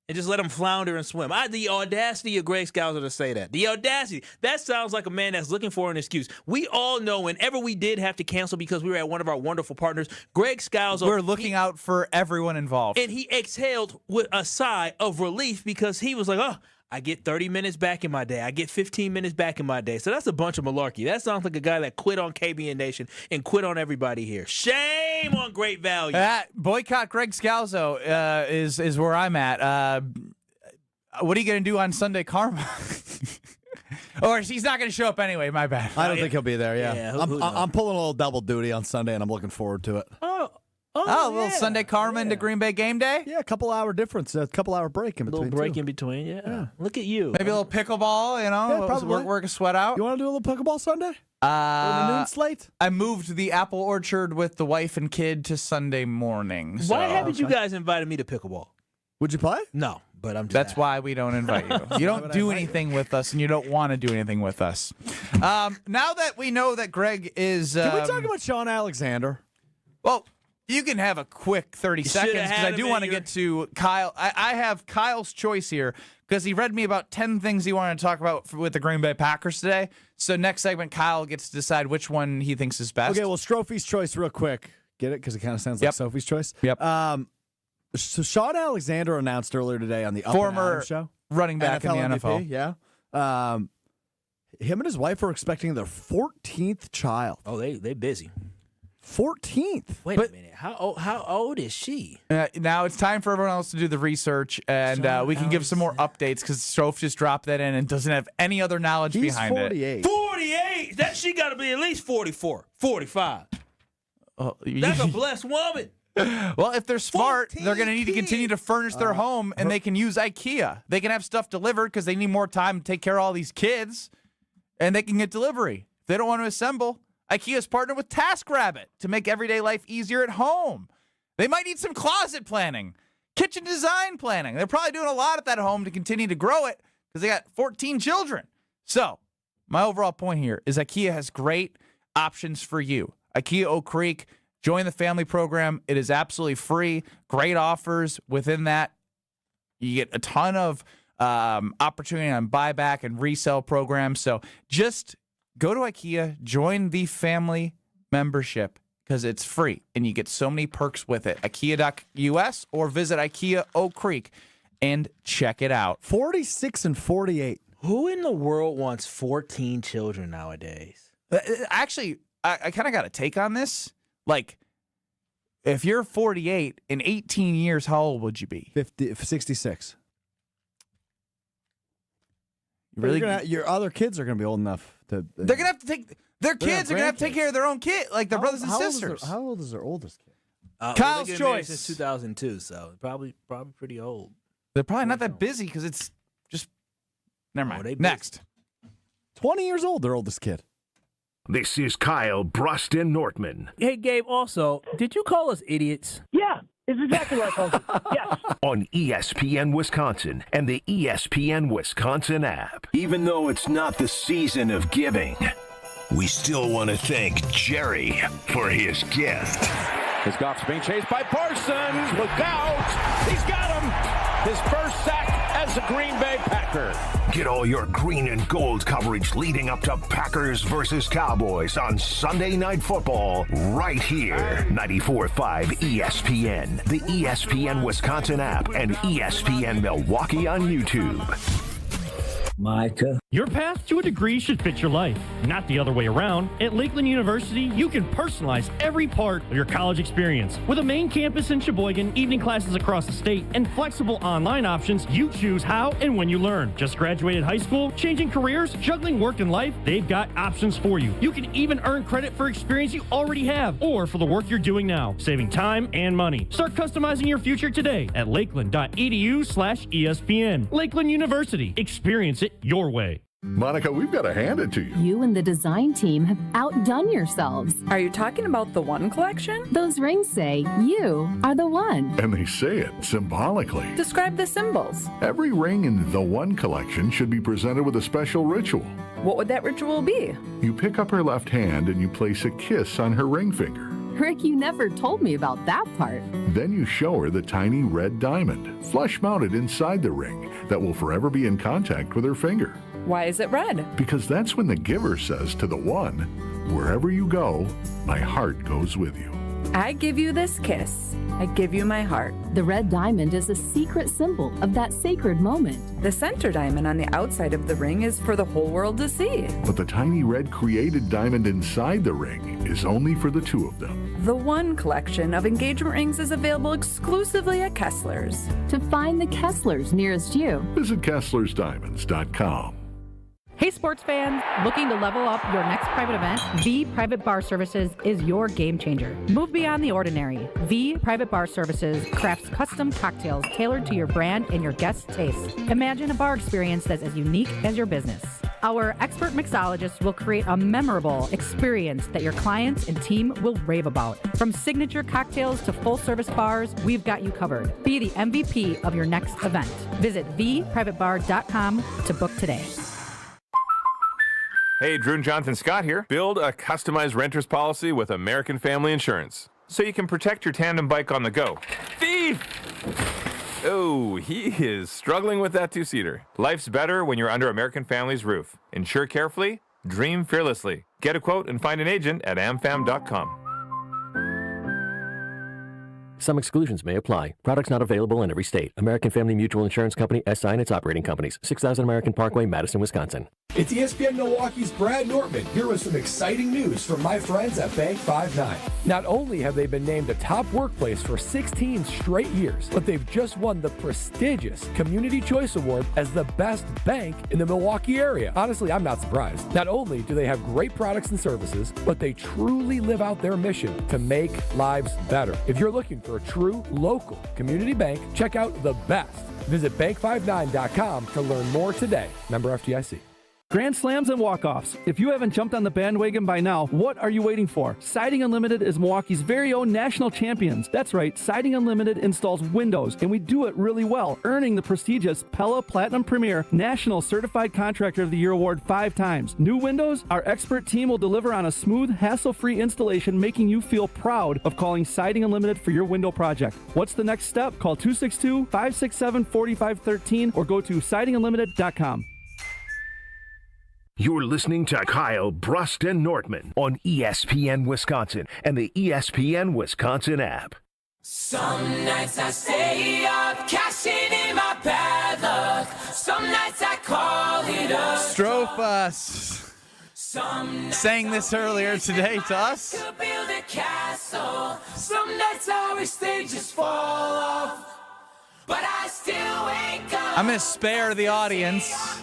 And just let him flounder and swim. The audacity of Greg Scalzo to say that. The audacity. That sounds like a man that's looking for an excuse. We all know whenever we did have to cancel because we were at one of our wonderful partners, Greg Scalzo. We're looking out for everyone involved. And he exhaled with a sigh of relief because he was like, oh, I get 30 minutes back in my day. I get 15 minutes back in my day. So that's a bunch of malarkey. That sounds like a guy that quit on KBN Nation and quit on everybody here. Shame on great value. Boycott Greg Scalzo is where I'm at. What are you going to do on Sunday Karma? Or he's not going to show up anyway. My bad. I don't think he'll be there, yeah. I'm pulling a little double duty on Sunday, and I'm looking forward to it. A little Sunday Karma into Green Bay game day? Yeah, a couple hour difference, a couple hour break in between. A little break in between, yeah. Look at you. Maybe a little pickleball, work a sweat out. You want to do a little pickleball Sunday? The noon slate? I moved the apple orchard with the wife and kid to Sunday morning. Why haven't you guys invited me to pickleball? Would you play? No, but I'm just That's why we don't invite you. You don't do anything with us, and you don't want to do anything with us. Now that we know that Greg is... Can we talk about Sean Alexander? Well... You can have a quick 30 seconds because I do want to get to Kyle. I have Kyle's choice here because he read me about 10 things he wanted to talk about with the Green Bay Packers today. So next segment, Kyle gets to decide which one he thinks is best. Okay, well, Strophy's choice real quick. Get it? Because it kind of sounds like Sophie's choice. Yep. So Sean Alexander announced earlier today on the Up and Adam show. Running back NFL in the NFL. MVP, yeah. Him and his wife are expecting their 14th child. Oh, they busy. 14th. Wait a minute. How old is she? Now it's time for everyone else to do the research, and we can give some more updates because Strofe just dropped that in and doesn't have any other knowledge behind 48. it. 48? That she got to be at least 44, 45. That's a blessed woman. Well, if they're smart, they're going to need to continue to furnish their home, and they can use IKEA. They can have stuff delivered because they need more time to take care of all these kids, and they can get delivery. If they don't want to assemble, IKEA's partnered with TaskRabbit to make everyday life easier at home. They might need some closet planning, kitchen design planning. They're probably doing a lot at that home to continue to grow it because they got 14 children. So my overall point here is IKEA has great options for you. IKEA Oak Creek, join the family program. It is absolutely free. Great offers within that. You get a ton of opportunity on buyback and resale programs. So just go to IKEA, join the family membership because it's free and you get so many perks with it. IKEA.us or visit IKEA Oak Creek and check it out. 46 and 48. Who in the world wants 14 children nowadays? Actually, I kind of got a take on this. Like, if you're 48 in 18 years, how old would you be? 66. Really? Your other kids are going to be old enough to. They're going to have to take. Their kids are going to have to take care of their own kid, like their brothers and sisters. How old is their oldest kid? Kyle's choice. Since 2002, so probably pretty old. They're probably not that busy because it's just. Never mind. Next. 20 years old, their oldest kid. This is Kyle, Brust, and Nortman. Hey, Gabe, also, did you call us idiots? Yeah, it's exactly what I called you. Yes. On ESPN Wisconsin and the ESPN Wisconsin app. Even though it's not the season of giving, we still want to thank Jerry for his gift. As Goff's being chased by Parsons. Look out. He's got him. His first sack as a Green Bay Packer. Get all your green and gold coverage leading up to Packers versus Cowboys on Sunday Night Football right here. 94.5 ESPN, the ESPN Wisconsin app, and ESPN Milwaukee on YouTube. Micah. Your path to a degree should fit your life, not the other way around. At Lakeland University, you can personalize every part of your college experience. With a main campus in Sheboygan, evening classes across the state, and flexible online options, you choose how and when you learn. Just graduated high school, changing careers, juggling work and life, they've got options for you. You can even earn credit for experience you already have or for the work you're doing now, saving time and money. Start customizing your future today at lakeland.edu/ESPN. Lakeland University. Experience it it your way. Monica, we've got to hand it to you. You and the design team have outdone yourselves. Are you talking about the One collection? Those rings say you are the one. And they say it symbolically. Describe the symbols. Every ring in the One collection should be presented with a special ritual. What would that ritual be? You pick up her left hand and you place a kiss on her ring finger. Rick, you never told me about that part. Then you show her the tiny red diamond, flush mounted inside the ring, that will forever be in contact with her finger. Why is it red? Because that's when the giver says to the one, wherever you go, my heart goes with you. I give you this kiss. I give you my heart. The red diamond is a secret symbol of that sacred moment. The center diamond on the outside of the ring is for the whole world to see. But the tiny red created diamond inside the ring is only for the two of them. The One collection of engagement rings is available exclusively at Kessler's. To find the Kessler's nearest you, visit KesslersDiamonds.com. Hey sports fans, looking to level up your next private event? V Private Bar Services is your game changer. Move beyond the ordinary. V Private Bar Services crafts custom cocktails tailored to your brand and your guests' taste. Imagine a bar experience that's as unique as your business. Our expert mixologists will create a memorable experience that your clients and team will rave about. From signature cocktails to full-service bars, we've got you covered. Be the MVP of your next event. Visit vprivatebar.com to book today. Hey, Drew and Jonathan Scott here. Build a customized renter's policy with American Family Insurance so you can protect your tandem bike on the go. Thief! Oh, he is struggling with that two-seater. Life's better when you're under American Family's roof. Insure carefully, dream fearlessly. Get a quote and find an agent at amfam.com. Some exclusions may apply. Products not available in every state. American Family Mutual Insurance Company, SI and its operating companies. 6000 American Parkway, Madison, Wisconsin. It's ESPN Milwaukee's Brad Nortman here with some exciting news from my friends at Bank 5-9. Not only have they been named a top workplace for 16 straight years, but they've just won the prestigious Community Choice Award as the best bank in the Milwaukee area. Honestly, I'm not surprised. Not only do they have great products and services, but they truly live out their mission to make lives better. If you're looking for a true local community bank, check out the best. Visit bank59.com to learn more today. Member FDIC. Grand slams and walk-offs. If you haven't jumped on the bandwagon by now, what are you waiting for? Siding Unlimited is Milwaukee's very own national champions. That's right, Siding Unlimited installs windows, and we do it really well, earning the prestigious Pella Platinum Premier National Certified Contractor of the Year award 5 times. New windows? Our expert team will deliver on a smooth, hassle-free installation, making you feel proud of calling Siding Unlimited for your window project. What's the next step? Call 262-567-4513 or go to sidingunlimited.com. You're listening to Kyle, Brust, and Nortman on ESPN Wisconsin and the ESPN Wisconsin app. Some nights I stay up, cashing in my bad luck. Some nights I call it up. Strofe sang this earlier today to us. Build a castle. Some nights I wish they just fall off. But I still wake up. I'm going to spare the audience.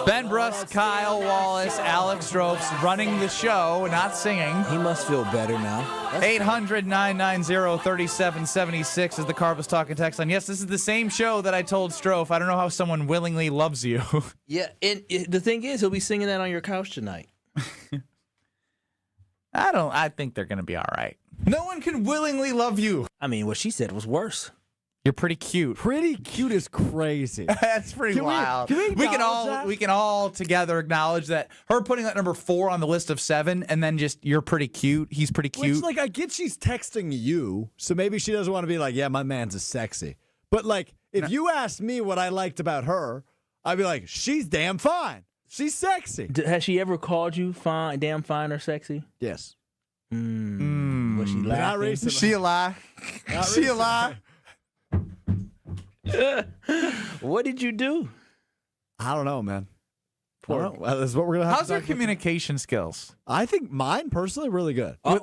Ben Brust, Kyle Wallace, Alex Stro running the show, not singing. He must feel better now. 800-990-3776 is the Carbus Talking text line. Yes, this is the same show that I told Strofe. I don't know how someone willingly loves you. Yeah, and the thing is, he'll be singing that on your couch tonight. I think they're going to be all right. No one can willingly love you. I mean, what she said was worse. You're pretty cute. Pretty cute is crazy. That's pretty wild. We can all together acknowledge that her putting that number 4 on the list of 7 and then just you're pretty cute. He's pretty cute. Which, like, I get she's texting you, so maybe she doesn't want to be like, yeah, my man's is sexy. But like, if you asked me what I liked about her, I'd be like, she's damn fine. She's sexy. Has she ever called you fine, damn fine or sexy? Yes. Was she laughing? Not recently. She a lie. She a lie. What did you do? I don't know, man. This is what we're gonna have. How's your communication skills? I think mine personally really good. Wow.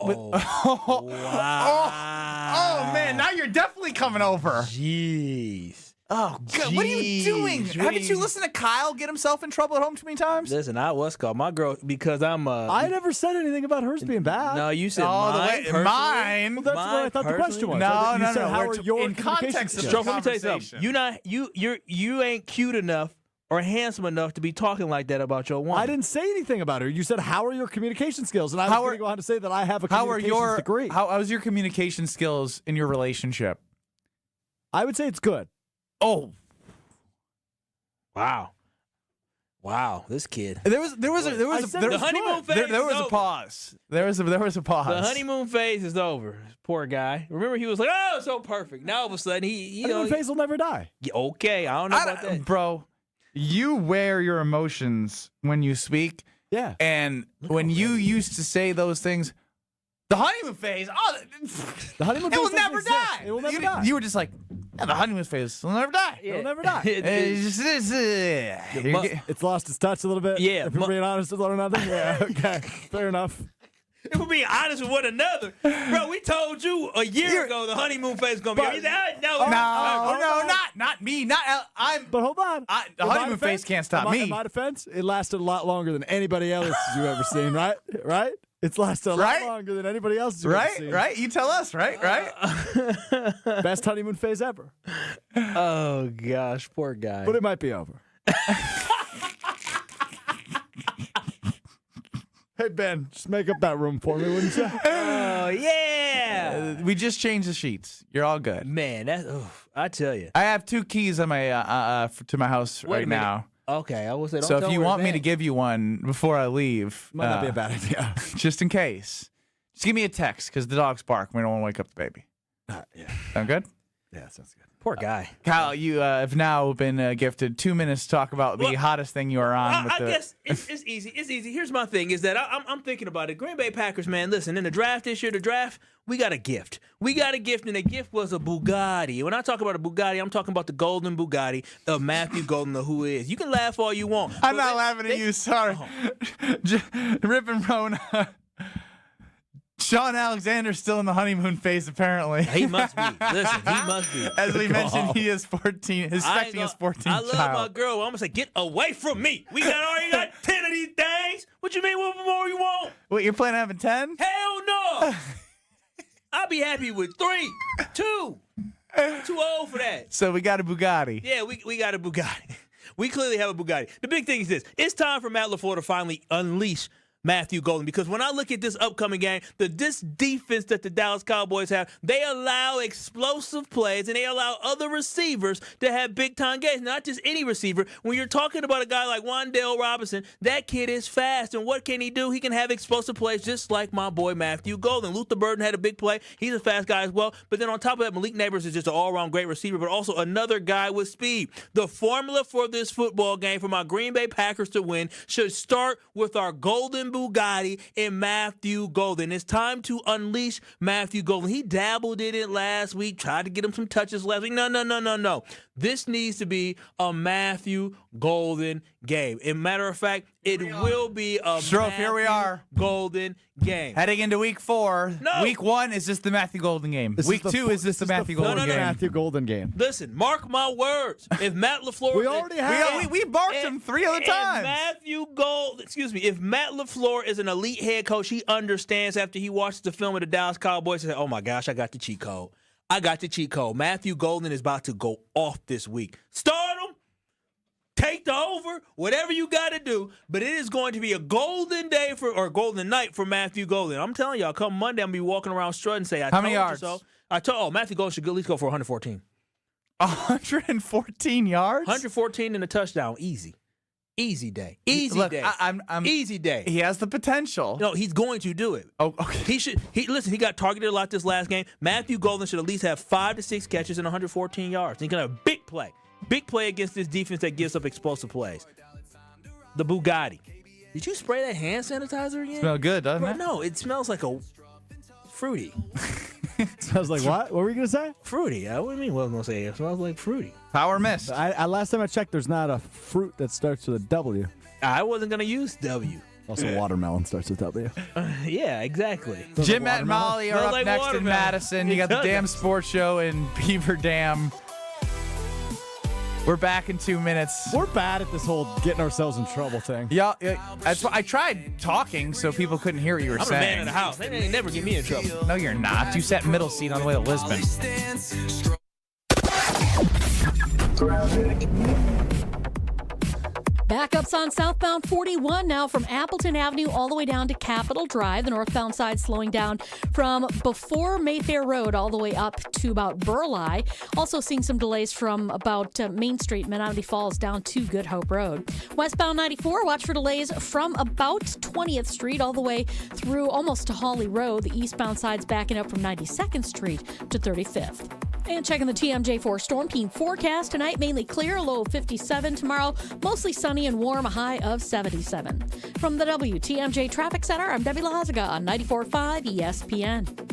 Oh man, now you're definitely coming over. Jeez. Oh God, what are you doing? Haven't you listened to Kyle get himself in trouble at home too many times? Listen, I was called my girl because I'm. I never said anything about hers being bad. No, you said mine. mine. Well, that's what I thought the question was. No. How are your in context of Stroke, let me tell you something. You ain't cute enough or handsome enough to be talking like that about your woman. I didn't say anything about her. You said, how are your communication skills? And I was going to go on to say that I have a communications degree. How's your communication skills in your relationship? I would say it's good. Oh. Wow, this kid. The honeymoon phase. There was a pause. There was a pause. The honeymoon phase is over. Poor guy. Remember, he was like, "Oh, so perfect." Now all of a sudden, honeymoon phase will never die. Yeah, okay, I don't know about that, bro. You wear your emotions when you speak. Yeah. And when you used to say those things, the honeymoon phase. Oh, the honeymoon phase will never die. It will never die. You were just like, yeah, the honeymoon phase will never die. Yeah. It'll never die. It's lost its touch a little bit. Yeah. If we're being honest with one another. Yeah. Okay. Fair enough. If we're being honest with one another, bro, we told you a year ago the honeymoon phase is gonna be. No, not me. But hold on. The honeymoon phase can't stop me. In my defense, it lasted a lot longer than anybody else you've ever seen. Right? Right? It's lasted a lot longer than anybody else you've ever seen. Right? You tell us. Right? Best honeymoon phase ever. Oh gosh, poor guy. But it might be over. Hey, Ben, just make up that room for me, wouldn't you? Oh, yeah. We just changed the sheets. You're all good. Man, I tell you. I have 2 keys on my to my house right now. Okay, I will say. So if you want me to give you one before I leave, might not be a bad idea. Just in case, just give me a text because the dogs bark. We don't want to wake up the baby. Yeah. Sound good? Yeah, sounds good. Poor guy. Kyle, you have now been gifted 2 minutes to talk about the hottest thing you are on. I guess it's easy. It's easy. Here's my thing: is that I'm thinking about it. Green Bay Packers, man. Listen, in the draft this year, we got a gift. We got a gift, and the gift was a Bugatti. When I talk about a Bugatti, I'm talking about the golden Bugatti of Matthew Golden, the who is. You can laugh all you want. I'm not laughing at you. Sorry, Rip and Rona. Sean Alexander's still in the honeymoon phase, apparently. He must be. Listen, he must be. As we mentioned, he is 14. He's expecting his 14th I love child. my girl. I'm going to say, get away from me. We already got 10 of these things. What you mean, what more you want? What, you're planning on having 10? Hell no. I'll be happy with 3, 2. Too old for that. So we got a Bugatti. Yeah, we got a Bugatti. We clearly have a Bugatti. The big thing is this. It's time for Matt LaFleur to finally unleash Matthew Golden, because when I look at this upcoming game, this defense that the Dallas Cowboys have, they allow explosive plays and they allow other receivers to have big-time games. Not just any receiver. When you're talking about a guy like Wan'Dale Robinson, that kid is fast, and what can he do? He can have explosive plays just like my boy Matthew Golden. Luther Burden had a big play. He's a fast guy as well. But then on top of that, Malik Neighbors is just an all-around great receiver, but also another guy with speed. The formula for this football game for my Green Bay Packers to win should start with our golden Bugatti and Matthew Golden. It's time to unleash Matthew Golden. He dabbled in it last week, tried to get him some touches last week. No. This needs to be a Matthew Golden game. As a matter of fact, it will be a Stro, here we are. Golden game. Heading into week 4. No. Week 1 is just the Matthew Golden game. Week 2 is just the Matthew Golden game. Matthew Golden game. Listen, mark my words. If Matt LaFleur, we already have. We barked him 3 other times. If Matt LaFleur is an elite head coach, he understands after he watches the film of the Dallas Cowboys and says, "Oh my gosh, I got the cheat code. Matthew Golden is about to go off this week. Start him. Take the over, whatever you got to do, but it is going to be a golden day or golden night for Matthew Golden. I'm telling y'all, come Monday, I'm going to be walking around strutting and say, How many yards? Matthew Golden should at least go for 114. 114 yards? 114 and a touchdown, easy. Easy day. Easy day. Easy day. He has the potential. No, he's going to do it. Oh, okay. He got targeted a lot this last game. Matthew Golden should at least have 5 to 6 catches and 114 yards. He's going to have a big play. Big play against this defense that gives up explosive plays. The Bugatti. Did you spray that hand sanitizer again? Smells good, doesn't it? No, it smells like a fruity. Smells like what? What were you going to say? Fruity. What do you mean what I was going to say? It smells like fruity. Power mist. Last time I checked, there's not a fruit that starts with a W. I wasn't going to use W. Also, watermelon starts with W. Yeah, exactly. Jim and Molly are up next in Madison. You got the Damn Sports Show in Beaver Dam. We're back in 2 minutes. We're bad at this whole getting ourselves in trouble thing. Yeah, that's why I tried talking so people couldn't hear what you were saying. I'm the man in the house. They ain't never get me in trouble. No, you're not. You sat middle seat on the way to Lisbon. Backups on southbound 41 now from Appleton Avenue all the way down to Capitol Drive. The northbound side slowing down from before Mayfair Road all the way up to about Burleigh. Also seeing some delays from about Main Street, Menominee Falls down to Good Hope Road. Westbound 94, watch for delays from about 20th Street all the way through almost to Hawley Road. The eastbound side's backing up from 92nd Street to 35th. And checking the TMJ4 Storm Team forecast tonight, mainly clear, a low of 57. Tomorrow, mostly sunny and warm, a high of 77. From the WTMJ Traffic Center, I'm Debbie Lazaga on 94.5 ESPN.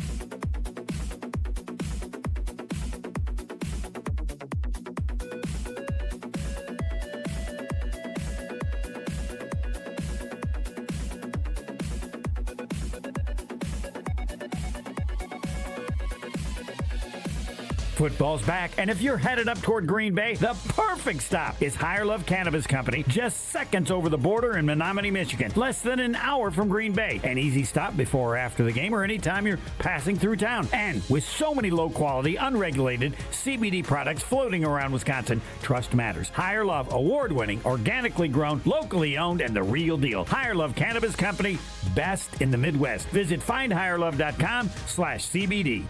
Football's back, and if you're headed up toward Green Bay, the perfect stop is Higher Love Cannabis Company, just seconds over the border in Menominee, Michigan. Less than an hour from Green Bay. An easy stop before or after the game or anytime you're passing through town. And with so many low-quality, unregulated CBD products floating around Wisconsin, trust matters. Higher Love, award-winning, organically grown, locally owned, and the real deal. Higher Love Cannabis Company, best in the Midwest. Visit findhigherlove.com/CBD.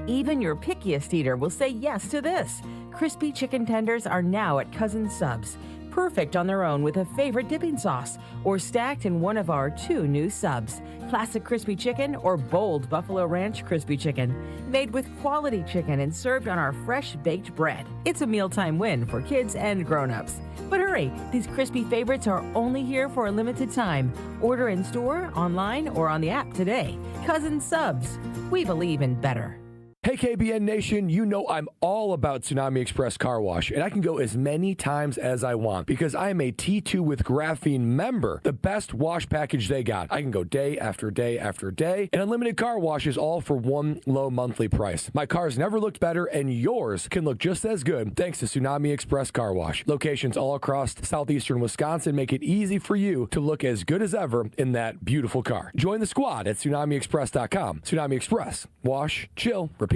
Even your pickiest eater will say yes to this. Crispy chicken tenders are now at Cousin Subs. Perfect on their own with a favorite dipping sauce, or stacked in one of our 2 new subs. Classic crispy chicken or bold Buffalo Ranch crispy chicken. Made with quality chicken and served on our fresh baked bread. It's a mealtime win for kids and grown-ups. But hurry, these crispy favorites are only here for a limited time. Order in store, online, or on the app today. Cousin Subs. We believe in better. Hey KBN Nation, you know I'm all about Tsunami Express Car Wash, and I can go as many times as I want because I am a T2 with Graphene member. The best wash package they got. I can go day after day after day, and unlimited car washes all for one low monthly price. My car's never looked better, and yours can look just as good thanks to Tsunami Express Car Wash. Locations all across southeastern Wisconsin make it easy for you to look as good as ever in that beautiful car. Join the squad at TsunamiExpress.com. Tsunami Express. Wash, chill, repeat.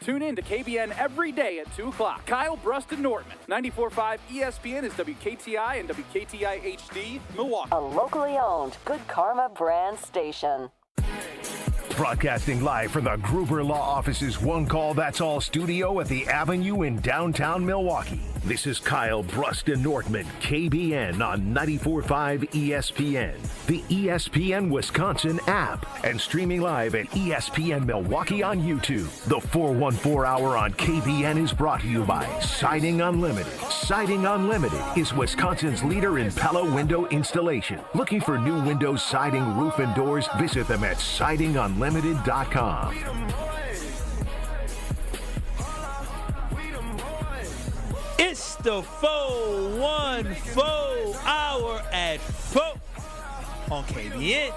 Tune in to KBN every day at 2 o'clock. Kyle, Brust, and Nortman. 94.5 ESPN is WKTI and WKTI HD, Milwaukee. A locally owned Good Karma brand station. Broadcasting live from the Gruber Law Office's One Call That's All studio at the Avenue in downtown Milwaukee. This is Kyle, Brust, and Nortman, KBN on 94.5 ESPN, the ESPN Wisconsin app, and streaming live at ESPN Milwaukee on YouTube. The 414 Hour on KBN is brought to you by Siding Unlimited. Siding Unlimited is Wisconsin's leader in Pella window installation. Looking for new windows, siding, roof, and doors? Visit them at sidingunlimited.com. It's the 414 Hour at 4 on KBN.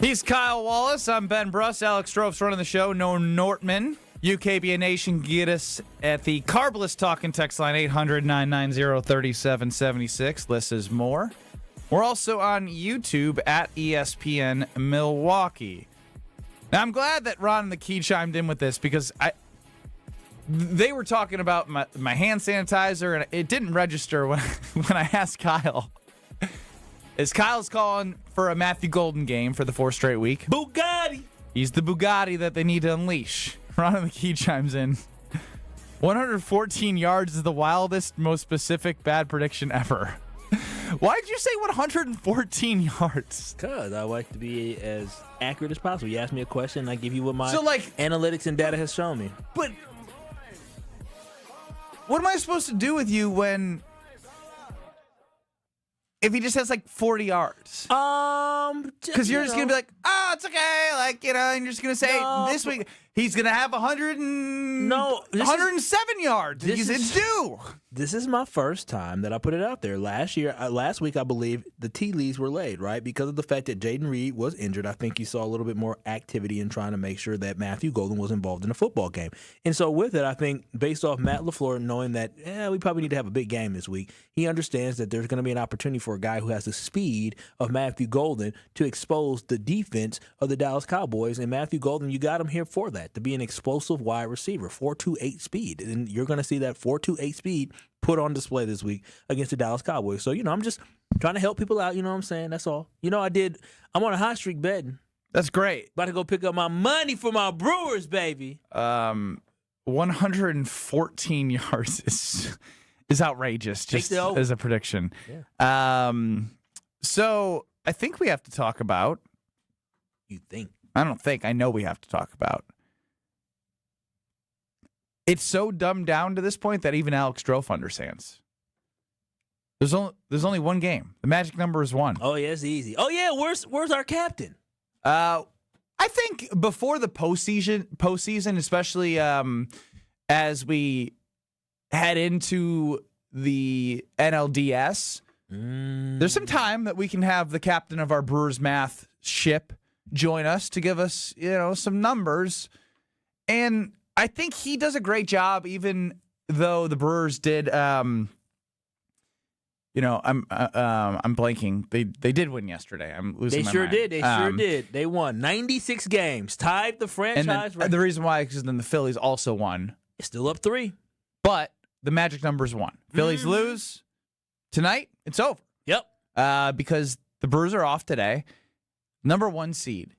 He's Kyle Wallace. I'm Ben Brust. Alex Stro's running the show. No Nortman. UKBN Nation, get us at the Carbless Talking text line, 800-990-3776. Less is more. We're also on YouTube at ESPN Milwaukee. Now, I'm glad that Ron and the Key chimed in with this because they were talking about my hand sanitizer, and it didn't register when I asked Kyle. Is Kyle's calling for a Matthew Golden game for the 4th straight week? Bugatti! He's the Bugatti that they need to unleash. Ron and the Key chimes in. 114 yards is the wildest, most specific bad prediction ever. Why did you say 114 yards? Because I like to be as accurate as possible. You ask me a question, I give you what my So, analytics and data has shown me. But what am I supposed to do with you if he just has 40 yards? Because you're just going to be like, oh, it's okay. And you're just going to say this week he's going to have 107 yards. It's due. This is my first time that I put it out there. Last week, I believe the tea leaves were laid, right? Because of the fact that Jaden Reed was injured, I think you saw a little bit more activity in trying to make sure that Matthew Golden was involved in a football game. And so with it, I think based off Matt LaFleur knowing that we probably need to have a big game this week, he understands that there's going to be an opportunity for a guy who has the speed of Matthew Golden to expose the defense of the Dallas Cowboys. And Matthew Golden, you got him here for that. that, to be an explosive wide receiver, 4.28 speed. And you're going to see that 4.28 speed put on display this week against the Dallas Cowboys. So, I'm just trying to help people out. You know what I'm saying? That's all. I'm on a hot streak betting. That's great. About to go pick up my money for my Brewers, baby. 114 yards is outrageous, just as a prediction. Yeah. So I think we have to talk about. You think? I don't think. I know we have to talk about. It's so dumbed down to this point that even Alex Stro understands. There's only one game. The magic number is 1. Oh yeah, it's easy. Oh yeah, where's our captain? I think before the postseason, especially as we head into the NLDS, there's some time that we can have the captain of our Brewers math ship join us to give us, some numbers. And I think he does a great job, even though the Brewers did. I'm blanking. They did win yesterday. I'm losing my mind. They sure did. They won 96 games, tied the franchise record. The reason why is then the Phillies also won. It's still up 3, but the magic number is 1. Phillies lose tonight. It's over. Yep. Because the Brewers are off today. Number 1 seed,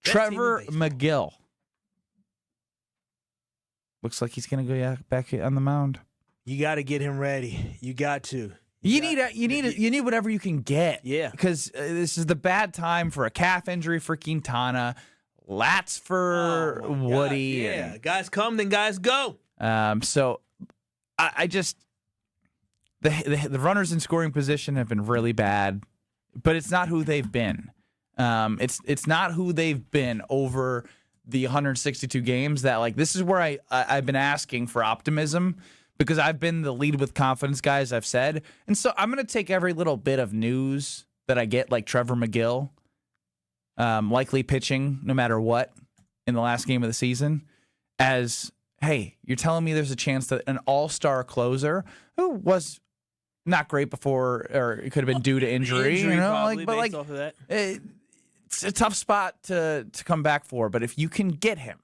Trevor McGill. Looks like he's going to go back on the mound. You got to get him ready. You got to. You need whatever you can get. Yeah. Because this is the bad time for a calf injury for Quintana, lats for Woody. God, yeah. Guys come, then guys go. So I just the runners in scoring position have been really bad, but it's not who they've been. It's not who they've been over the 162 games. That this is where I've been asking for optimism. Because I've been the lead with confidence guy, as I've said. And so I'm going to take every little bit of news that I get, like Trevor McGill, likely pitching no matter what in the last game of the season, as, hey, you're telling me there's a chance that an all-star closer who was not great before, or it could have been due to injury, it's a tough spot to come back for. But if you can get him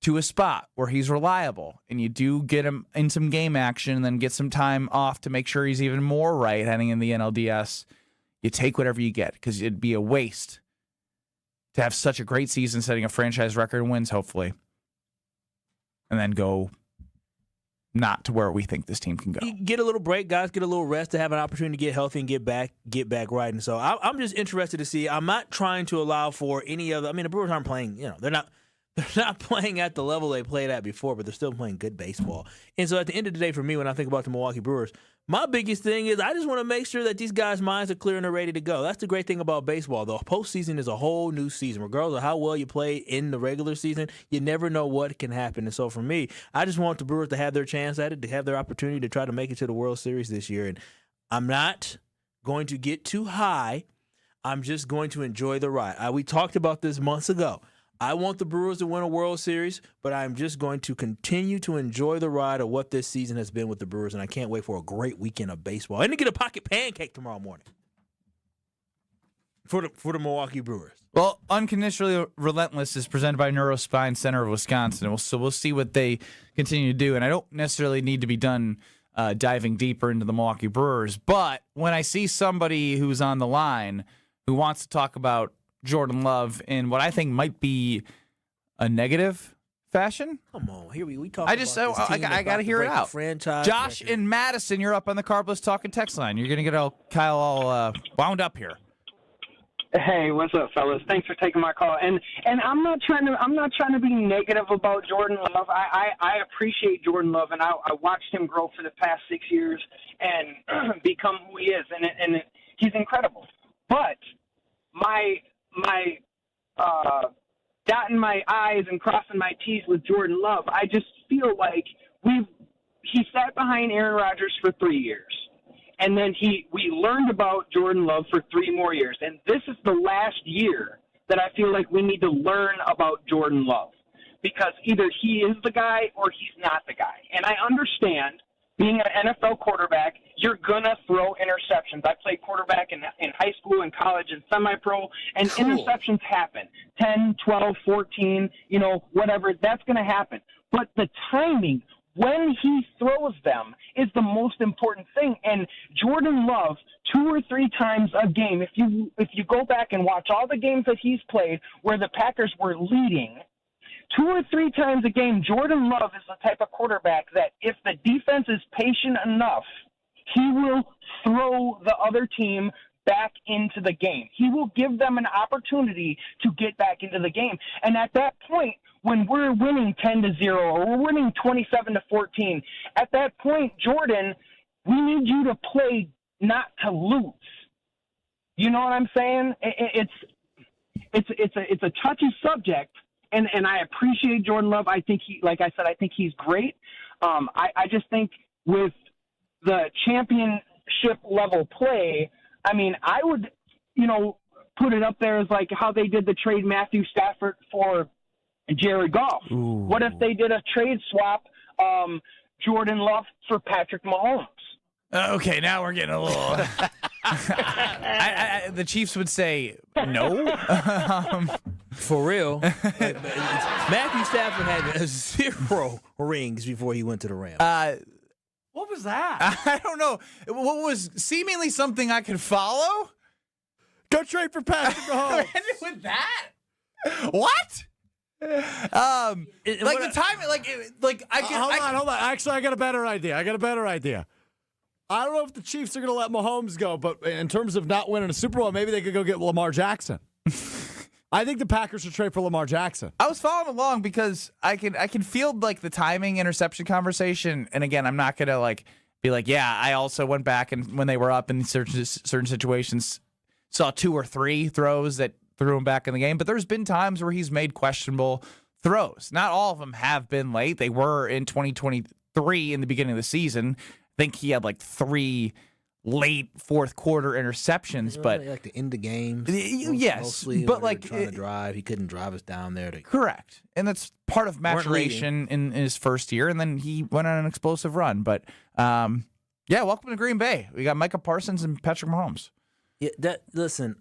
to a spot where he's reliable and you do get him in some game action and then get some time off to make sure he's even more right heading in the NLDS, you take whatever you get, because it'd be a waste to have such a great season, setting a franchise record and wins, hopefully, and then go not to where we think this team can go. Get a little break, guys, get a little rest to have an opportunity to get healthy and get back right. And so I'm just interested to see. I'm not trying to allow for any other. I mean, the Brewers aren't playing, they're not playing at the level they played at before, but they're still playing good baseball. And so at the end of the day, for me, when I think about the Milwaukee Brewers, my biggest thing is I just want to make sure that these guys' minds are clear and they're ready to go. That's the great thing about baseball. The postseason is a whole new season. Regardless of how well you play in the regular season, you never know what can happen. And so for me, I just want the Brewers to have their chance at it, to have their opportunity to try to make it to the World Series this year. And I'm not going to get too high. I'm just going to enjoy the ride. We talked about this months ago. I want the Brewers to win a World Series, but I'm just going to continue to enjoy the ride of what this season has been with the Brewers, and I can't wait for a great weekend of baseball. And to get a pocket pancake tomorrow morning for the Milwaukee Brewers. Well, Unconditionally Relentless is presented by Neurospine Center of Wisconsin, so we'll see what they continue to do. And I don't necessarily need to be done diving deeper into the Milwaukee Brewers, but when I see somebody who's on the line who wants to talk about Jordan Love in what I think might be a negative fashion. Come on, here we talk. I got to hear it out. Josh in Madison, you're up on the Carbless Talking text line. You're gonna get Kyle all wound up here. Hey, what's up, fellas? Thanks for taking my call. And I'm not trying to be negative about Jordan Love. I appreciate Jordan Love, and I watched him grow for the past 6 years and become who he is, and he's incredible. But my dotting my I's and crossing my T's with Jordan Love, I just feel like he sat behind Aaron Rodgers for 3 years. And then we learned about Jordan Love for 3 more years. And this is the last year that I feel like we need to learn about Jordan Love. Because either he is the guy or he's not the guy. And I understand being an NFL quarterback, you're going to throw interceptions. I played quarterback in high school and college and semi-pro, and interceptions happen. 10, 12, 14, whatever, that's going to happen. But the timing, when he throws them, is the most important thing. And Jordan Love, 2 or 3 times a game, if you go back and watch all the games that he's played where the Packers were leading, 2 or 3 times a game, Jordan Love is the type of quarterback that if the defense is patient enough, he will throw the other team back into the game. He will give them an opportunity to get back into the game. And at that point, when we're winning 10-0 or we're winning 27-14, at that point, Jordan, we need you to play not to lose. You know what I'm saying? It's a touchy subject, and I appreciate Jordan Love. I think I think he's great. I just think with the championship level play, I mean, I would, put it up there as like how they did the trade Matthew Stafford for Jared Goff. Ooh. What if they did a trade swap, Jordan Love for Patrick Mahomes? Okay, now we're getting a little. The Chiefs would say no. For real. Matthew Stafford had 0 rings before he went to the Rams. What was that? I don't know. What was seemingly something I could follow? Go trade for Patrick Mahomes. With that? What? The timing, Hold on. Actually, I got a better idea. I don't know if the Chiefs are going to let Mahomes go, but in terms of not winning a Super Bowl, maybe they could go get Lamar Jackson. I think the Packers should trade for Lamar Jackson. I was following along because I can feel like the timing interception conversation. And again, I'm not gonna be like, yeah, I also went back and when they were up in certain situations, saw 2 or 3 throws that threw him back in the game. But there's been times where he's made questionable throws. Not all of them have been late. They were in 2023 in the beginning of the season. I think he had 3 late fourth quarter interceptions, but like the end of games. Yes, mostly, but trying to drive, he couldn't drive us down there. Correct, and that's part of maturation in his first year, and then he went on an explosive run. But welcome to Green Bay. We got Micah Parsons and Patrick Mahomes. Yeah, listen.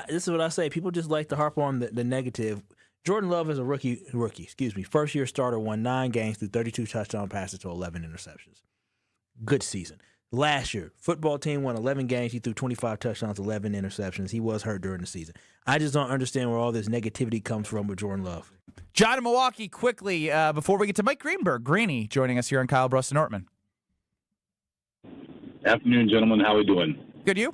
This is what I say. People just like to harp on the negative. Jordan Love is a rookie. First year starter, won 9 games through 32 touchdown passes to 11 interceptions. Good season. Last year, football team won 11 games. He threw 25 touchdowns, 11 interceptions. He was hurt during the season. I just don't understand where all this negativity comes from with Jordan Love. John in Milwaukee, quickly, before we get to Mike Greenberg, Greeny joining us here on Kyle, Brust, and Nortman. Afternoon, gentlemen. How are we doing? Good, you?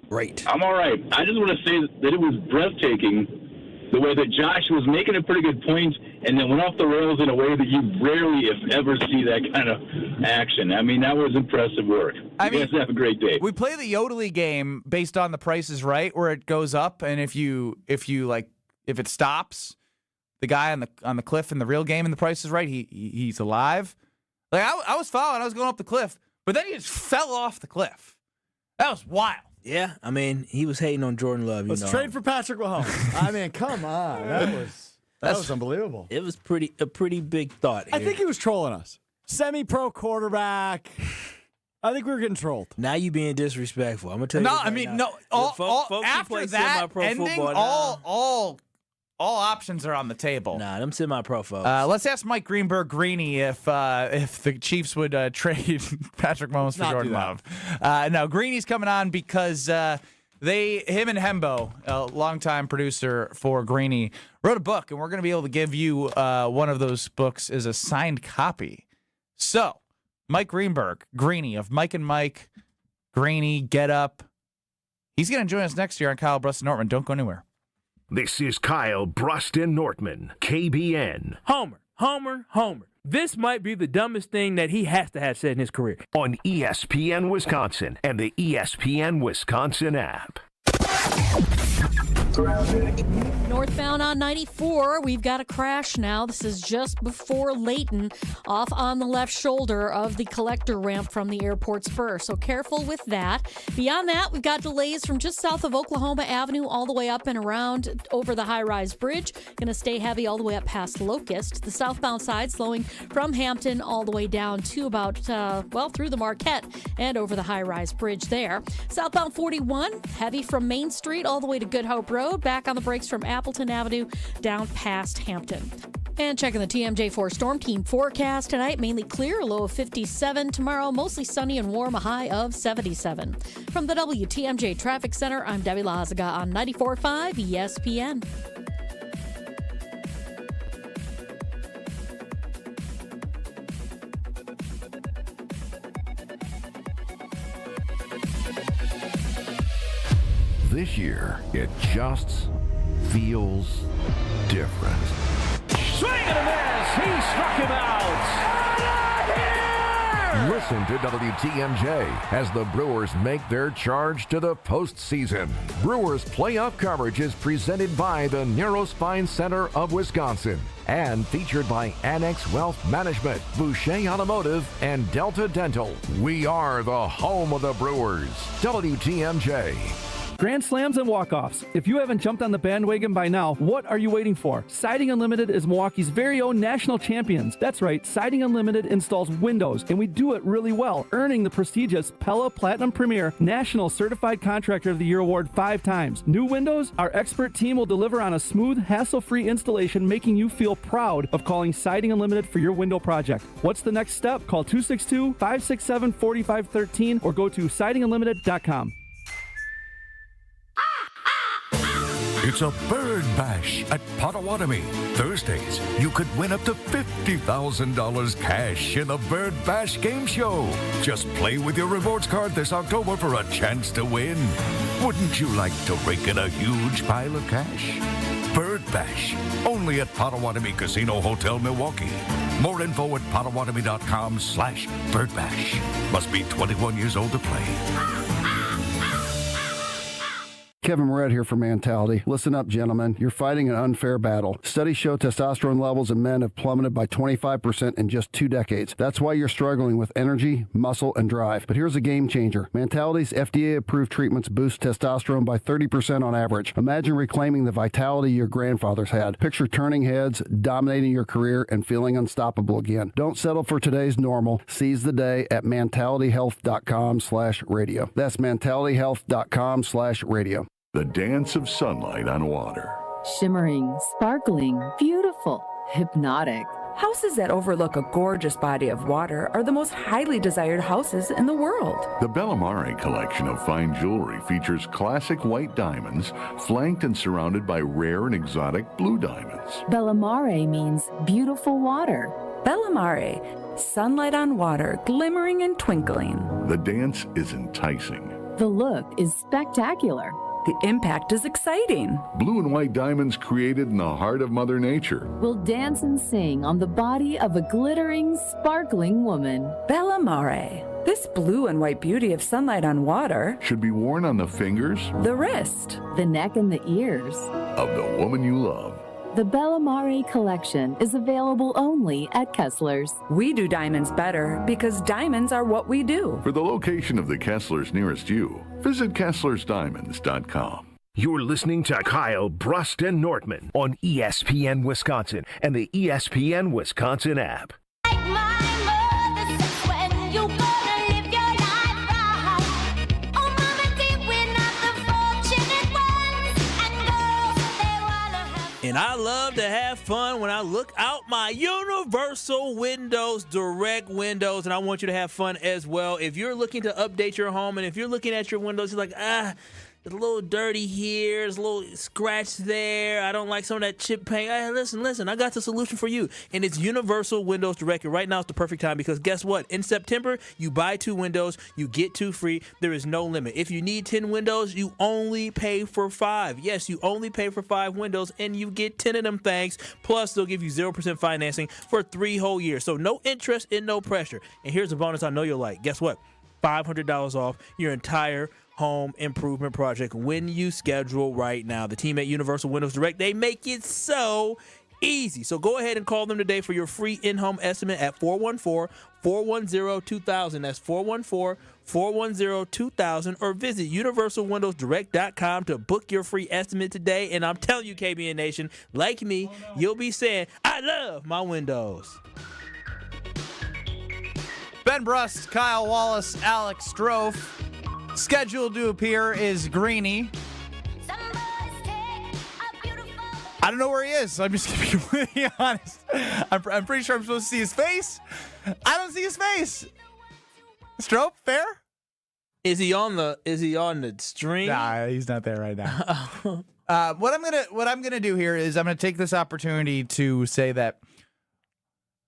Great. I'm all right. I just want to say that it was breathtaking the way that Josh was making a pretty good point and then went off the rails in a way that you rarely, if ever, see that kind of action. I mean, that was impressive work. You guys have a great day. We play the Yodely game based on the Price is Right, where it goes up, and if it stops, the guy on the cliff in the real game in the Price is Right, he's alive. I was following, I was going up the cliff, but then he just fell off the cliff. That was wild. Yeah, I mean, he was hating on Jordan Love. Let's trade for Patrick Mahomes. I mean, come on. That was unbelievable. It was a pretty big thought. I think he was trolling us. Semi-pro quarterback. I think we were getting trolled. Now you being disrespectful. I'm gonna tell you. No, I mean, after that ending, all options are on the table. Nah, them semi-pro folks. Let's ask Mike Greenberg, Greeny, if the Chiefs would trade Patrick Mahomes for Jordan Love. No, Greeny's coming on because him and Hembo, a longtime producer for Greeny, wrote a book, and we're going to be able to give you one of those books as a signed copy. So, Mike Greenberg, Greeny of Mike and Mike, Greeny, Get Up. He's going to join us next year on Kyle, Brust, and Nortman. Don't go anywhere. This is Kyle, Brust, and Nortman, KBN. Homer. This might be the dumbest thing that he has to have said in his career. On ESPN Wisconsin and the ESPN Wisconsin app. Northbound on 94, we've got a crash now. This is just before Layton, off on the left shoulder of the collector ramp from the airport spur. So careful with that. Beyond that, we've got delays from just south of Oklahoma Avenue all the way up and around over the high-rise bridge. Going to stay heavy all the way up past Locust. The southbound side slowing from Hampton all the way down to about, through the Marquette and over the high-rise bridge there. Southbound 41, heavy from Main Street all the way to Good Hope Road. Back on the brakes from Appleton Avenue down past Hampton. And checking the TMJ4 Storm Team forecast tonight, mainly clear, a low of 57. Tomorrow, mostly sunny and warm, a high of 77. From the WTMJ Traffic Center, I'm Debbie Lazaga on 94.5 ESPN. This year, it just feels different. Swing and a miss. He struck him out. Listen to WTMJ as the Brewers make their charge to the postseason. Brewers playoff coverage is presented by the Narrow Spine Center of Wisconsin and featured by Annex Wealth Management, Boucher Automotive, and Delta Dental. We are the home of the Brewers. WTMJ. Grand slams and walk-offs. If you haven't jumped on the bandwagon by now, what are you waiting for? Siding Unlimited is Milwaukee's very own national champions. That's right, Siding Unlimited installs windows, and we do it really well, earning the prestigious Pella Platinum Premier National Certified Contractor of the Year award 5 times. New windows? Our expert team will deliver on a smooth, hassle-free installation, making you feel proud of calling Siding Unlimited for your window project. What's the next step? Call 262-567-4513 or go to sidingunlimited.com. It's a bird bash at Potawatomi. Thursdays, you could win up to $50,000 cash in the Bird Bash Game Show. Just play with your rewards card this October for a chance to win. Wouldn't you like to rake in a huge pile of cash? Bird Bash, only at Potawatomi Casino Hotel, Milwaukee. More info at potawatomi.com/birdbash. Must be 21 years old to play. Kevin Moret here for Mentality. Listen up, gentlemen. You're fighting an unfair battle. Studies show testosterone levels in men have plummeted by 25% in just 2 decades. That's why you're struggling with energy, muscle, and drive. But here's a game changer. Mentality's FDA-approved treatments boost testosterone by 30% on average. Imagine reclaiming the vitality your grandfathers had. Picture turning heads, dominating your career, and feeling unstoppable again. Don't settle for today's normal. Seize the day at mentalityhealth.com/radio. That's mentalityhealth.com/radio. The dance of sunlight on water. Shimmering, sparkling, beautiful, hypnotic. Houses that overlook a gorgeous body of water are the most highly desired houses in the world. The Bellamare collection of fine jewelry features classic white diamonds, flanked and surrounded by rare and exotic blue diamonds. Bellamare means beautiful water. Bellamare, sunlight on water, glimmering and twinkling. The dance is enticing. The look is spectacular. The impact is exciting. Blue and white diamonds created in the heart of Mother Nature. Will dance and sing on the body of a glittering, sparkling woman. Bellamare. This blue and white beauty of sunlight on water should be worn on the fingers, the wrist, the neck, and the ears of the woman you love. The Bellamare collection is available only at Kessler's. We do diamonds better because diamonds are what we do. For the location of the Kesslers nearest you, visit KesslersDiamonds.com. You're listening to Kyle, Brust, and Nortman on ESPN Wisconsin and the ESPN Wisconsin app. And I love to have fun when I look out my Universal Windows direct windows, and I want you to have fun as well. If you're looking to update your home, and if you're looking at your windows, you're like, it's a little dirty here, there's a little scratch there, I don't like some of that chip paint. Listen, I got the solution for you, and it's Universal Windows Direct. And right now it's the perfect time because guess what? In September, you buy 2 windows, you get 2 free. There is no limit. If you need 10 windows, you only pay for 5. Yes, you only pay for 5 windows, and you get 10 of them things. Plus, they'll give you 0% financing for 3 whole years. So no interest and no pressure. And here's a bonus I know you'll like. Guess what? $500 off your entire home improvement project when you schedule right now. The team at Universal Windows Direct, they make it so easy. So go ahead and call them today for your free in-home estimate at 414-410-2000. That's 414-410-2000, or visit universalwindowsdirect.com to book your free estimate today. And I'm telling you, KBN Nation, like me, you'll be saying, I love my windows. Ben Brust, Kyle Wallace, Alex Stro. Scheduled to appear is Greeny. I don't know where he is. I'm just going to be completely honest. I'm pretty sure I'm supposed to see his face. I don't see his face. Stro, fair? Is he on the stream? Nah, he's not there right now. What I'm gonna do here is I'm gonna take this opportunity to say that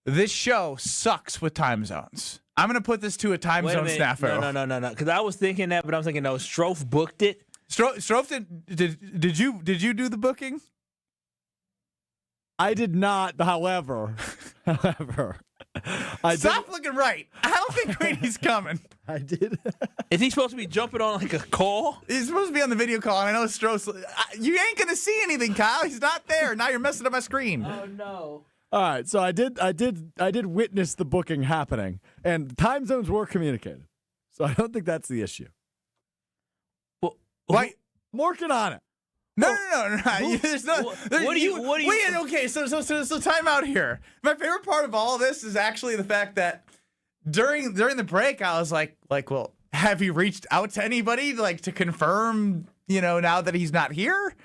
this show sucks with time zones. I'm gonna put this to a time zone snafu. No. Because I was thinking that, but I'm thinking no. Strofe booked it. Strofe did you do the booking? I did not. However, Stop looking right. I don't think Greeny's coming. I did. Is he supposed to be jumping on like a call? He's supposed to be on the video call, and I know Stroh's. You ain't gonna see anything, Kyle. He's not there. Now you're messing up my screen. Oh no. All right, so I did witness the booking happening, and time zones were communicated. So I don't think that's the issue. Well, why? I'm working on it. No. There's no. What do you? Wait, okay. So time out here. My favorite part of all of this is actually the fact that during the break, I was like, well, have you reached out to anybody to confirm, now that he's not here?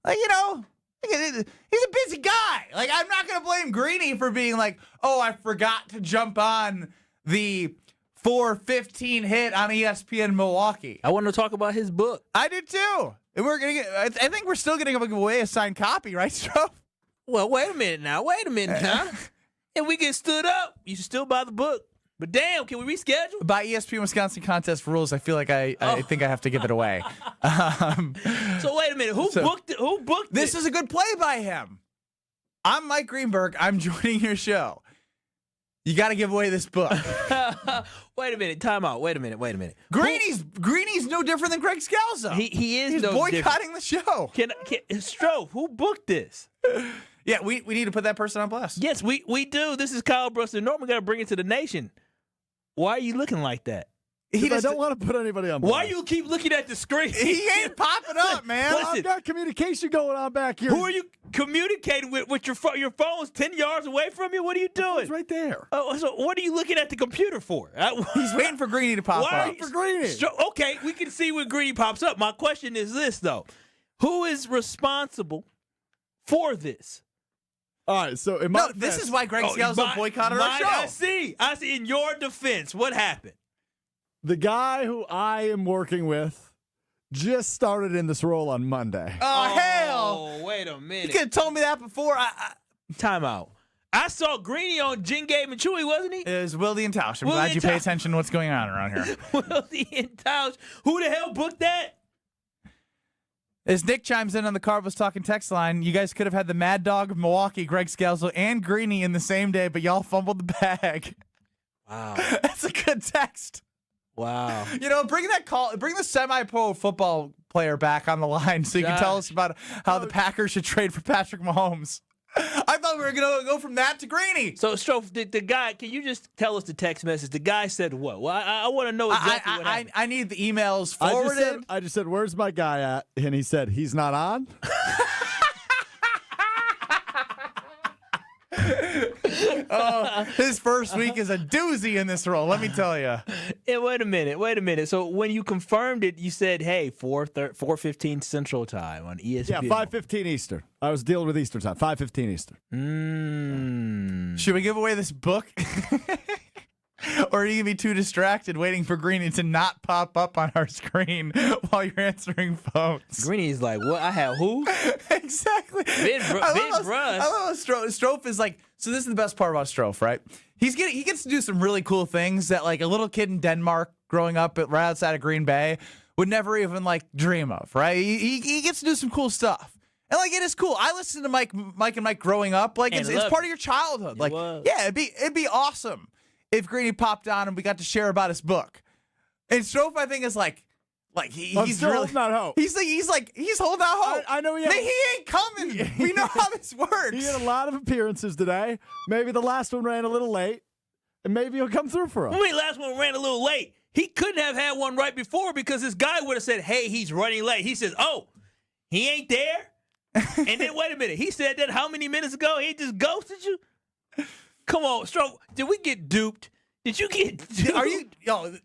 He's a busy guy. I'm not gonna blame Greeny for being oh, I forgot to jump on the 4:15 hit on ESPN Milwaukee. I want to talk about his book. I did too. And we're gonna get. I think we're still gonna give away a signed copy, right, Stro? Well, wait a minute now. If we get stood up, you should still buy the book. But damn, can we reschedule? By ESPN Wisconsin contest rules, I feel like I think I have to give it away. So wait a minute. Who booked it? Who booked this? Is a good play by him. I'm Mike Greenberg. I'm joining your show. You got to give away this book. Wait a minute. Time out. Wait a minute. Greeny's no different than Craig Scalzo. He is. He's boycotting the show. Can Stro, who booked this? Yeah, we need to put that person on blast. Yes, we do. This is Kyle Brust and Nortman. Got to bring it to the nation. Why are you looking like that? I don't want to put anybody on blast. Why you keep looking at the screen? He ain't popping up, man. I've got communication going on back here. Who are you communicating with your phone's 10 yards away from you? What are you doing? It's right there. Oh, so what are you looking at the computer for? He's waiting for Greeny to pop up. Why for Greeny? Okay, we can see when Greeny pops up. My question is this, though. Who is responsible for this? All right, so this is why Greg Scalzo boycotted our show. I see. In your defense, what happened? The guy who I am working with just started in this role on Monday. Oh, hell. Oh, wait a minute. You could have told me that before. Time out. I saw Greeny on Jen Gabe and Chewy, wasn't he? It was Wilde and Tausch. I'm glad you pay attention to what's going on around here. Wilde and Tausch. Who the hell booked that? As Nick chimes in on the Cowboys Talking text line, you guys could have had the Mad Dog of Milwaukee, Greg Scalzo, and Greeny in the same day, but y'all fumbled the bag. Wow. That's a good text. Wow. Bring the semi-pro football player back on the line so you can tell us about how the Packers should trade for Patrick Mahomes. I thought we were going to go from that to Greeny. So, Strofe, the guy, can you just tell us the text message? The guy said what? Well, I want to know exactly what happened. I need the emails forwarded. I just said, where's my guy at? And he said, he's not on? His first week is a doozy in this role, let me tell you. Yeah, wait a minute. So when you confirmed it, you said, hey, 4:15 Central Time on ESPN. Yeah, 5:15 Eastern. I was dealing with Eastern time, 5:15 Eastern. Should we give away this book? Or are you going to be too distracted waiting for Greeny to not pop up on our screen while you're answering phones? Greeny's like, what? I have who? Exactly. Ben Brust. I love Strofe is so this is the best part about Strofe, right? He gets to do some really cool things that a little kid in Denmark growing up right outside of Green Bay would never even dream of, right? He gets to do some cool stuff. And it is cool. I listened to Mike and Mike growing up. It's part of your childhood. Yeah, it'd be awesome if Greeny popped on and we got to share about his book. And Strofe, I think, is like he's still really holding out hope. He's holding out hope. I know he ain't coming. We know how this works. He had a lot of appearances today. Maybe the last one ran a little late, and maybe he'll come through for us. I mean, last one ran a little late. He couldn't have had one right before because this guy would have said, hey, he's running late. He says, oh, he ain't there? And then, wait a minute. He said that how many minutes ago? He just ghosted you? Come on, Stro. Did we get duped? Did you get duped? Are you? Yo,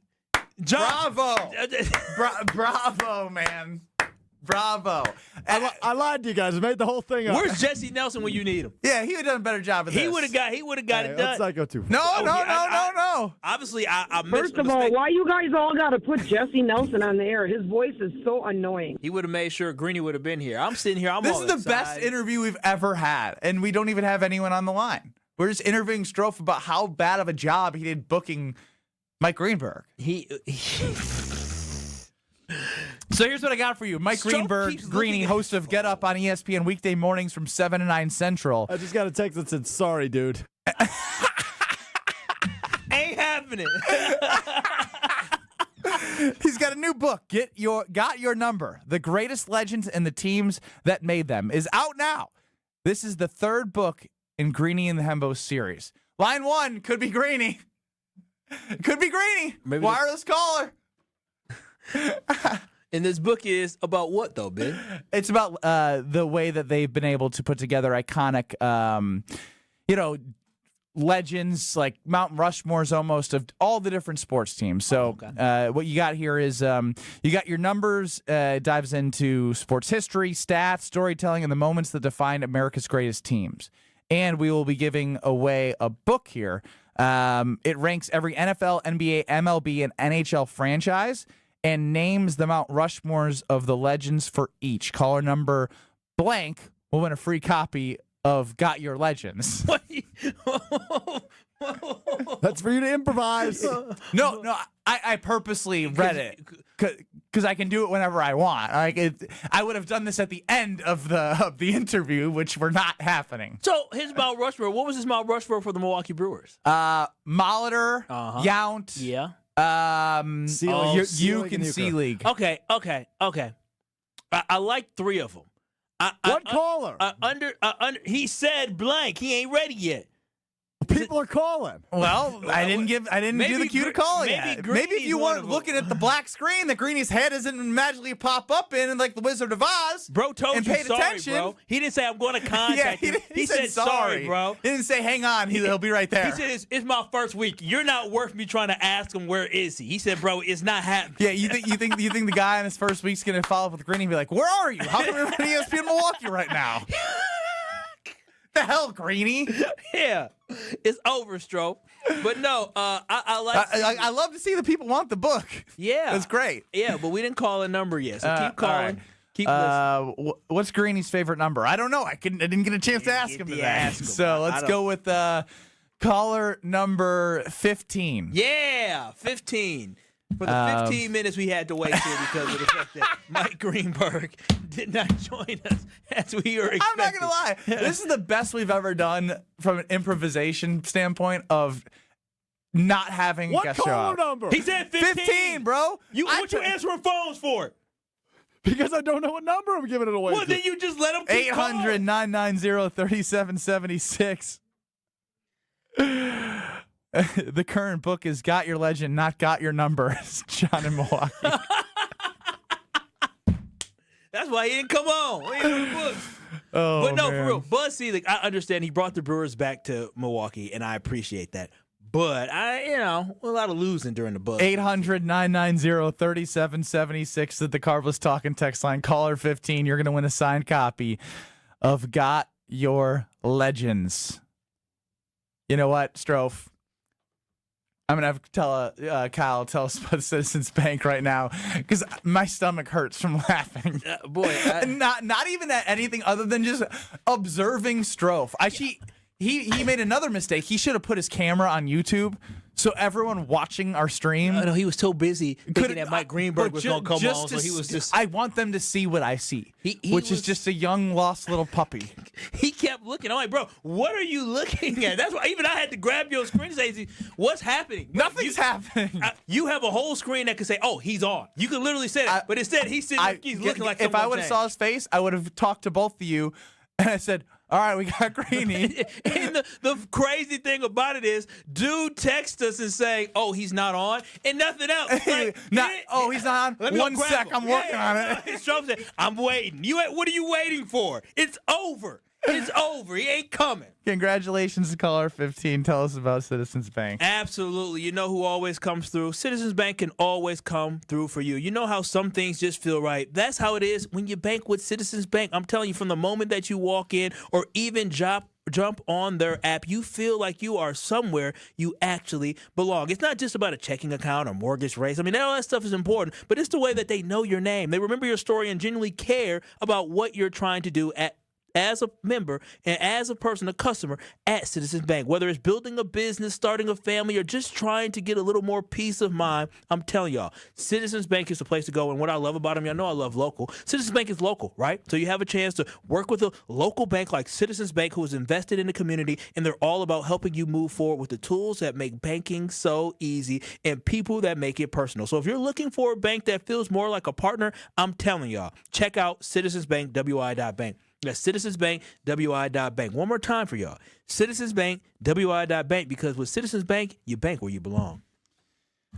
John. Bravo. Bravo, man. Bravo. I lied to you guys. I made the whole thing up. Where's Jesse Nelson when you need him? Yeah, he would have done a better job of this. He would have got it done. Let's not go too far. No. Obviously, I missed First of all, why you guys all got to put Jesse Nelson on the air? His voice is so annoying. He would have made sure Greeny would have been here. I'm sitting here. This is the best interview we've ever had, and we don't even have anyone on the line. We're just interviewing Strofe about how bad of a job he did booking Mike Greenberg. So here's what I got for you. Mike Greenberg, Greeny, host of Get Up on ESPN weekday mornings from 7 to 9 Central. I just got a text that said, sorry, dude. Ain't happening. He's got a new book, Got Your Number, The Greatest Legends and the Teams That Made Them, is out now. This is the third book in Greeny and the Hembo series. Line 1 could be Greeny. Could be Greeny. Maybe wireless caller. And this book is about what, though, Ben? It's about the way that they've been able to put together iconic, legends, like Mount Rushmore's almost of all the different sports teams. So what you got here is you got your numbers, dives into sports history, stats, storytelling, and the moments that defined America's greatest teams. And we will be giving away a book here. It ranks every NFL, NBA, MLB, and NHL franchise and names the Mount Rushmores of the legends for each. Caller number blank will win a free copy of Got Your Legends. That's for you to improvise. No, I purposely read it because I can do it whenever I want. I would have done this at the end of the interview, which were not happening. So his Mount Rushmore. What was his Mount Rushmore for the Milwaukee Brewers? Molitor, Yount, yeah, Uke and Seelig. Okay. I like 3 of them. What caller? He said blank. He ain't ready yet. People are calling. Well, I didn't do the cue to call yet. Maybe if you weren't looking at the black screen that Greeny's head doesn't magically pop up in like the Wizard of Oz. Bro told and you paid sorry, attention. bro. He didn't say I'm going to contact you. He said sorry, bro. He didn't say hang on. He'll be right there. He said it's my first week. You're not worth me trying to ask him where is he. He said, bro, it's not happening. Yeah, you think the guy on his first week's gonna follow up with Greeny and be like, where are you? How come you're on ESPN Milwaukee right now? The hell, Greeny? Yeah, it's over, Stro. But no, I love to see the people want the book. Yeah, that's great. Yeah, but we didn't call a number yet, so keep calling. Right. Keep listening. What's Greeny's favorite number? I don't know. I didn't get a chance to ask him today. So let's go with caller number 15. Yeah, 15. For the 15 minutes we had to wait here because of the fact that Mike Greenberg did not join us as we were expecting. I'm not going to lie. This is the best we've ever done from an improvisation standpoint of not having a guest show up. What caller number? He said 15. 15, bro. What you answering phones for? Because I don't know what number I'm giving it away Well, to. then you just let him keep 800-990-3776. The current book is Got Your Legend, Not Got Your Number. It's John in Milwaukee. That's why he didn't come on. He didn't book. But no, for real, Buzz Seelig, I understand he brought the Brewers back to Milwaukee, and I appreciate that. But a lot of losing during the Buzz. 800-990-3776 at the Carbless Talking text line. Caller 15, you're going to win a signed copy of Got Your Legends. You know what, Strofe? I'm going to have to tell Kyle, tell us about Citizens Bank right now because my stomach hurts from laughing. Boy. Not even at anything other than just observing Strofe. he made another mistake. He should have put his camera on YouTube so everyone watching our stream. No, he was so busy thinking that Mike Greenberg was going to come on, so he was just. I want them to see what I see, which is just a young, lost little puppy. He kept looking. I'm like, bro, what are you looking at? That's why even I had to grab your screen and say, what's happening? Nothing's happening. You have a whole screen that can say, oh, he's on. You can literally say that. But instead, he's looking like if I would have saw his face, I would have talked to both of you, and I said, all right, we got Greeny. And the crazy thing about it is, dude texts us and say, oh, he's not on, and nothing else. Like, he's not on. One sec, I'm working on it. Trump said, I'm waiting. What are you waiting for? It's over. It's over. He ain't coming. Congratulations to caller 15. Tell us about Citizens Bank. Absolutely. You know who always comes through? Citizens Bank can always come through for you. You know how some things just feel right? That's how it is when you bank with Citizens Bank. I'm telling you, from the moment that you walk in or even jump on their app, you feel like you are somewhere you actually belong. It's not just about a checking account or mortgage rates. I mean, all that stuff is important, but it's the way that they know your name. They remember your story and genuinely care about what you're trying to do as a member and as a person, a customer at Citizens Bank. Whether it's building a business, starting a family, or just trying to get a little more peace of mind, I'm telling y'all, Citizens Bank is the place to go. And what I love about them, y'all know I love local. Citizens Bank is local, right? So you have a chance to work with a local bank like Citizens Bank, who is invested in the community, and they're all about helping you move forward with the tools that make banking so easy and people that make it personal. So if you're looking for a bank that feels more like a partner, I'm telling y'all, check out Citizens Bank, WI.bank. That's Citizens Bank, WI.bank. One more time for y'all. Citizens Bank, WI.bank, because with Citizens Bank, you bank where you belong.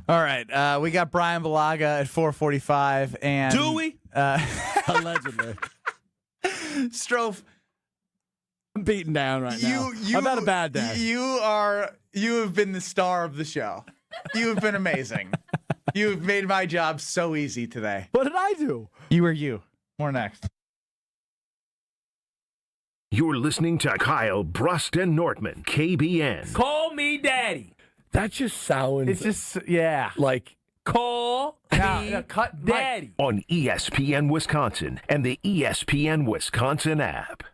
All right. We got Brian Balaga at 4:45. And do we? Allegedly. Strofe. I'm beaten down right now. I've had a bad day. You have been the star of the show. You have been amazing. You have made my job so easy today. What did I do? You were you. More next. You're listening to Kyle, Brust, and Nortman, KBN. Call me daddy. That just sounds. It's just, yeah. Like. Call me cut daddy. On ESPN Wisconsin and the ESPN Wisconsin app.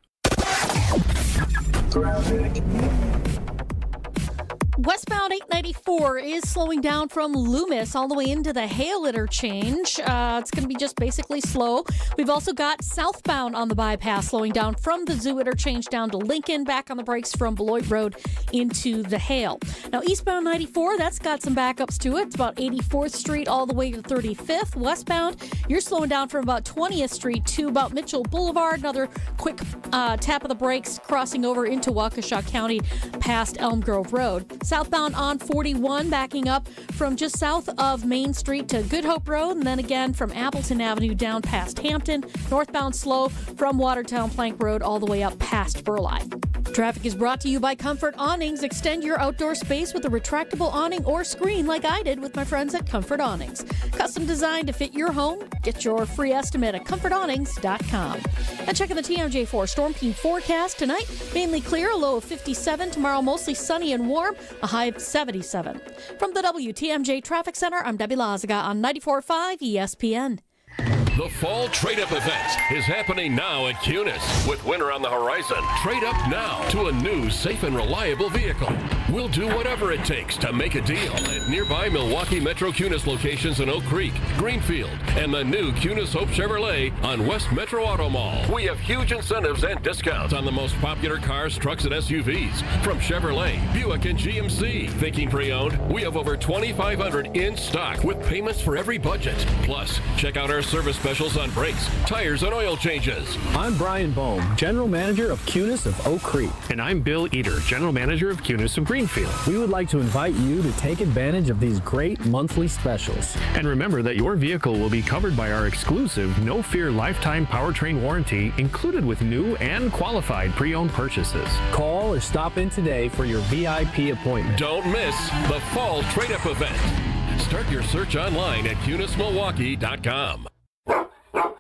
Westbound 894 is slowing down from Loomis all the way into the Hale interchange. It's going to be just basically slow. We've also got southbound on the bypass slowing down from the Zoo interchange down to Lincoln, back on the brakes from Beloit Road into the Hale. Now, eastbound 94, that's got some backups to it. It's about 84th Street all the way to 35th. Westbound, you're slowing down from about 20th Street to about Mitchell Boulevard. Another quick tap of the brakes crossing over into Waukesha County past Elm Grove Road. Southbound on 41, backing up from just south of Main Street to Good Hope Road, and then again from Appleton Avenue down past Hampton. Northbound slow from Watertown Plank Road all the way up past Burleigh. Traffic is brought to you by Comfort Awnings. Extend your outdoor space with a retractable awning or screen like I did with my friends at Comfort Awnings. Custom designed to fit your home. Get your free estimate at comfortawnings.com. And checking the TMJ4 Storm Team forecast tonight. Mainly clear, a low of 57. Tomorrow mostly sunny and warm, a high of 77. From the WTMJ Traffic Center, I'm Debbie Lazaga on 94.5 ESPN. The Fall Trade-Up event is happening now at Cunis. With winter on the horizon, trade up now to a new, safe, and reliable vehicle. We'll do whatever it takes to make a deal at nearby Milwaukee Metro Cunis locations in Oak Creek, Greenfield, and the new Cunis Hope Chevrolet on West Metro Auto Mall. We have huge incentives and discounts on the most popular cars, trucks, and SUVs from Chevrolet, Buick, and GMC. Thinking pre-owned? We have over 2,500 in stock with payments for every budget. Plus, check out our service specials on brakes, tires, and oil changes. I'm Brian Bohm, General Manager of Cunis of Oak Creek. And I'm Bill Eater, General Manager of Cunis of Greenfield. We would like to invite you to take advantage of these great monthly specials. And remember that your vehicle will be covered by our exclusive No Fear Lifetime Powertrain Warranty, included with new and qualified pre-owned purchases. Call or stop in today for your VIP appointment. Don't miss the Fall Trade-Up event. Start your search online at CunisMilwaukee.com.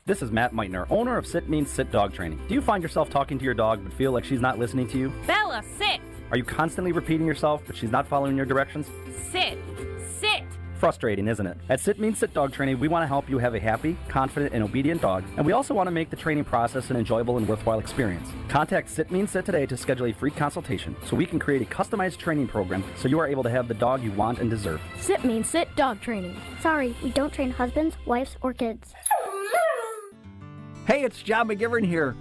This is Matt Meitner, owner of Sit Means Sit Dog Training. Do you find yourself talking to your dog but feel like she's not listening to you? Bella, sit! Are you constantly repeating yourself but she's not following your directions? Sit! Sit! Frustrating, isn't it? At Sit Means Sit Dog Training, we want to help you have a happy, confident, and obedient dog, and we also want to make the training process an enjoyable and worthwhile experience. Contact Sit Means Sit today to schedule a free consultation so we can create a customized training program so you are able to have the dog you want and deserve. Sit Means Sit Dog Training. Sorry, we don't train husbands, wives, or kids. Hey, it's John McGivern here.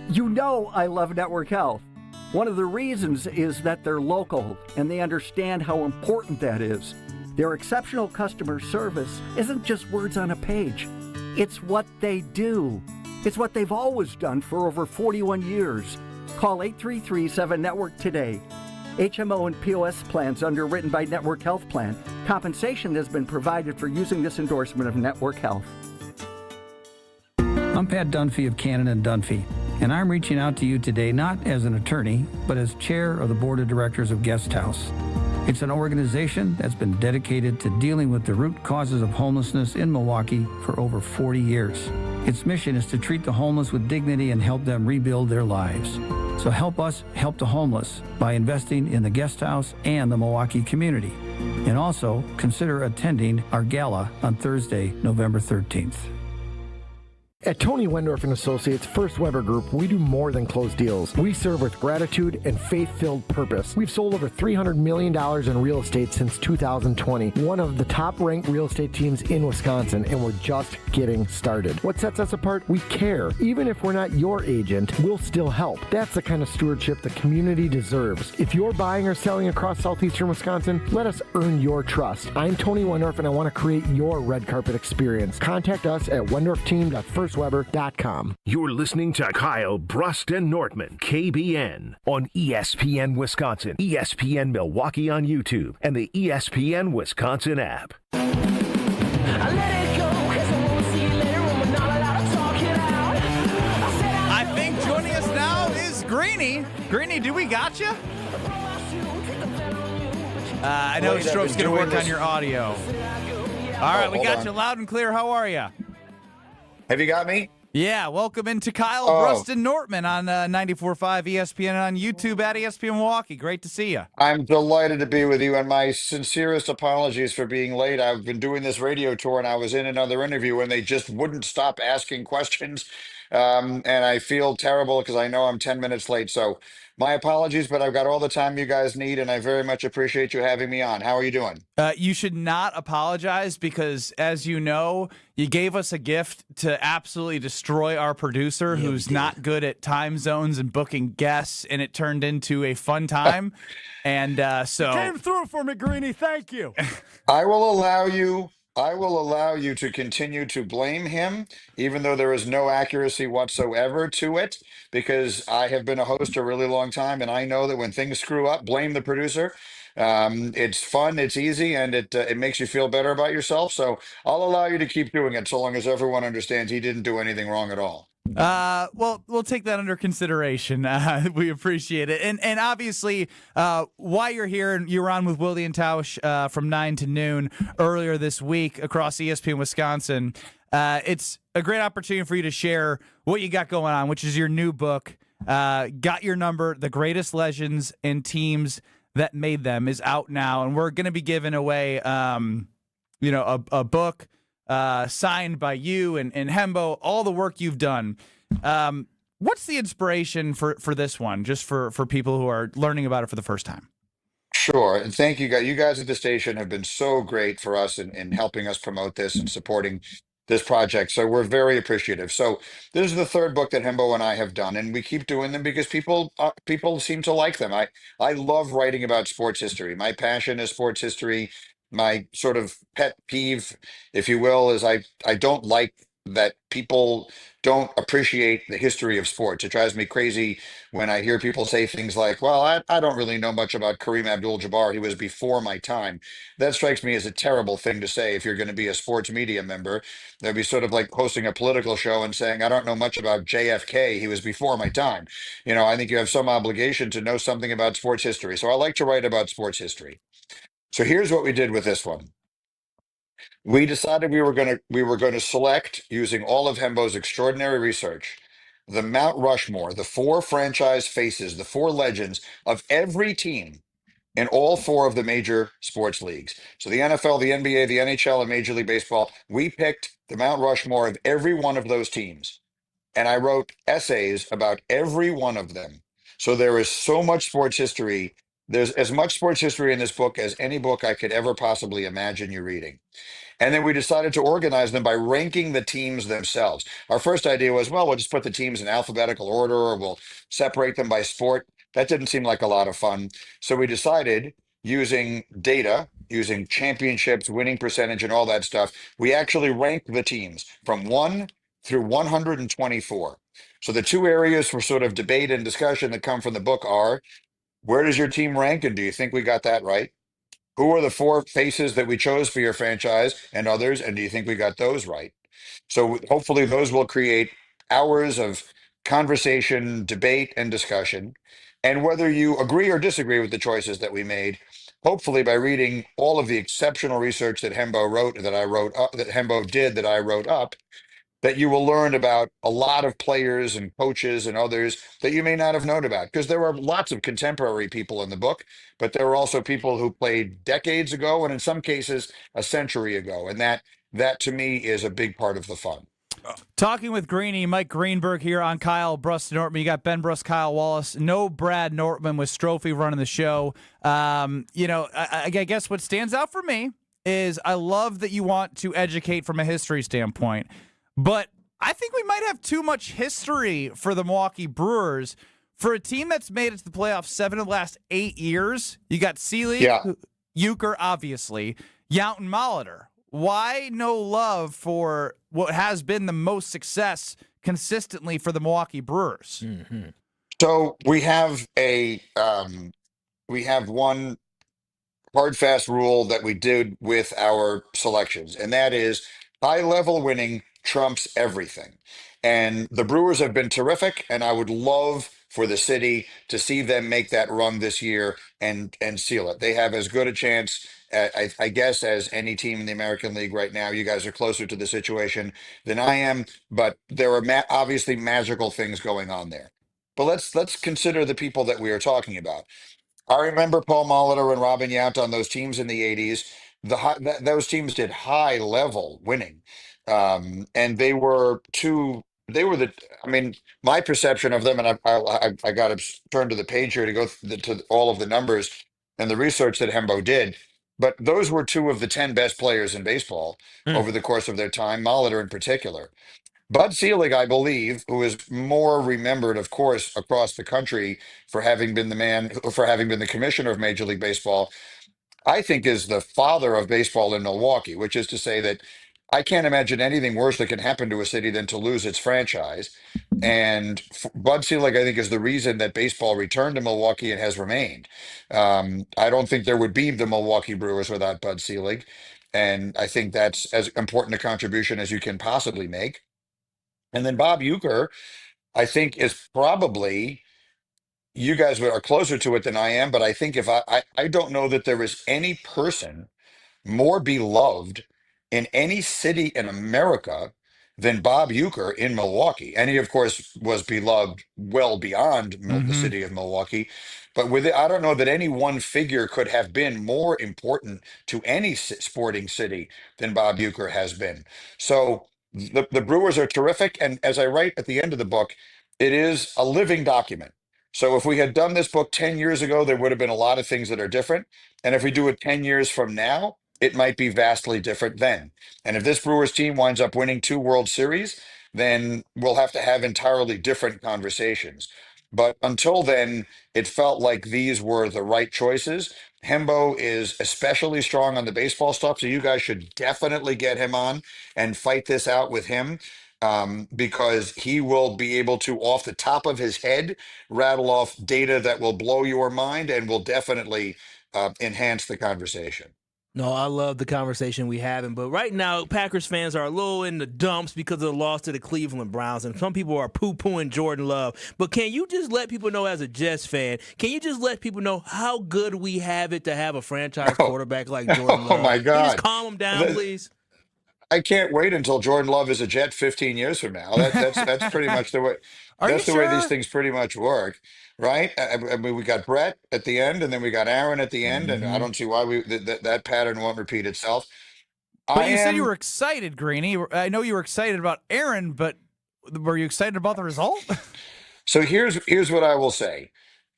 You know I love Network Health. One of the reasons is that they're local and they understand how important that is. Their exceptional customer service isn't just words on a page. It's what they do. It's what they've always done for over 41 years. Call 8337-NETWORK today. HMO and POS plans underwritten by Network Health Plan. Compensation has been provided for using this endorsement of Network Health. I'm Pat Dunphy of Cannon & Dunphy, and I'm reaching out to you today not as an attorney, but as chair of the board of directors of Guest House. It's an organization that's been dedicated to dealing with the root causes of homelessness in Milwaukee for over 40 years. Its mission is to treat the homeless with dignity and help them rebuild their lives. So help us help the homeless by investing in the Guest House and the Milwaukee community. And also consider attending our gala on Thursday, November 13th. At Tony Wendorf and Associates First Weber Group, we do more than close deals. We serve with gratitude and faith-filled purpose. We've sold over $300 million in real estate since 2020, one of the top-ranked real estate teams in Wisconsin, and we're just getting started. What sets us apart? We care. Even if we're not your agent, we'll still help. That's the kind of stewardship the community deserves. If you're buying or selling across southeastern Wisconsin, let us earn your trust. I'm Tony Wendorf, and I want to create your red carpet experience. Contact us at wendorfteam.firstweber.com. You're listening to Kyle, Brust, and Nortman, KBN, on ESPN Wisconsin, ESPN Milwaukee on YouTube, and the ESPN Wisconsin app. I think joining us now is Greeny. Greeny, do we got you? I know Stroke's going to work on your audio. All right, we got you loud and clear. How are you? Have you got me? Yeah, welcome into Kyle, Brust, and Nortman on 94.5 ESPN on YouTube at ESPN Milwaukee. Great to see you. I'm delighted to be with you, and my sincerest apologies for being late. I've been doing this radio tour, and I was in another interview, and they just wouldn't stop asking questions. And I feel terrible because I know I'm 10 minutes late. So my apologies, but I've got all the time you guys need, and I very much appreciate you having me on. How are you doing? You should not apologize because, as you know, you gave us a gift to absolutely destroy our producer who's not good at time zones and booking guests, and it turned into a fun time. And so... You came through for me, Greeny. Thank you. I will allow you to continue to blame him, even though there is no accuracy whatsoever to it, because I have been a host a really long time, and I know that when things screw up, blame the producer. It's fun, it's easy, and it makes you feel better about yourself. So I'll allow you to keep doing it so long as everyone understands he didn't do anything wrong at all. Well, we'll take that under consideration. We appreciate it. And obviously, while you're here, and you were on with Willie and Tausch from 9 to noon earlier this week across ESPN Wisconsin, it's a great opportunity for you to share what you got going on, which is your new book, Got Your Number, The Greatest Legends and Teams That Made Them, is out now. And we're going to be giving away, a book signed by you and Hembo, all the work you've done. What's the inspiration for this one, just for people who are learning about it for the first time? Sure. And thank you guys. You guys at the station have been so great for us in helping us promote this and supporting this project. So we're very appreciative. So this is the third book that Hembo and I have done, and we keep doing them because people seem to like them. I love writing about sports history. My passion is sports history. My sort of pet peeve, if you will, is I don't like that people don't appreciate the history of sports. It drives me crazy when I hear people say things like, well, I don't really know much about Kareem Abdul-Jabbar. He was before my time. That strikes me as a terrible thing to say if you're going to be a sports media member. That'd be sort of like hosting a political show and saying, I don't know much about JFK. He was before my time. I think you have some obligation to know something about sports history. So I like to write about sports history. So here's what we did with this one. We decided we were going to select, using all of Hembo's extraordinary research, the Mount Rushmore, the four franchise faces, the four legends of every team in all four of the major sports leagues. So the NFL, the NBA, the NHL, and Major League Baseball, we picked the Mount Rushmore of every one of those teams. And I wrote essays about every one of them. So there is so much sports history. There's as much sports history in this book as any book I could ever possibly imagine you reading. And then we decided to organize them by ranking the teams themselves. Our first idea was, well, we'll just put the teams in alphabetical order or we'll separate them by sport. That didn't seem like a lot of fun. So we decided, using data, using championships, winning percentage, and all that stuff, we actually ranked the teams from 1 through 124. So the two areas for sort of debate and discussion that come from the book are, where does your team rank? And do you think we got that right? Who are the four faces that we chose for your franchise and others? And do you think we got those right? So hopefully those will create hours of conversation, debate, and discussion. And whether you agree or disagree with the choices that we made, hopefully by reading all of the exceptional research that Hembo wrote, that I wrote up, that Hembo did, that I wrote up, that you will learn about a lot of players and coaches and others that you may not have known about. Because there are lots of contemporary people in the book, but there are also people who played decades ago and in some cases a century ago. And that to me is a big part of the fun. Talking with Greeny, Mike Greenberg here on Kyle, Brust, and Nortman. You got Ben Brust, Kyle Wallace. No Brad Nortman with Strophy running the show. I guess what stands out for me is I love that you want to educate from a history standpoint. But I think we might have too much history for the Milwaukee Brewers. For a team that's made it to the playoffs 7 of the last 8 years, you got Seelig, Euchre, obviously, Yount, and Molitor. Why no love for what has been the most success consistently for the Milwaukee Brewers? Mm-hmm. So we have one hard, fast rule that we did with our selections, and that is high-level winning trumps everything. And the Brewers have been terrific, and I would love for the city to see them make that run this year and seal it. They have as good a chance, I guess, as any team in the American League right now. You guys are closer to the situation than I am, but there are obviously magical things going on there. But let's consider the people that we are talking about. I remember Paul Molitor and Robin Yount on those teams in the 80s. Those teams did high-level winning. And they were my perception of them, and I got to turn to the page here to go to all of the numbers and the research that Hembo did. But those were two of the 10 best players in baseball over the course of their time, Molitor in particular. Bud Selig, I believe, who is more remembered, of course, across the country for having been the commissioner of Major League Baseball, I think is the father of baseball in Milwaukee, which is to say that I can't imagine anything worse that can happen to a city than to lose its franchise. And Bud Selig, I think, is the reason that baseball returned to Milwaukee and has remained. I don't think there would be the Milwaukee Brewers without Bud Selig. And I think that's as important a contribution as you can possibly make. And then Bob Uecker, I think, is probably, you guys are closer to it than I am, but I think if I don't know that there is any person more beloved in any city in America than Bob Uecker in Milwaukee. And he, of course, was beloved well beyond the city of Milwaukee. But I don't know that any one figure could have been more important to any sporting city than Bob Uecker has been. So the Brewers are terrific. And as I write at the end of the book, it is a living document. So if we had done this book 10 years ago, there would have been a lot of things that are different. And if we do it 10 years from now, it might be vastly different then. And if this Brewers team winds up winning 2 World Series, then we'll have to have entirely different conversations. But until then, it felt like these were the right choices. Hembo is especially strong on the baseball stuff, so you guys should definitely get him on and fight this out with him. Because he will be able to, off the top of his head, rattle off data that will blow your mind and will definitely enhance the conversation. No, I love the conversation we having, but right now Packers fans are a little in the dumps because of the loss to the Cleveland Browns, and some people are poo-pooing Jordan Love. But can you just let people know, as a Jets fan, can you just let people know how good we have it to have a franchise quarterback like Jordan Love? Oh my God! Can you just calm them down, please? I can't wait until Jordan Love is a Jet 15 years from now. That's pretty much the way. Are you That's the way these sure? things pretty much work, right? I mean, we got Brett at the end, and then we got Aaron at the end, and I don't see why that pattern won't repeat itself. But I you said you am. were excited, Greeny. I know you were excited about Aaron, but were you excited about the result? So here's what I will say.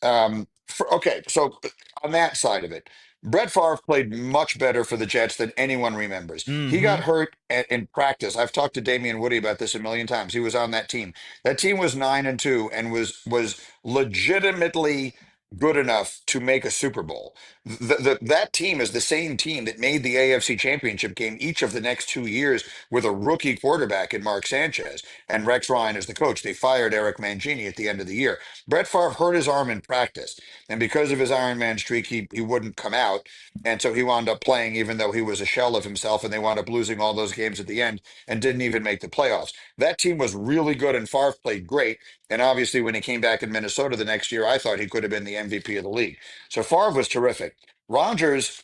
Okay, so on that side of it, Brett Favre played much better for the Jets than anyone remembers. He got hurt in practice. I've talked to Damian Woody about this a million times. He was on that team. That team was 9-2 and was legitimately good enough to make a Super Bowl. That team is the same team that made the AFC Championship game each of the next 2 years with a rookie quarterback in Mark Sanchez and Rex Ryan as the coach. They fired Eric Mangini at the end of the year. Brett Favre hurt his arm in practice, and because of his Iron Man streak, he wouldn't come out, and so he wound up playing even though he was a shell of himself, and they wound up losing all those games at the end and didn't even make the playoffs. That team was really good, and Favre played great. And obviously, when he came back in Minnesota the next year, I thought he could have been the MVP of the league. So Favre was terrific. Rodgers,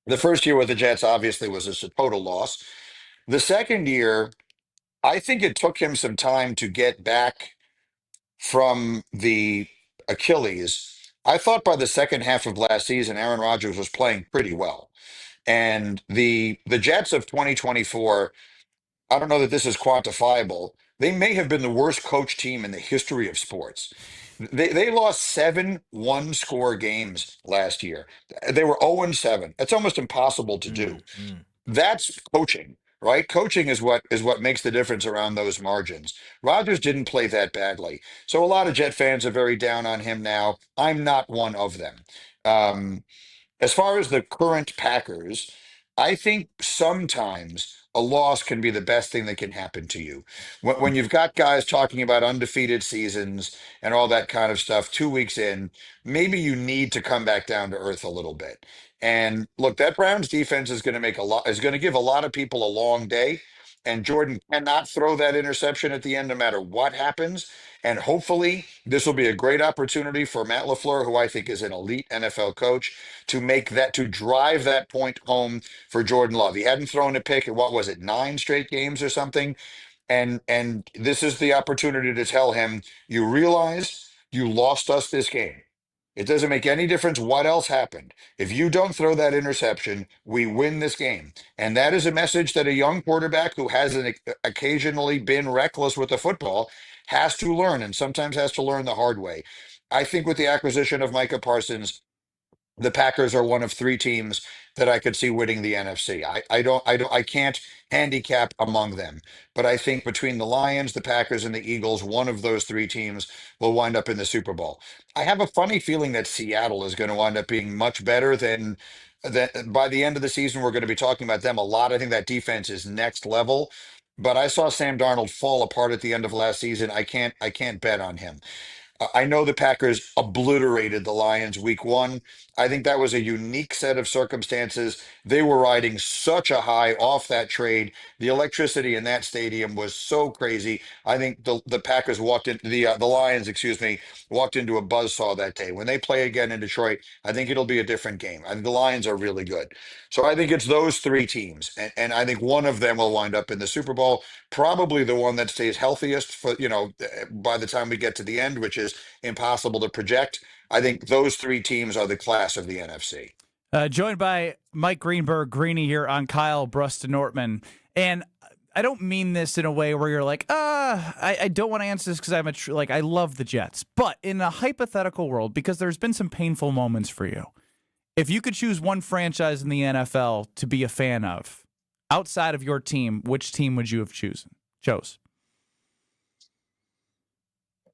the first year with the Jets, obviously was just a total loss. The second year, I think it took him some time to get back from the Achilles. I thought by the second half of last season, Aaron Rodgers was playing pretty well. And the Jets of 2024, I don't know that this is quantifiable. They may have been the worst coach team in the history of sports. They lost 7 one-score games last year. They were 0-7. It's almost impossible to do. That's coaching, right? Coaching is what makes the difference around those margins. Rodgers didn't play that badly. So a lot of Jet fans are very down on him now. I'm not one of them. As far as the current Packers, I think sometimes a loss can be the best thing that can happen to you. When you've got guys talking about undefeated seasons and all that kind of stuff 2 weeks in, maybe you need to come back down to earth a little bit. And look, that Browns defense is going to give a lot of people a long day. And Jordan cannot throw that interception at the end, no matter what happens. And hopefully, this will be a great opportunity for Matt LaFleur, who I think is an elite NFL coach, to drive that point home for Jordan Love. He hadn't thrown a pick in, what was it, 9 straight games or something? And this is the opportunity to tell him, you realize you lost us this game. It doesn't make any difference what else happened. If you don't throw that interception, we win this game. And that is a message that a young quarterback who hasn't occasionally been reckless with the football has to learn, and sometimes has to learn the hard way. I think with the acquisition of Micah Parsons, the Packers are one of 3 teams that I could see winning the NFC. I can't handicap among them, but I think between the Lions, the Packers, and the Eagles, one of those 3 teams will wind up in the Super Bowl. I have a funny feeling that Seattle is going to wind up being much better than that. By the end of the season, we're going to be talking about them a lot. I think that defense is next level. But I saw Sam Darnold fall apart at the end of last season. I can't bet on him. I know the Packers obliterated the Lions week 1. I think that was a unique set of circumstances. They were riding such a high off that trade. The electricity in that stadium was so crazy. I think the Packers walked into the Lions, excuse me, walked into a buzzsaw that day. When they play again in Detroit, I think it'll be a different game. I think the Lions are really good. So I think it's those 3 teams. And I think one of them will wind up in the Super Bowl, probably the one that stays healthiest for, by the time we get to the end, which is impossible to project. I think those 3 teams are the class of the NFC. Joined by Mike Greenberg, Greeny here on Kyle, Brust, and Nortman. And I don't mean this in a way where you're like, I don't want to answer this because I'm I love the Jets. But in a hypothetical world, because there's been some painful moments for you, if you could choose one franchise in the NFL to be a fan of, outside of your team, which team would you have chose?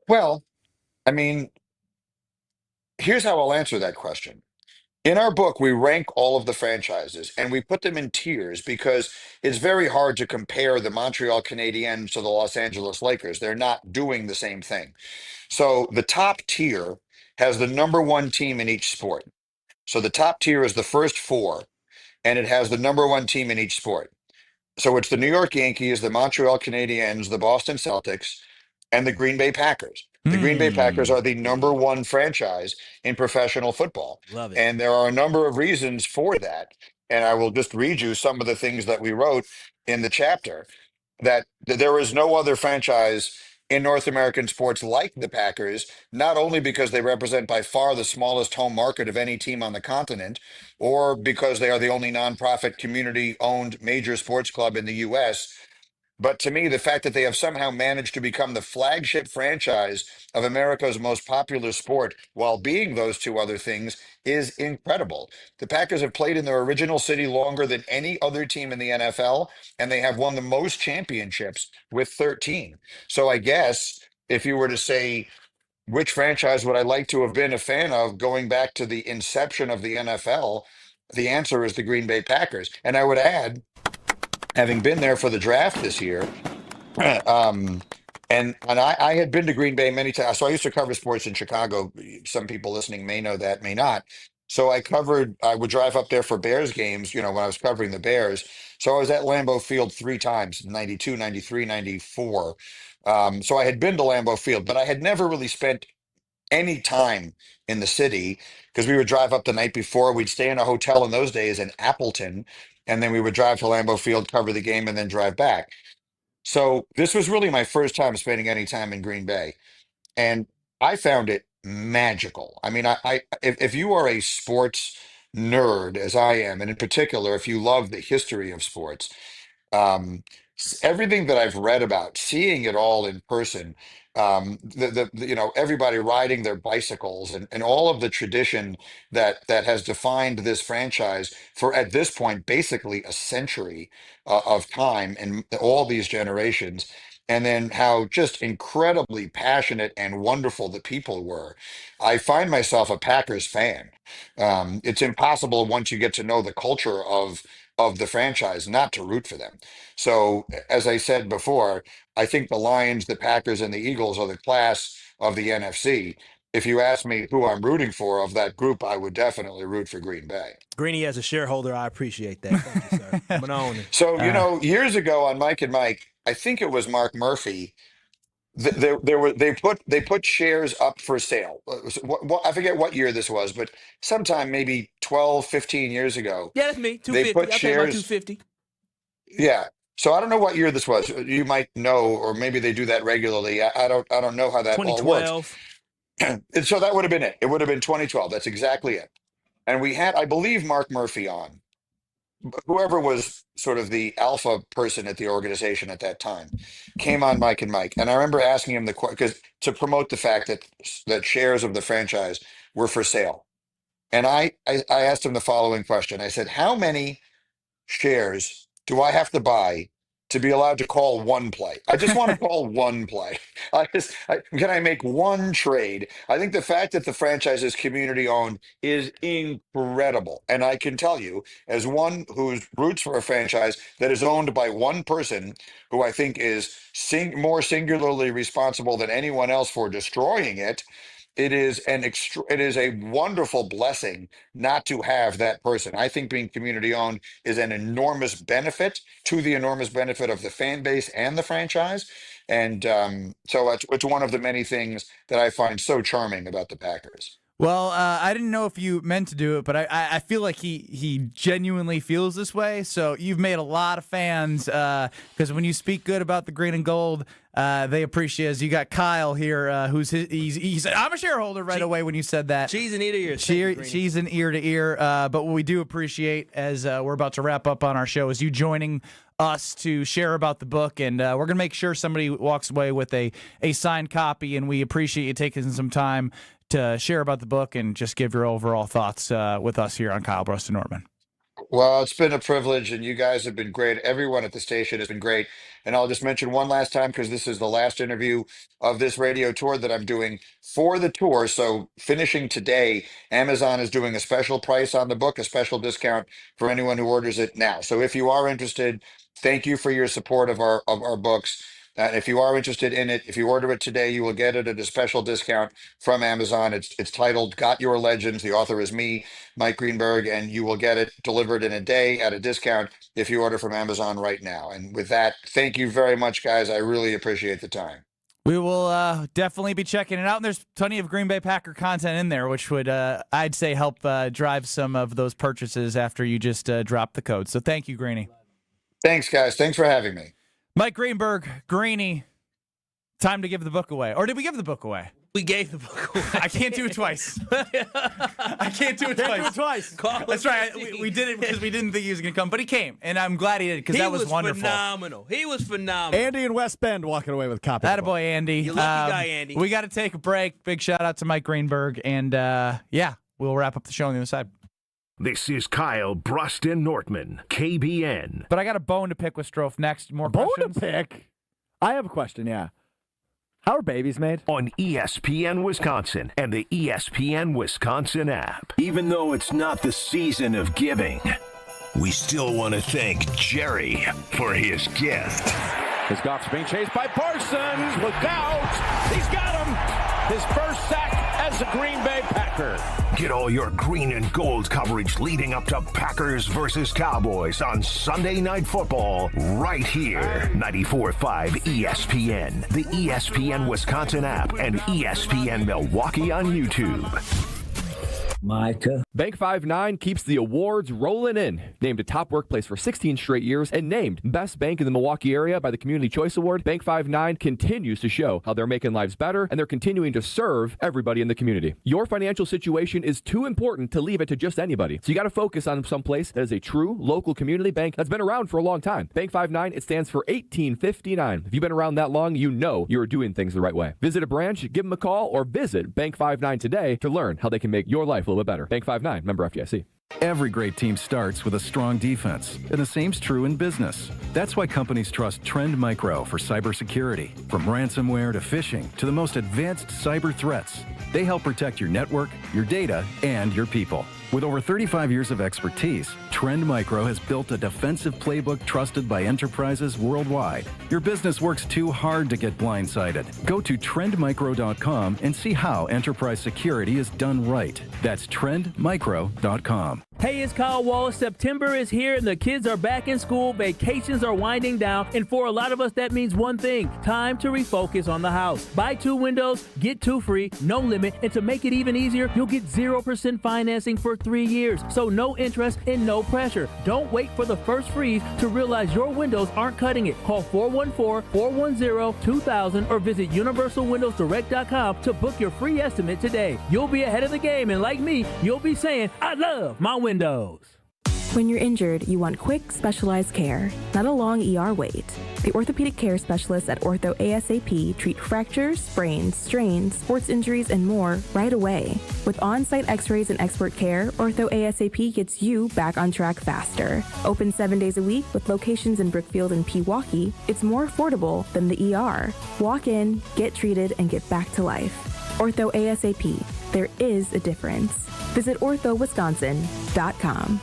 Well, I mean, here's how I'll answer that question. In our book, we rank all of the franchises and we put them in tiers because it's very hard to compare the Montreal Canadiens to the Los Angeles Lakers. They're not doing the same thing. So the top tier has the number 1 team in each sport. So the top tier is the first 4, and it has the number 1 team in each sport. So it's the New York Yankees, the Montreal Canadiens, the Boston Celtics, and the Green Bay Packers. The Green Bay Packers are the number 1 franchise in professional football. Love it. And there are a number of reasons for that. And I will just read you some of the things that we wrote in the chapter, that there is no other franchise in North American sports like the Packers, not only because they represent by far the smallest home market of any team on the continent, or because they are the only nonprofit community owned major sports club in the US, but to me, the fact that they have somehow managed to become the flagship franchise of America's most popular sport while being those two other things is incredible. The Packers have played in their original city longer than any other team in the NFL, and they have won the most championships with 13. So I guess if you were to say, which franchise would I like to have been a fan of going back to the inception of the NFL, the answer is the Green Bay Packers. And I would add, having been there for the draft this year, and I had been to Green Bay many times. So I used to cover sports in Chicago. Some people listening may know that, may not. So I would drive up there for Bears games, when I was covering the Bears. So I was at Lambeau Field 3 times, 92, 93, 94. So I had been to Lambeau Field, but I had never really spent any time in the city, because we would drive up the night before. We'd stay in a hotel in those days in Appleton, and then we would drive to Lambeau Field, cover the game, and then drive back. So this was really my first time spending any time in Green Bay, and I found it magical. I mean, if you are a sports nerd, as I am, and in particular, if you love the history of sports, um, everything that I've read about, seeing it all in person, everybody riding their bicycles, and all of the tradition that has defined this franchise for, at this point, basically a century of time and all these generations. And then how just incredibly passionate and wonderful the people were. I find myself a Packers fan. It's impossible, once you get to know the culture of the franchise, not to root for them. So, as I said before, I think the Lions, the Packers, and the Eagles are the class of the NFC. If you ask me who I'm rooting for of that group, I would definitely root for Green Bay. Greeny, as a shareholder, I appreciate that. Thank you, sir. I'm an owner. So, years ago on Mike and Mike, I think it was Mark Murphy. They put shares up for sale. I forget what year this was, but sometime maybe 12, 15 years ago. Yeah, that's me. 250. They put I paid my 250. Yeah. So I don't know what year this was. You might know, or maybe they do that regularly. I don't know how that all works. 2012. And so that would have been it. It would have been 2012. That's exactly it. And we had, I believe, Mark Murphy on. Whoever was sort of the alpha person at the organization at that time came on Mike and Mike. And I remember asking him because to promote the fact that shares of the franchise were for sale. And I asked him the following question. I said, how many shares do I have to buy to be allowed to call one play? I just want to call one play. Can I make one trade? I think the fact that the franchise is community owned is incredible. And I can tell you, as one who roots for a franchise that is owned by one person, who I think is more singularly responsible than anyone else for destroying it, it is a wonderful blessing not to have that person. I think being community owned is an enormous benefit to the enormous benefit of the fan base and the franchise. And so it's one of the many things that I find so charming about the Packers. Well, I didn't know if you meant to do it, but I feel like he genuinely feels this way. So you've made a lot of fans, because when you speak good about the green and gold, they appreciate it. You got Kyle here, he said, I'm a shareholder right away when you said that. Cheese and ear to ear. Cheese and ear to ear. But what we do appreciate, as we're about to wrap up on our show, is you joining us to share about the book, and we're going to make sure somebody walks away with a signed copy, and we appreciate you taking some time to share about the book and just give your overall thoughts with us here on Kyle, Brust, and Nortman. Well, it's been a privilege, and you guys have been great. Everyone at the station has been great. And I'll just mention one last time, because this is the last interview of this radio tour that I'm doing for the tour. So finishing today, Amazon is doing a special price on the book, a special discount for anyone who orders it now. So if you are interested, thank you for your support of our books. If you are interested in it, if you order it today, you will get it at a special discount from Amazon. It's titled Got Your Legends. The author is me, Mike Greenberg, and you will get it delivered in a day at a discount if you order from Amazon right now. And with that, thank you very much, guys. I really appreciate the time. We will definitely be checking it out, and there's plenty of Green Bay Packer content in there, which would, I'd say, help drive some of those purchases after you just drop the code. So thank you, Greeny. Thanks, guys. Thanks for having me. Mike Greenberg, Greeny, time to give the book away. Or did we give the book away? We gave the book away. I can't do it twice. I can't do it twice. That's right. We did it because we didn't think he was going to come, but he came, and I'm glad he did because that was wonderful. He was phenomenal. Andy in West Bend walking away with a copy. Attaboy, Andy. You lucky guy, Andy. We got to take a break. Big shout out to Mike Greenberg, and we'll wrap up the show on the other side. This is Kyle, Brust, and Nortman, KBN. But I got a bone to pick with Strofe next. More bone questions? to pick? I have a question, yeah. How are babies made? On ESPN Wisconsin and the ESPN Wisconsin app. Even though it's not the season of giving, we still want to thank Jerry for his gift. His Goff's being chased by Parsons. Look out! He's got him! His first sack as a Green Bay Packer. Get all your green and gold coverage leading up to Packers versus Cowboys on Sunday Night Football right here. 94.5 ESPN, the ESPN Wisconsin app, and ESPN Milwaukee on YouTube. Micah. Bank 5-9 keeps the awards rolling in. Named a top workplace for 16 straight years and named Best Bank in the Milwaukee area by the Community Choice Award, Bank 5-9 continues to show how they're making lives better and they're continuing to serve everybody in the community. Your financial situation is too important to leave it to just anybody. So you got to focus on some place that is a true local community bank that's been around for a long time. Bank 5-9, it stands for 1859. If you've been around that long, you know you're doing things the right way. Visit a branch, give them a call, or visit Bank 5-9 today to learn how they can make your life a little bit better. Bank 5-9, member FDIC. Every great team starts with a strong defense, and the same's true in business. That's why companies trust Trend Micro for cybersecurity. From ransomware to phishing to the most advanced cyber threats, they help protect your network, your data, and your people. With over 35 years of expertise, Trend Micro has built a defensive playbook trusted by enterprises worldwide. Your business works too hard to get blindsided. Go to trendmicro.com and see how enterprise security is done right. That's trendmicro.com. Hey, it's Kyle Wallace. September is here and the kids are back in school, vacations are winding down, and for a lot of us that means one thing: time to refocus on the house. Buy 2 windows, get 2 free, no limit, and to make it even easier, you'll get 0% financing for 3 years. So no interest and no pressure. Don't wait for the first freeze to realize your windows aren't cutting it. Call 414-410-2000 or visit universalwindowsdirect.com to book your free estimate today. You'll be ahead of the game, and like me, you'll be saying, I love my windows. When you're injured, you want quick, specialized care, not a long ER wait. The orthopedic care specialists at Ortho ASAP treat fractures, sprains, strains, sports injuries, and more right away. With on-site x-rays and expert care, Ortho ASAP gets you back on track faster. Open 7 days a week with locations in Brookfield and Pewaukee, it's more affordable than the ER. Walk in, get treated, and get back to life. Ortho ASAP. There is a difference. Visit orthowisconsin.com.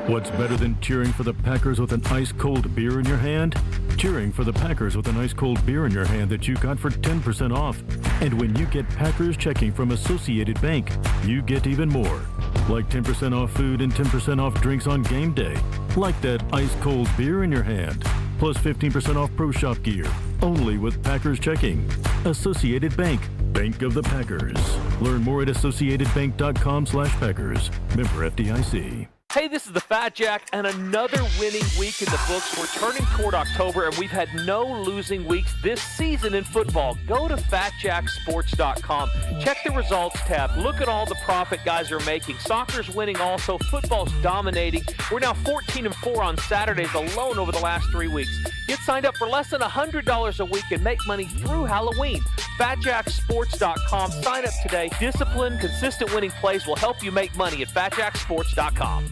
What's better than cheering for the Packers with an ice-cold beer in your hand? Cheering for the Packers with an ice-cold beer in your hand that you got for 10% off. And when you get Packers checking from Associated Bank, you get even more. Like 10% off food and 10% off drinks on game day. Like that ice-cold beer in your hand. Plus 15% off Pro Shop gear. Only with Packers checking. Associated Bank. Bank of the Packers. Learn more at associatedbank.com/Packers. Member FDIC. Hey, this is the Fat Jack, and another winning week in the books. We're turning toward October, and we've had no losing weeks this season in football. Go to FatJackSports.com. Check the results tab. Look at all the profit guys are making. Soccer's winning also. Football's dominating. We're now 14-4 on Saturdays alone over the last 3 weeks. Get signed up for less than $100 a week and make money through Halloween. FatJackSports.com. Sign up today. Disciplined, consistent winning plays will help you make money at FatJackSports.com.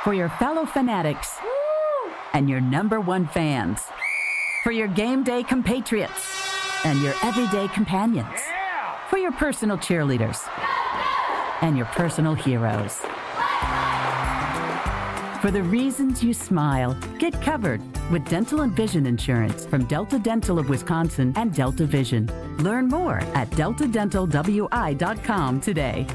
For your fellow fanatics and your #1 fans. For your game day compatriots and your everyday companions. For your personal cheerleaders and your personal heroes. For the reasons you smile, get covered with dental and vision insurance from Delta Dental of Wisconsin and Delta Vision. Learn more at deltadentalwi.com today.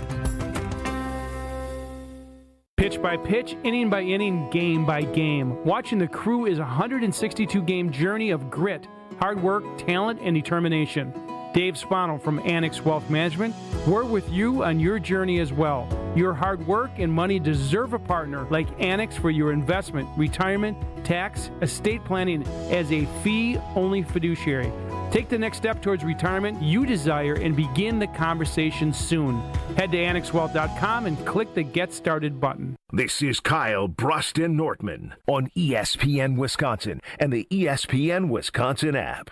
Pitch by pitch, inning by inning, game by game. Watching the Crew is a 162-game journey of grit, hard work, talent, and determination. Dave Spano from Annex Wealth Management. We're with you on your journey as well. Your hard work and money deserve a partner like Annex for your investment, retirement, tax, estate planning as a fee-only fiduciary. Take the next step towards retirement you desire and begin the conversation soon. Head to annexwealth.com and click the Get Started button. This is Kyle, Brust, and Nortman on ESPN Wisconsin and the ESPN Wisconsin app.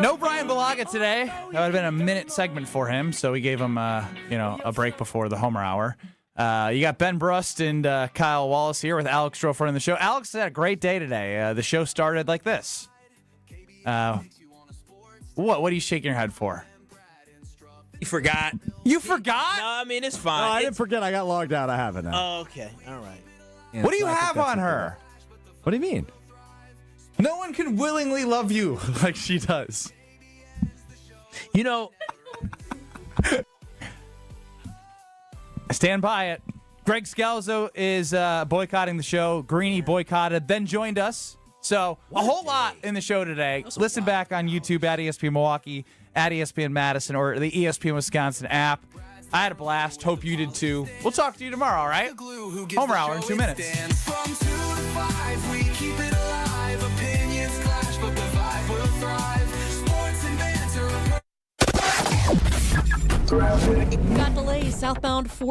No Brian Balaga today. That would have been a minute segment for him, so we gave him a break before the Homer Hour. You got Ben Brust and Kyle Wallace here with Alex Stro running the show. Alex had a great day today. The show started like this. What are you shaking your head for? You forgot. You forgot? No, I mean, it's fine. No, I didn't forget. I got logged out. I have it now. Oh, okay. All right. Yeah, what do you so have on her? What do you mean? No one can willingly love you like she does. You know, I stand by it. Greg Scalzo is boycotting the show. Greeny boycotted, then joined us. So a whole lot in the show today. Listen back on YouTube at ESPN Milwaukee, at ESPN Madison, or the ESPN Wisconsin app. I had a blast. Hope you did too. We'll talk to you tomorrow, all right? Homer Hour in 2 minutes. From 2 to 5, we keep it alive. Opinions clash, but the vibe will thrive. Sports and banter. Got delays southbound 4.